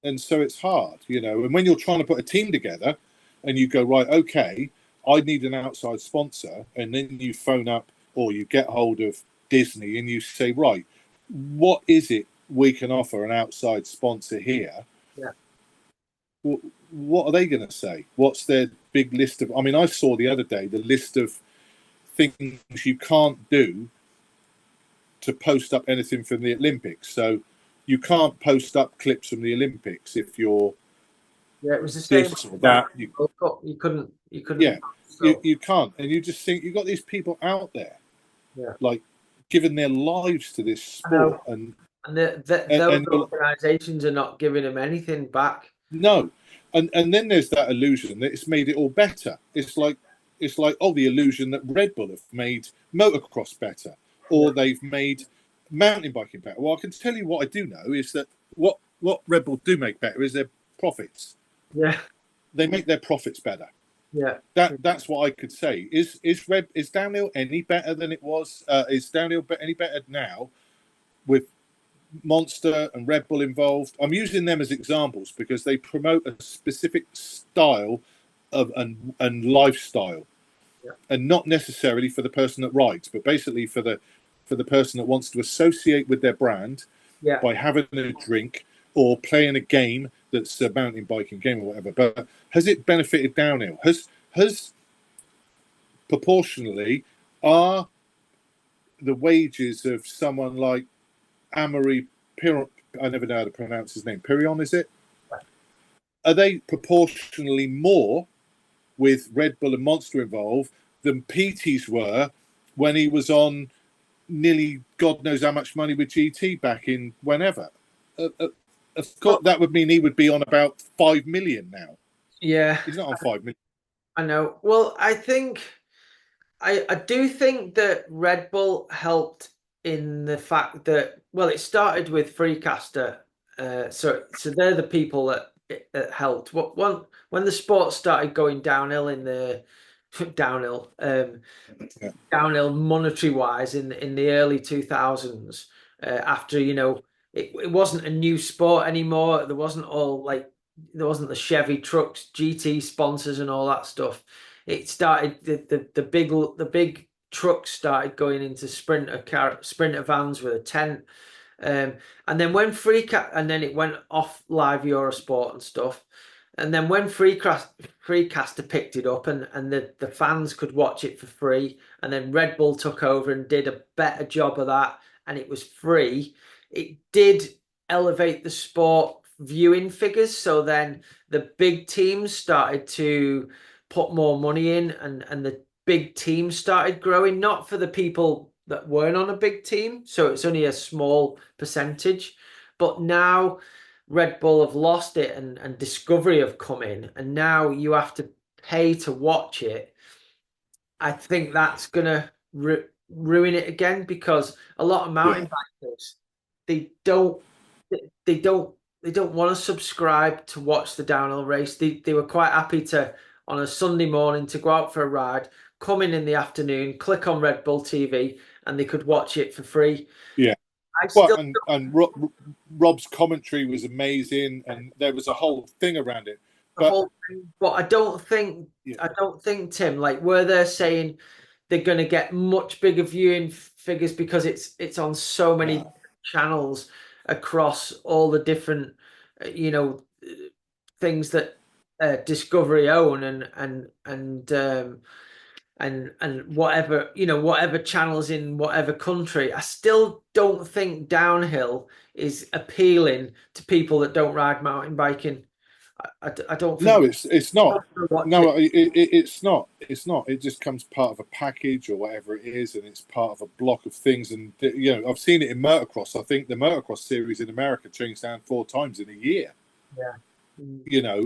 And so it's hard, And when you're trying to put a team together, and you go, right, okay, I need an outside sponsor, and then you phone up or you get hold of Disney and you say, right, what is it we can offer an outside sponsor here? Yeah. What are they going to say? What's their big list of? I mean, I saw the other day the list of things you can't do to post up anything from the Olympics. So you can't post up clips from the Olympics if you're. Yeah, it was the same. That you couldn't. Yeah, you can't, and you just think, you've got these people out there, like, giving their lives to this sport, and those organisations are not giving them anything back. No, and then there's that illusion that it's made it all better. It's like the illusion that Red Bull have made motocross better, or they've made mountain biking better. Well, I can tell you what I do know is that what Red Bull do make better is their profits. Yeah, they make their profits better. Yeah, that's what I could say. Is downhill any better than it was? Is downhill any better now with Monster and Red Bull involved? I'm using them as examples because they promote a specific style of and lifestyle, and not necessarily for the person that rides, but basically for the person that wants to associate with their brand by having a drink or playing a game that's a mountain biking game or whatever. But has it benefited downhill? Has proportionally, are the wages of someone like Amaury Piron, I never know how to pronounce his name, Piron, is it? Are they proportionally more with Red Bull and Monster involved than Petey's were when he was on nearly God knows how much money with GT back in whenever? Of course, that would mean he would be on about 5 million now. Yeah, he's not on 5 million. I know. Well, I think I do think that Red Bull helped in the fact that, well, it started with Freecaster, so they're the people that helped. When the sport started going downhill in the downhill monetary wise in the early 2000s, after it wasn't a new sport anymore. There wasn't the Chevy trucks, GT sponsors, and all that stuff. It started the big trucks started going into sprinter vans with a tent, and then when and then it went off Live Eurosport and stuff. And then when Freecaster picked it up and the fans could watch it for free, and then Red Bull took over and did a better job of that, and it was free, it did elevate the sport viewing figures. So then the big teams started to put more money in, and the big teams started growing, not for the people that weren't on a big team. So it's only a small percentage. But now Red Bull have lost it, and Discovery have come in, and now you have to pay to watch it. I think that's going to ruin it again, because a lot of mountain bikers, they don't want to subscribe to watch the downhill race. They were quite happy to, on a Sunday morning, to go out for a ride, come in the afternoon, click on Red Bull TV, and they could watch it for free. Yeah. Rob's commentary was amazing, and there was a whole thing around it. But I don't think Tim, like, where they're saying they're going to get much bigger viewing figures because it's on so many channels across all the different things that Discovery own, and whatever channels in whatever country. I still don't think downhill is appealing to people that don't ride mountain biking. I don't think. No, it's not. No, it's not. It's not. It just comes part of a package or whatever it is, and it's part of a block of things. And I've seen it in motocross. I think the motocross series in America changed down 4 times in a year. Yeah.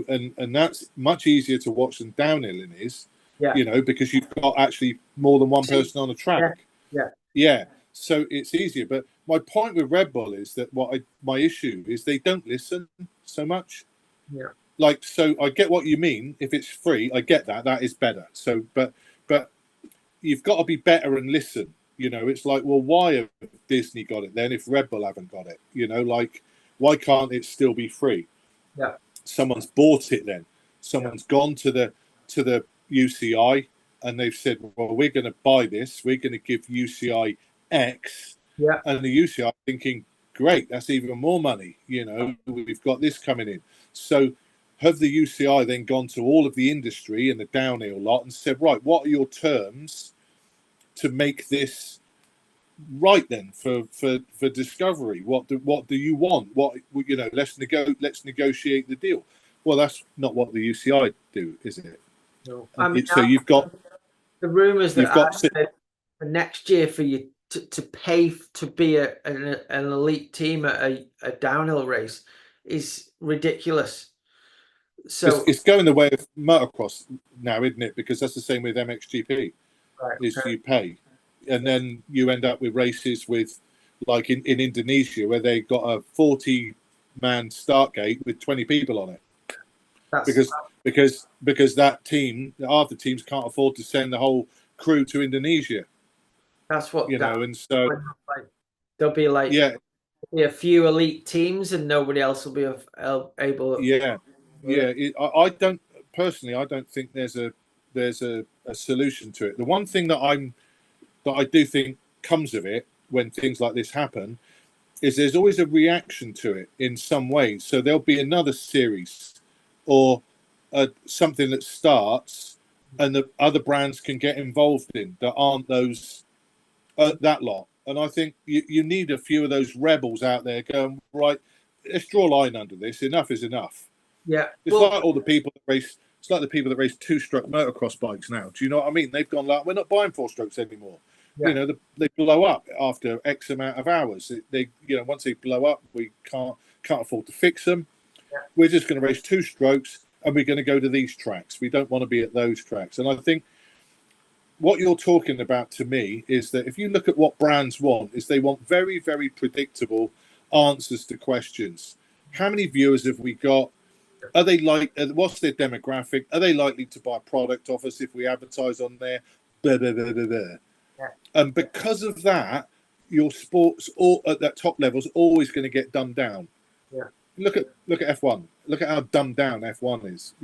And that's much easier to watch than downhilling is. Yeah. Because you've got actually more than one person on a track. Yeah. So it's easier. But my point with Red Bull is that my issue is they don't listen so much. Yeah. So I get what you mean. If it's free, I get that. That is better. So, but you've got to be better and listen. It's like, well, why have Disney got it then if Red Bull haven't got it? Why can't it still be free? Yeah. Someone's bought it then. Someone's gone to the UCI and they've said, well, we're going to buy this. We're going to give UCI X. Yeah. And the UCI thinking, great, that's even more money. We've got this coming in. So have the UCI then gone to all of the industry and the downhill lot and said, right, what are your terms to make this right then for Discovery? What do you want? Let's negotiate the deal. Well, that's not what the UCI do, is it? No. So you've got the rumours that I've said for next year for you to pay to be an elite team at a downhill race is ridiculous. So it's going the way of motocross now, isn't it? Because that's the same with MXGP. Right, you pay, and then you end up with races with, like in Indonesia, where they got a 40-man start gate with 20 people on it. Because that team, half the teams can't afford to send the whole crew to Indonesia. That's what and so there'll be like a few elite teams, and nobody else will be able. I don't personally. I don't think there's a solution to it. The one thing that I do think comes of it when things like this happen is there's always a reaction to it in some way. So there'll be another series or something that starts and the other brands can get involved in that aren't those that lot. And I think you need a few of those rebels out there going, right, let's draw a line under this. Enough is enough. Yeah. It's like all the people that race. It's like the people that race 2-stroke motocross bikes now. Do you know what I mean? They've gone like, we're not buying 4-strokes anymore. Yeah. They blow up after X amount of hours. They once they blow up, we can't afford to fix them. Yeah. We're just going to race 2-strokes, and we're going to go to these tracks. We don't want to be at those tracks. And I think what you're talking about to me is that if you look at what brands want, is they want very, very predictable answers to questions. How many viewers have we got? Are they what's their demographic? Are they likely to buy a product off us if we advertise on there? Blah, blah, blah, blah, blah. Yeah. And because of that, your sports at that top level is always going to get dumbed down. Yeah. Look at F1. Look at how dumbed down F1 is.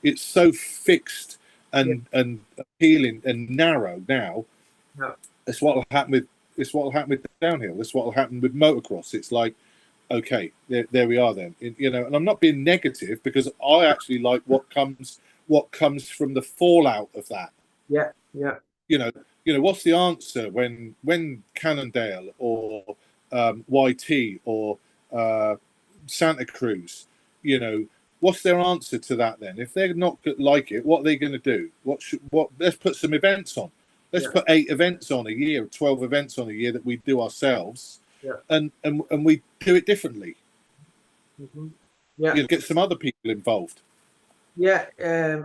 It's so fixed and appealing and narrow now. Yeah. It's what will happen with downhill. It's what will happen with motocross. It's like, okay, there we are then. And I'm not being negative because I actually like what comes from the fallout of that. Yeah. What's the answer when Cannondale or YT or Santa Cruz, what's their answer to that then? If they're not like it, what are they going to do? Let's put some events on. Let's put 8 events on a year, 12 events on a year that we do ourselves. Yeah. And we do it differently. Mm-hmm. Yeah. Get some other people involved. Yeah.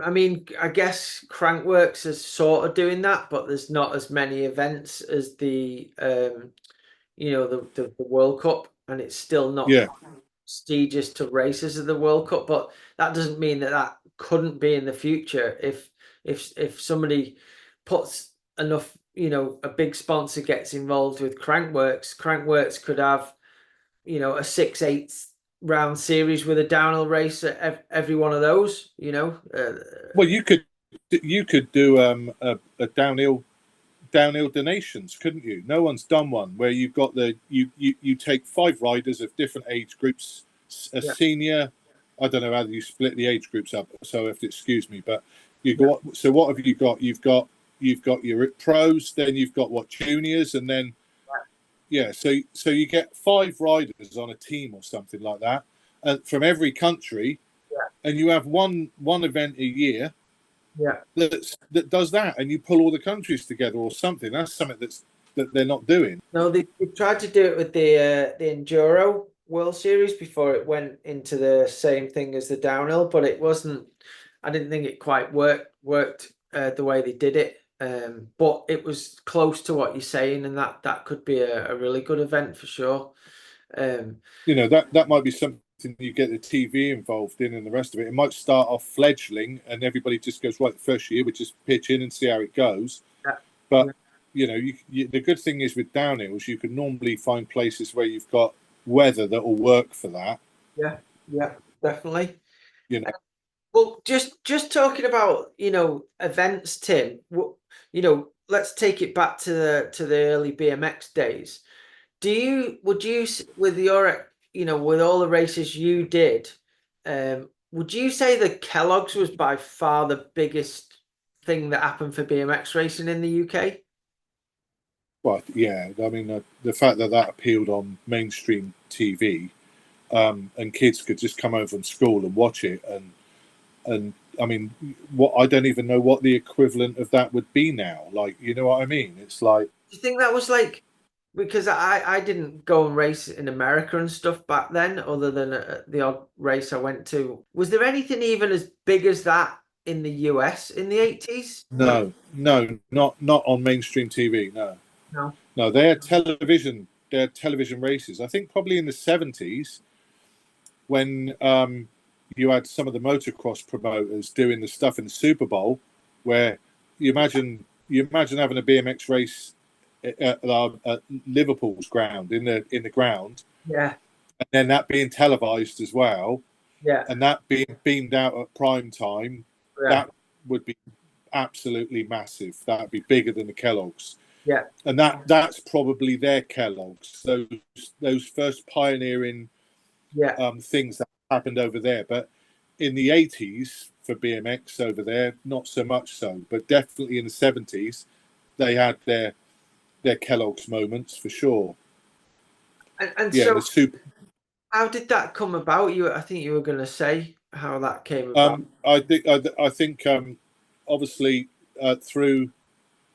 I mean, I guess Crankworx is sort of doing that, but there's not as many events as the World Cup, and it's still not prestigious to races of the World Cup. But that doesn't mean that couldn't be in the future if somebody puts enough, a big sponsor gets involved with Crankworx. Crankworx could have, a 6-8 round series with a downhill race at every one of those. Well, you could do a downhill donations, couldn't you? No one's done one where you've got you take 5 riders of different age groups, senior. I don't know how you split the age groups up, so you have to excuse me, but you got. So what have you got? You've got your pros, then you've got juniors, and then so you get 5 riders on a team or something like that, and from every country, and you have one event a year that does that, and you pull all the countries together or something. That's something that they're not doing. No, they tried to do it with the Enduro World Series before it went into the same thing as the downhill, but it wasn't. I didn't think it quite worked the way they did it. But it was close to what you're saying, and that could be a really good event for sure. That might be something you get the TV involved in, and the rest of it. It might start off fledgling, and everybody just goes, right, the first year we just pitch in and see how it goes. Yeah. But the good thing is with downhills, you can normally find places where you've got weather that will work for that. Yeah, definitely. Well, just talking about events, Tim. Let's take it back to the early BMX days. Would you with your with all the races you did, would you say that Kellogg's was by far the biggest thing that happened for BMX racing in the UK? Well, yeah. I mean, the fact that appealed on mainstream TV, and kids could just come home from school and watch it, and I mean, I don't even know what the equivalent of that would be now. Like, you know what I mean? It's like. Do you think that was like? Because I didn't go and race in America and stuff back then, other than the odd race I went to. Was there anything even as big as that in the US in the 80s? No, not on mainstream TV. No. They had television races. I think probably in the 70s when you had some of the motocross promoters doing the stuff in the Super Bowl, where you imagine having a BMX race at Liverpool's ground in the ground, and then that being televised as well, and that being beamed out at prime time, that would be absolutely massive. That would be bigger than the Kellogg's, and that's probably their Kellogg's. Those first pioneering things that happened over there, but in the 80s for BMX over there, not so much so, but definitely in the 70s, they had their Kellogg's moments for sure. And so, how did that come about? I think you were going to say how that came about. I think obviously through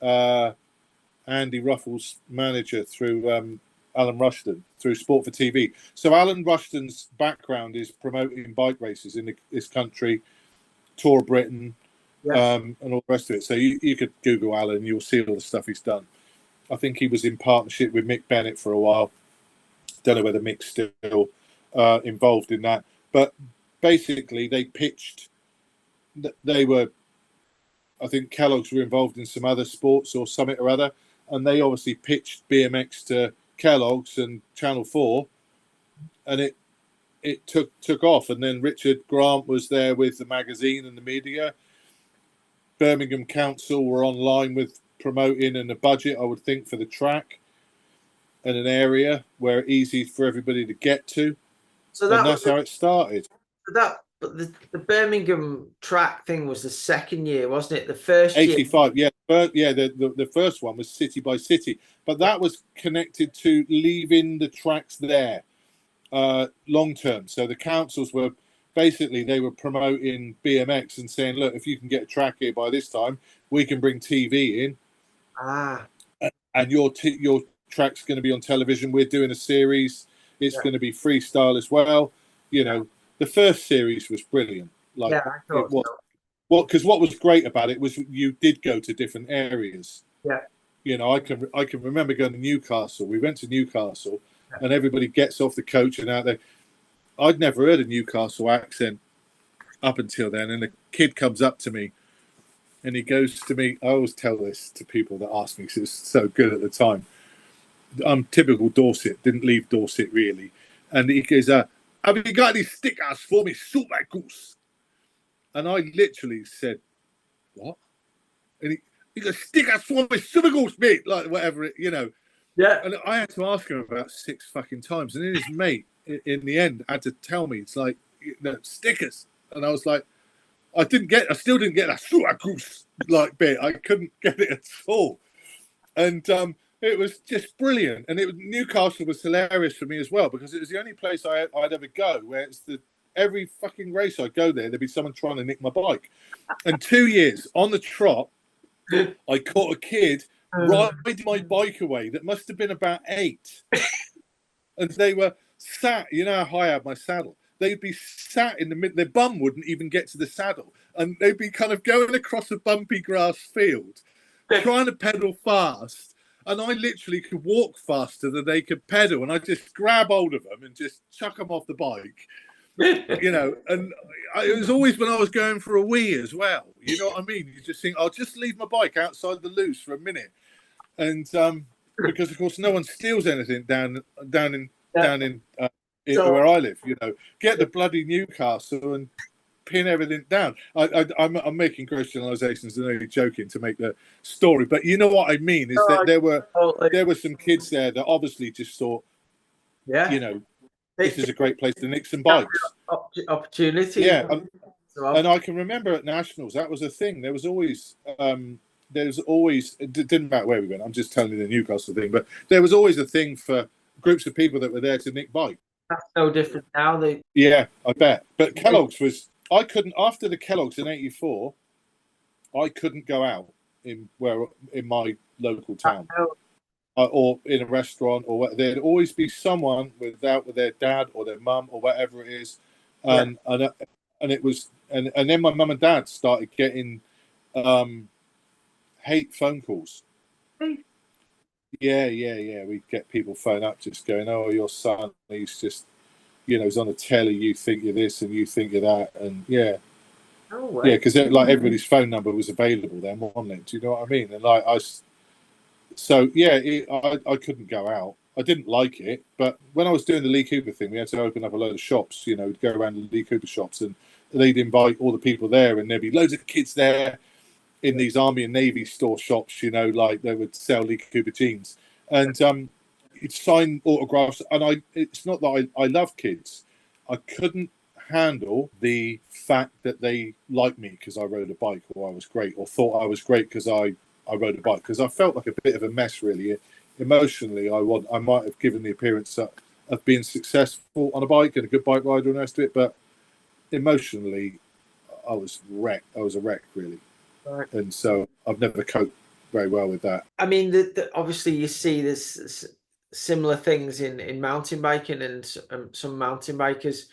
Andy Ruffles' manager, through Alan Rushton, through Sport for TV. So Alan Rushton's background is promoting bike races in this country, Tour of Britain, and all the rest of it. So you could Google Alan, you'll see all the stuff he's done. I think he was in partnership with Mick Bennett for a while. Don't know whether Mick's still involved in that. But basically, they pitched. They were, I think Kellogg's were involved in some other sports or something or other, and they obviously pitched BMX to Kellogg's and Channel 4, and it took off. And then Richard Grant was there with the magazine and the media. Birmingham Council were online with promoting and a budget, I would think, for the track and an area where it's easy for everybody to get to. So that's how it started. But the Birmingham track thing was the second year, wasn't it? The first 85, year, the first one was city by city, but that was connected to leaving the tracks there long term. So the councils were basically, they were promoting BMX and saying, look, if you can get a track here by this time, we can bring TV in. And your track's going to be on television. We're doing a series. It's going to be freestyle as well. The first series was brilliant. I thought it was. Well, because what was great about it was you did go to different areas. I can remember going to Newcastle. We went to Newcastle, and everybody gets off the coach and out there. I'd never heard a Newcastle accent up until then, and a kid comes up to me. And he goes to me, I always tell this to people that ask me because it was so good at the time. I'm typical Dorset, didn't leave Dorset really. And he goes, have you got any stickers for me, super goose? And I literally said, what? And he goes, stickers for me, super goose, mate, like whatever, And I had to ask him about 6 fucking times. And then his mate, in the end, had to tell me, it's like, stickers. And I was like, I still didn't get that super goose like bit. I couldn't get it at all. And it was just brilliant. And Newcastle was hilarious for me as well, because it was the only place I'd ever go where it's the every fucking race I go there, there'd be someone trying to nick my bike. And 2 years on the trot, I caught a kid riding my bike away that must have been about 8. And they were sat, you know how high I had my saddle? They'd be sat in the middle, their bum wouldn't even get to the saddle. And they'd be kind of going across a bumpy grass field, trying to pedal fast. And I literally could walk faster than they could pedal. And I just grab hold of them and just chuck them off the bike, you know. And it was always when I was going for a wee as well. You know what I mean? You just think, I'll just leave my bike outside the loose for a minute. And because, of course, no one steals anything down in where I live. You know, get the bloody Newcastle and pin everything down. I'm making gross generalizations and only joking to make the story, but you know what I mean is that there were some kids there that obviously just thought, you know, this is a great place to nick some bikes. Opportunity. Yeah, and I can remember at nationals that was a thing. There was always. It didn't matter where we went. I'm just telling you the Newcastle thing, but there was always a thing for groups of people that were there to nick bikes. That's so different now. Yeah, I bet. But Kellogg's was. I couldn't after the Kellogg's in '84. I couldn't go out in my local town, or in a restaurant, or there'd always be someone with their dad or their mum or whatever it is, and it was and then my mum and dad started getting hate phone calls. Yeah. We'd get people phone up just going, "Oh, your son, he's just, you know, he's on the telly. You think you're this and you think you're that," and because like everybody's phone number was available then, wasn't it? Do you know what I mean? And like I couldn't go out. I didn't like it, but when I was doing the Lee Cooper thing, we had to open up a load of shops. You know, we'd go around the Lee Cooper shops, and they'd invite all the people there, and there'd be loads of kids there in these Army and Navy store shops. You know, like they would sell Lee Cooper jeans, and you'd sign autographs. And it's not that I love kids. I couldn't handle the fact that they liked me because I rode a bike, or I was great, or thought I was great because I rode a bike, because I felt like a bit of a mess, really. Emotionally, I might have given the appearance of being successful on a bike and a good bike rider and the rest of it, but emotionally, I was wrecked. I was a wreck, really. Right. And so I've never coped very well with that. I mean, obviously you see this similar things in mountain biking, and some mountain bikers,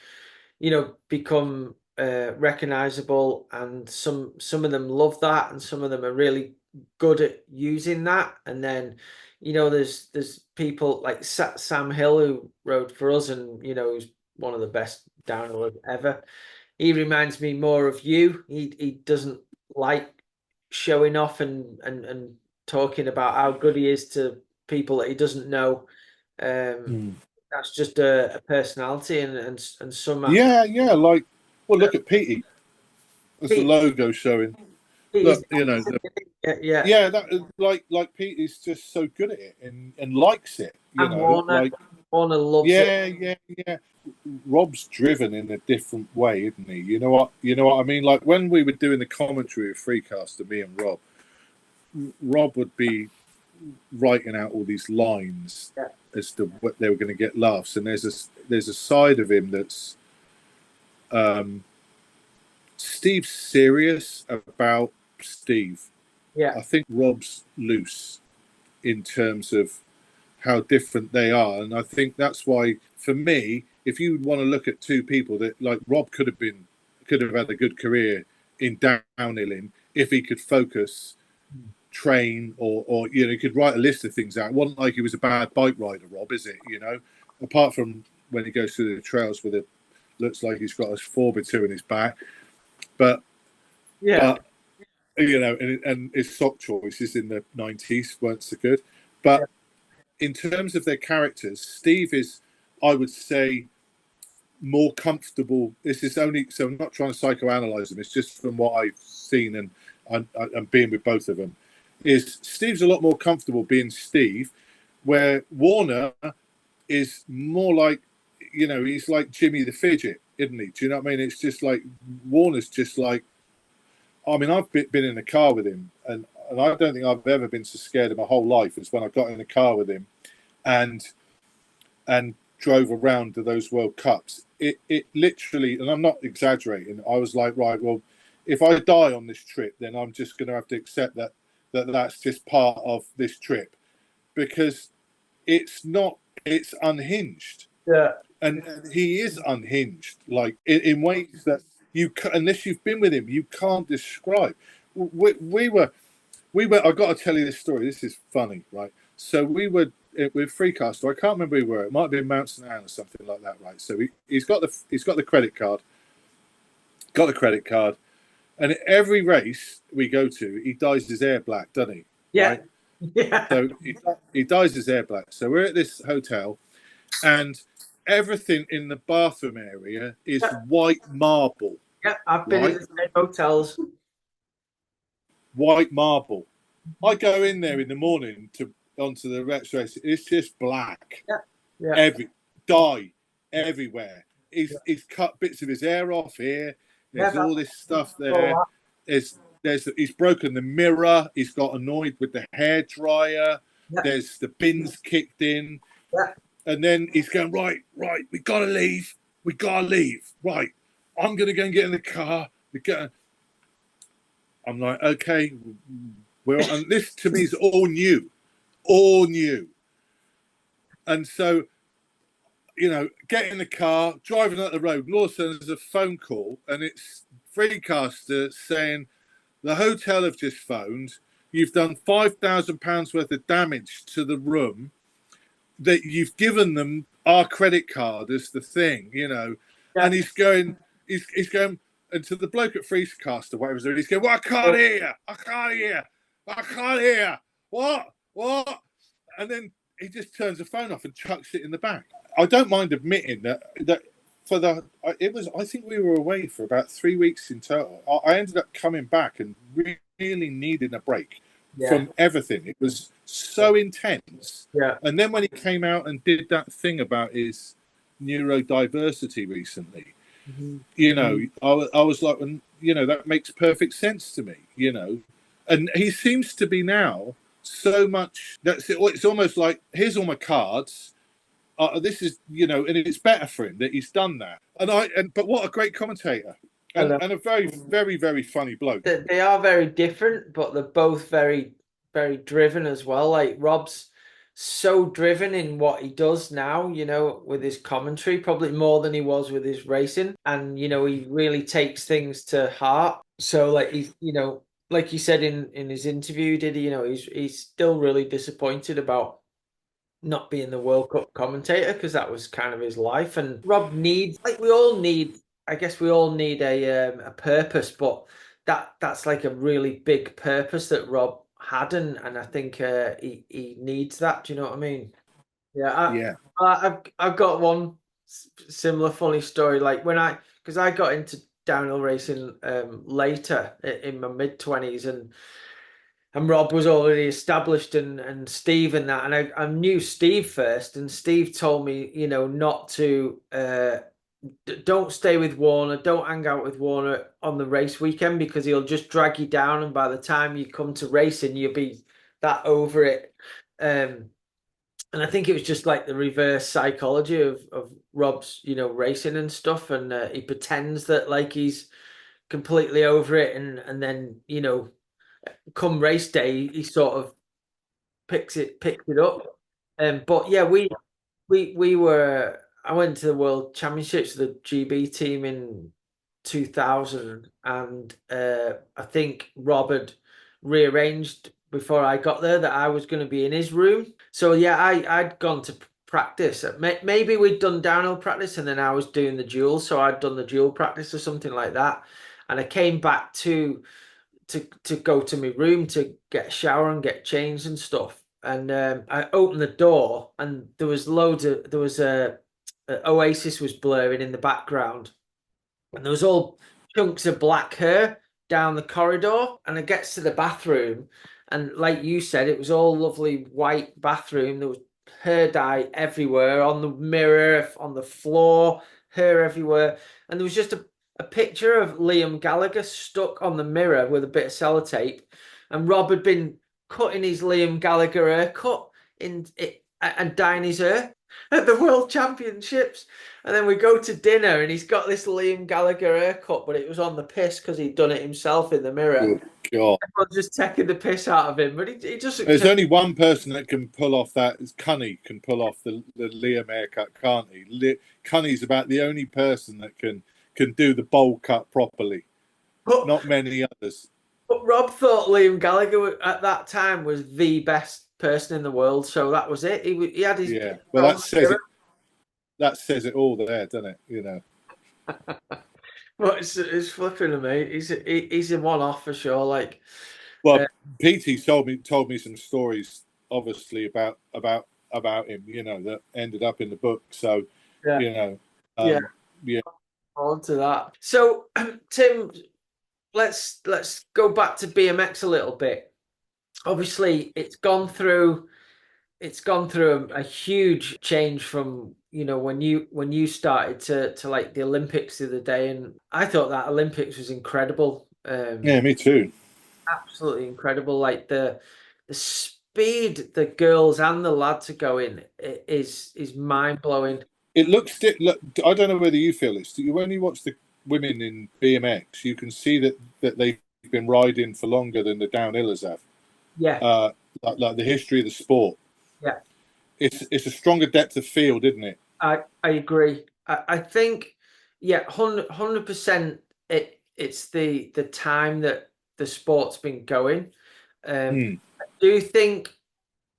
you know, become recognizable, and some of them love that, and some of them are really good at using that. And then, you know, there's people like Sam Hill, who rode for us, and, you know, he's one of the best downhillers ever. He reminds me more of you. He doesn't like showing off and talking about how good he is to people that he doesn't know. That's just a personality, and some. Like, well, look at Petey. That's the logo showing. Look, you know, that like Petey's just so good at it and likes it. You know, Warner loves it. Yeah. Rob's driven in a different way, isn't he? You know what I mean? Like when we were doing the commentary of Freecaster, me and Rob would be writing out all these lines as to what they were going to get laughs, and there's a side of him that's Steve's serious about Steve. Yeah, I think Rob's loose in terms of how different they are, and I think that's why, for me, if you want to look at two people that, like, Rob could have had a good career in downhilling if he could focus, train, or you know, he could write a list of things out. It wasn't like he was a bad bike rider, Rob, is it? You know, apart from when he goes through the trails with it, looks like he's got a 4x2 in his back, but you know, and his sock choices in the 90s weren't so good. But in terms of their characters, Steve is, I would say, more comfortable. This is only, so I'm not trying to psychoanalyze them. It's just from what I've seen and being with both of them, is Steve's a lot more comfortable being Steve, where Warner is more like, you know, he's like Jimmy the Fidget, isn't he? Do you know what I mean? It's just like, Warner's just like, I mean, I've been in a car with him, and I don't think I've ever been so scared in my whole life as when I got in the car with him and drove around to those World Cups. it literally, and I'm not exaggerating, I was like, right, well, if I die on this trip, then I'm just going to have to accept that's just part of this trip, because it's unhinged. Yeah. And he is unhinged, like in ways that unless you've been with him, you can't describe. We were, I got to tell you this story. This is funny, right? So we were with Freecastle. I can't remember where we were. It might have been Mount St. Anne or something like that, right? So he's got the credit card, and at every race we go to, he dyes his hair black, doesn't he? Yeah. Right? Yeah. So he dyes his hair black. So we're at this hotel, and everything in the bathroom area is white marble. Yeah, I've been in the same hotels. White marble. I go in there in the morning onto the race. It's just black. Yeah. Dye everywhere. He's cut bits of his hair off here. There's all this stuff there. He's broken the mirror. He's got annoyed with the hairdryer. Yeah. There's the bins kicked in. Yeah. And then he's going, right, we gotta leave. Right. I'm gonna go and get in the car. I'm like, okay, and this to me is all new. And so, get in the car, driving up the road, and all of a sudden there's a phone call, and it's Freecaster saying, the hotel have just phoned. You've done £5,000 worth of damage to the room. That you've given them our credit card as the thing, Yeah. And he's going, and to the bloke at Freecastle, whatever it is, he's going, well, I can't hear. What? And then he just turns the phone off and chucks it in the back. I don't mind admitting that I think we were away for about 3 weeks in total. I ended up coming back and really needing a break from everything. It was so intense. Yeah. And then when he came out and did that thing about his neurodiversity recently, I was like, that makes perfect sense to me, And he seems to be now so much that's it. It's almost like, here's all my cards. This is, and it's better for him that he's done that. But what a great commentator. And a very, very, very funny bloke. They are very different, but they're both very, very driven as well. Like Rob's so driven in what he does now, with his commentary, probably more than he was with his racing. And, he really takes things to heart. So like, like he said in his interview, he's still really disappointed about not being the World Cup commentator, because that was kind of his life. And Rob needs, like we all need a purpose, but that's like a really big purpose that Rob had, and I think he needs that. Do you know what I mean? Yeah. I've got one similar funny story. Like because I got into downhill racing later in my mid-20s, and Rob was already established, and Steve and that, and I knew Steve first, and Steve told me, not to don't stay with Warner, don't hang out with Warner on the race weekend, because he'll just drag you down, and by the time you come to racing, you'll be that over it. And I think it was just like the reverse psychology of Rob's, racing and stuff, and he pretends that like he's completely over it, and then come race day he sort of picks it up. But yeah, we were. I went to the World Championships with the GB team in 2000, and I think Rob had rearranged before I got there that I was going to be in his room. So yeah, I'd gone to practice. Maybe we'd done downhill practice, and then I was doing the dual, so I'd done the dual practice or something like that. And I came back to go to my room to get a shower and get changed and stuff. And I opened the door, and there was Oasis was blaring in the background, and there was all chunks of black hair down the corridor. And it gets to the bathroom, and like you said, it was all lovely white bathroom. There was hair dye everywhere, on the mirror, on the floor, hair everywhere. And there was just a picture of Liam Gallagher stuck on the mirror with a bit of sellotape, and Rob had been cutting his Liam Gallagher haircut and dyeing his hair. at the World Championships. And then we go to dinner and he's got this Liam Gallagher haircut, but it was on the piss because he'd done it himself in the mirror. Good God. Everyone's just taking the piss out of him, but he doesn't There's care. only one person that can pull off that. Cunny can pull off the Liam haircut, can't he? Cunny's about the only person that can do the bowl cut properly. But, Not many others. but Rob thought Liam Gallagher at that time was the best person in the world, so that was it. He had his Well, that says it all there, doesn't it? You know. Well, it's flipping to me. He's a one-off for sure. Like, well, Petey told me some stories, obviously about him. You know, that ended up in the book. So, you know, yeah. On to that. So, Tim, let's go back to BMX a little bit. Obviously, it's gone through a huge change from when you started to like the Olympics the other day, and I thought that Olympics was incredible. Yeah, me too. Absolutely incredible. Like the speed the girls and the lads are going is mind blowing. It looks. Look, I don't know whether you feel this. When you watch the women in BMX, you can see that they've been riding for longer than the downhillers have. Yeah. Like the history of the sport. Yeah. It's a stronger depth of field, isn't it? I agree. I think, yeah, 100%. It's the time that the sport's been going. I do think,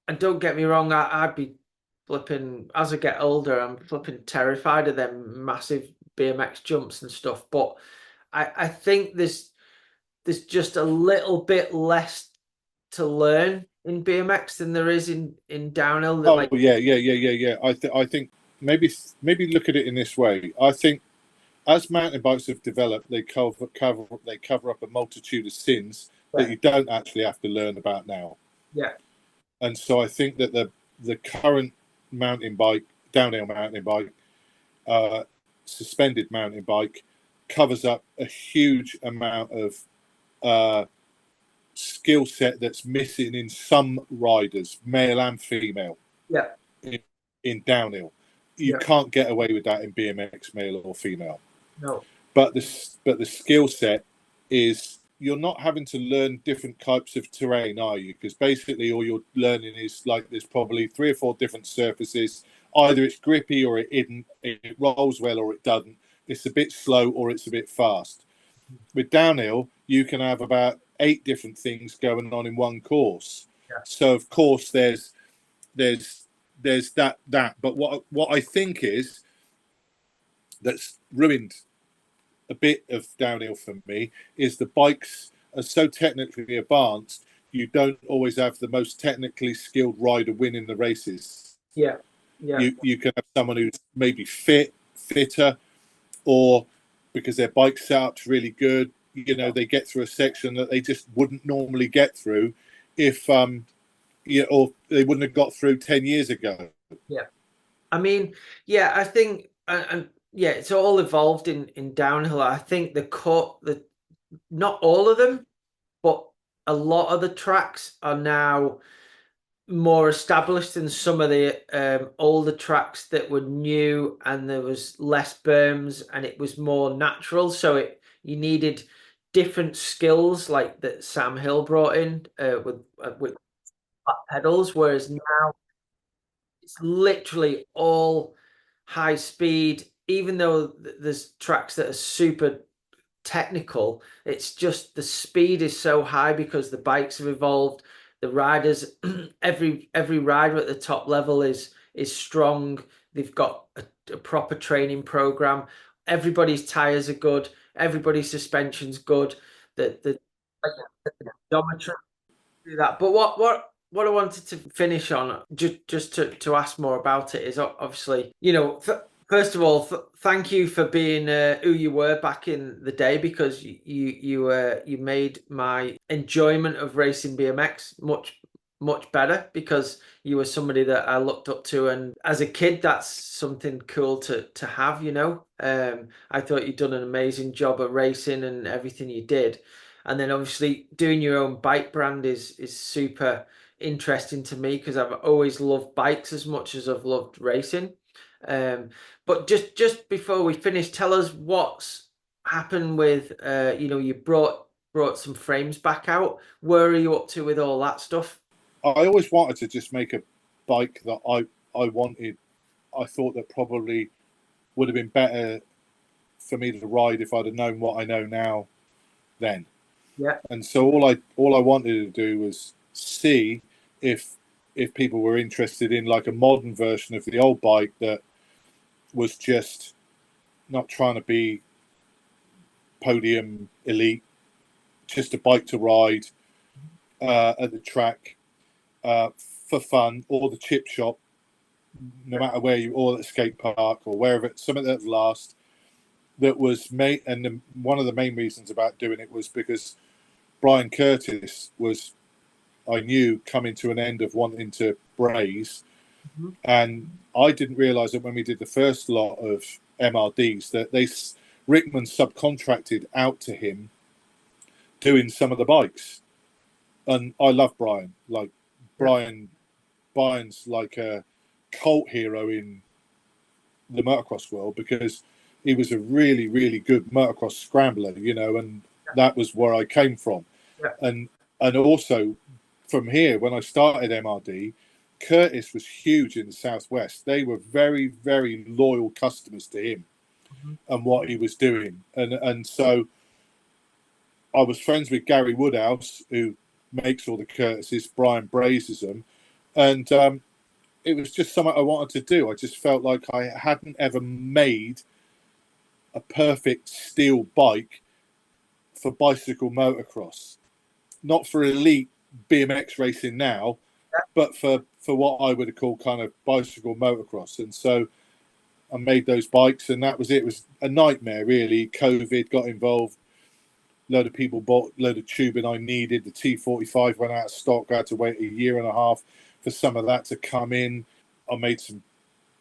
and don't get me wrong, I'd be flipping as I get older. I'm flipping terrified of them massive BMX jumps and stuff. But I think there's just a little bit less to learn in BMX than there is in downhill. Yeah. I think maybe look at it in this way. I think as mountain bikes have developed, they cover up a multitude of sins that you don't actually have to learn about now. Yeah. And so I think that the current downhill mountain bike, suspended mountain bike, covers up a huge amount of skill set that's missing in some riders, male and female. Yeah. In downhill, you can't get away with that in BMX, male or female. No. But the skill set is, you're not having to learn different types of terrain, are you? Because basically all you're learning is like there's probably 3 or 4 different surfaces. Either it's grippy or it rolls well or it doesn't. It's a bit slow or it's a bit fast. With downhill, you can have about 8 different things going on in one course. Yeah. So of course there's that. But what I think is that's ruined a bit of downhill for me is the bikes are so technically advanced, you don't always have the most technically skilled rider winning the races. Yeah. You can have someone who's maybe fitter, or because their bike setup's really good, they get through a section that they just wouldn't normally get through if or they wouldn't have got through 10 years ago. Yeah. I mean, yeah, I think, and yeah, it's all evolved in downhill. I think not all of them, but a lot of the tracks are now more established than some of the older tracks that were new, and there was less berms and it was more natural. So you needed different skills like that Sam Hill brought in with flat pedals, whereas now it's literally all high speed. Even though there's tracks that are super technical, it's just the speed is so high because the bikes have evolved. The riders, every rider at the top level is strong. They've got a proper training program. Everybody's tires are good. Everybody's suspension's good. The odometer do that. But what I wanted to finish on, just to ask more about it, is obviously, first of all, thank you for being who you were back in the day, because you made my enjoyment of racing BMX much better, because you were somebody that I looked up to, and as a kid, that's something cool to have. I thought you'd done an amazing job of racing and everything you did, and then obviously doing your own bike brand is super interesting to me because I've always loved bikes as much as I've loved racing. But just before we finish, tell us what's happened with you brought some frames back out. Where are you up to with all that stuff? I always wanted to just make a bike that I wanted. I thought that probably would have been better for me to ride if I'd have known what I know now then. Yeah. And so all I wanted to do was see if people were interested in like a modern version of the old bike that was just not trying to be podium elite, just a bike to ride at the track for fun, or the chip shop, no matter where you, or at the skate park or wherever, something that lasts. That was made, and one of the main reasons about doing it was because Brian Curtis was, I knew, coming to an end of wanting to braze. Mm-hmm. And I didn't realise that when we did the first lot of MRDs that Rickman subcontracted out to him doing some of the bikes. And I love Brian. Like Brian's like a cult hero in the motocross world because he was a really, really good motocross scrambler, and that was where I came from. Yeah. And also from here, when I started MRD, Curtis was huge in the Southwest. They were very, very loyal customers to him and what he was doing. And so I was friends with Gary Woodhouse, who makes all the Curtises. Brian brazes them. And it was just something I wanted to do. I just felt like I hadn't ever made a perfect steel bike for bicycle motocross. Not for elite BMX racing now, but for what I would call kind of bicycle motocross. And so I made those bikes, and that was it. It was a nightmare, really. COVID got involved. A load of people bought a load of tubing I needed. The T45 went out of stock. I had to wait a year and a half for some of that to come in. I made some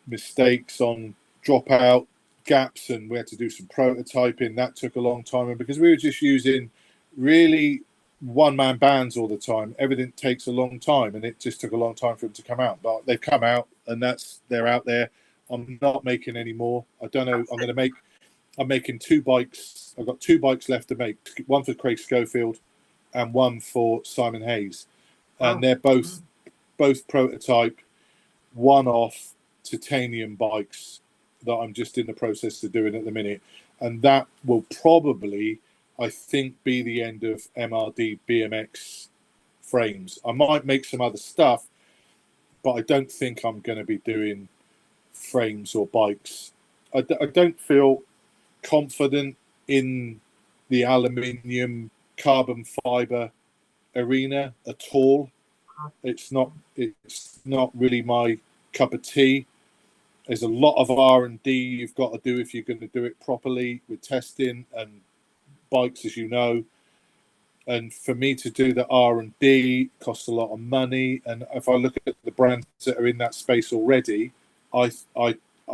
mistakes on dropout gaps, and we had to do some prototyping. That took a long time. And because we were just using really one-man bands all the time, everything takes a long time, and it just took a long time for them to come out. But they've come out, and they're out there. I'm not making any more. I don't know. I'm making 2 bikes. I've got 2 bikes left to make. One for Craig Schofield and one for Simon Hayes. And they're both prototype, one-off titanium bikes that I'm just in the process of doing at the minute. And that will probably, I think, be the end of MRD BMX frames. I might make some other stuff, but I don't think I'm going to be doing frames or bikes. I don't feel confident in the aluminium carbon fiber arena at all. It's not really my cup of tea. There's a lot of R&D you've got to do if you're going to do it properly with testing and bikes, as you know. And for me to do the R&D costs a lot of money. And if I look at the brands that are in that space already, I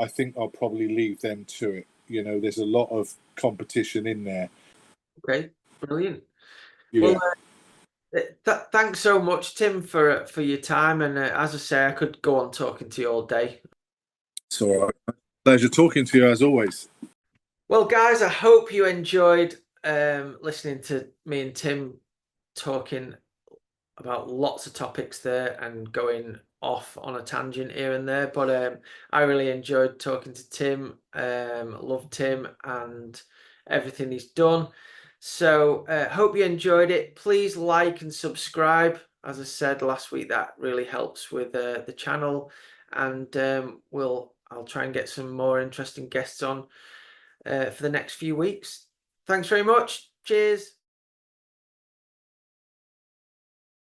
think I'll probably leave them to it. There's a lot of competition in there. Okay, brilliant. Yeah. Well, thanks so much, Tim, for your time. And as I say, I could go on talking to you all day. It's all right. Pleasure talking to you as always. Well, guys, I hope you enjoyed listening to me and Tim talking about lots of topics there and going off on a tangent here and there. But I really enjoyed talking to Tim. Loved Tim and everything he's done. So hope you enjoyed it. Please like and subscribe. As I said last week, that really helps with the channel. And I'll try and get some more interesting guests on for the next few weeks. Thanks very much. Cheers.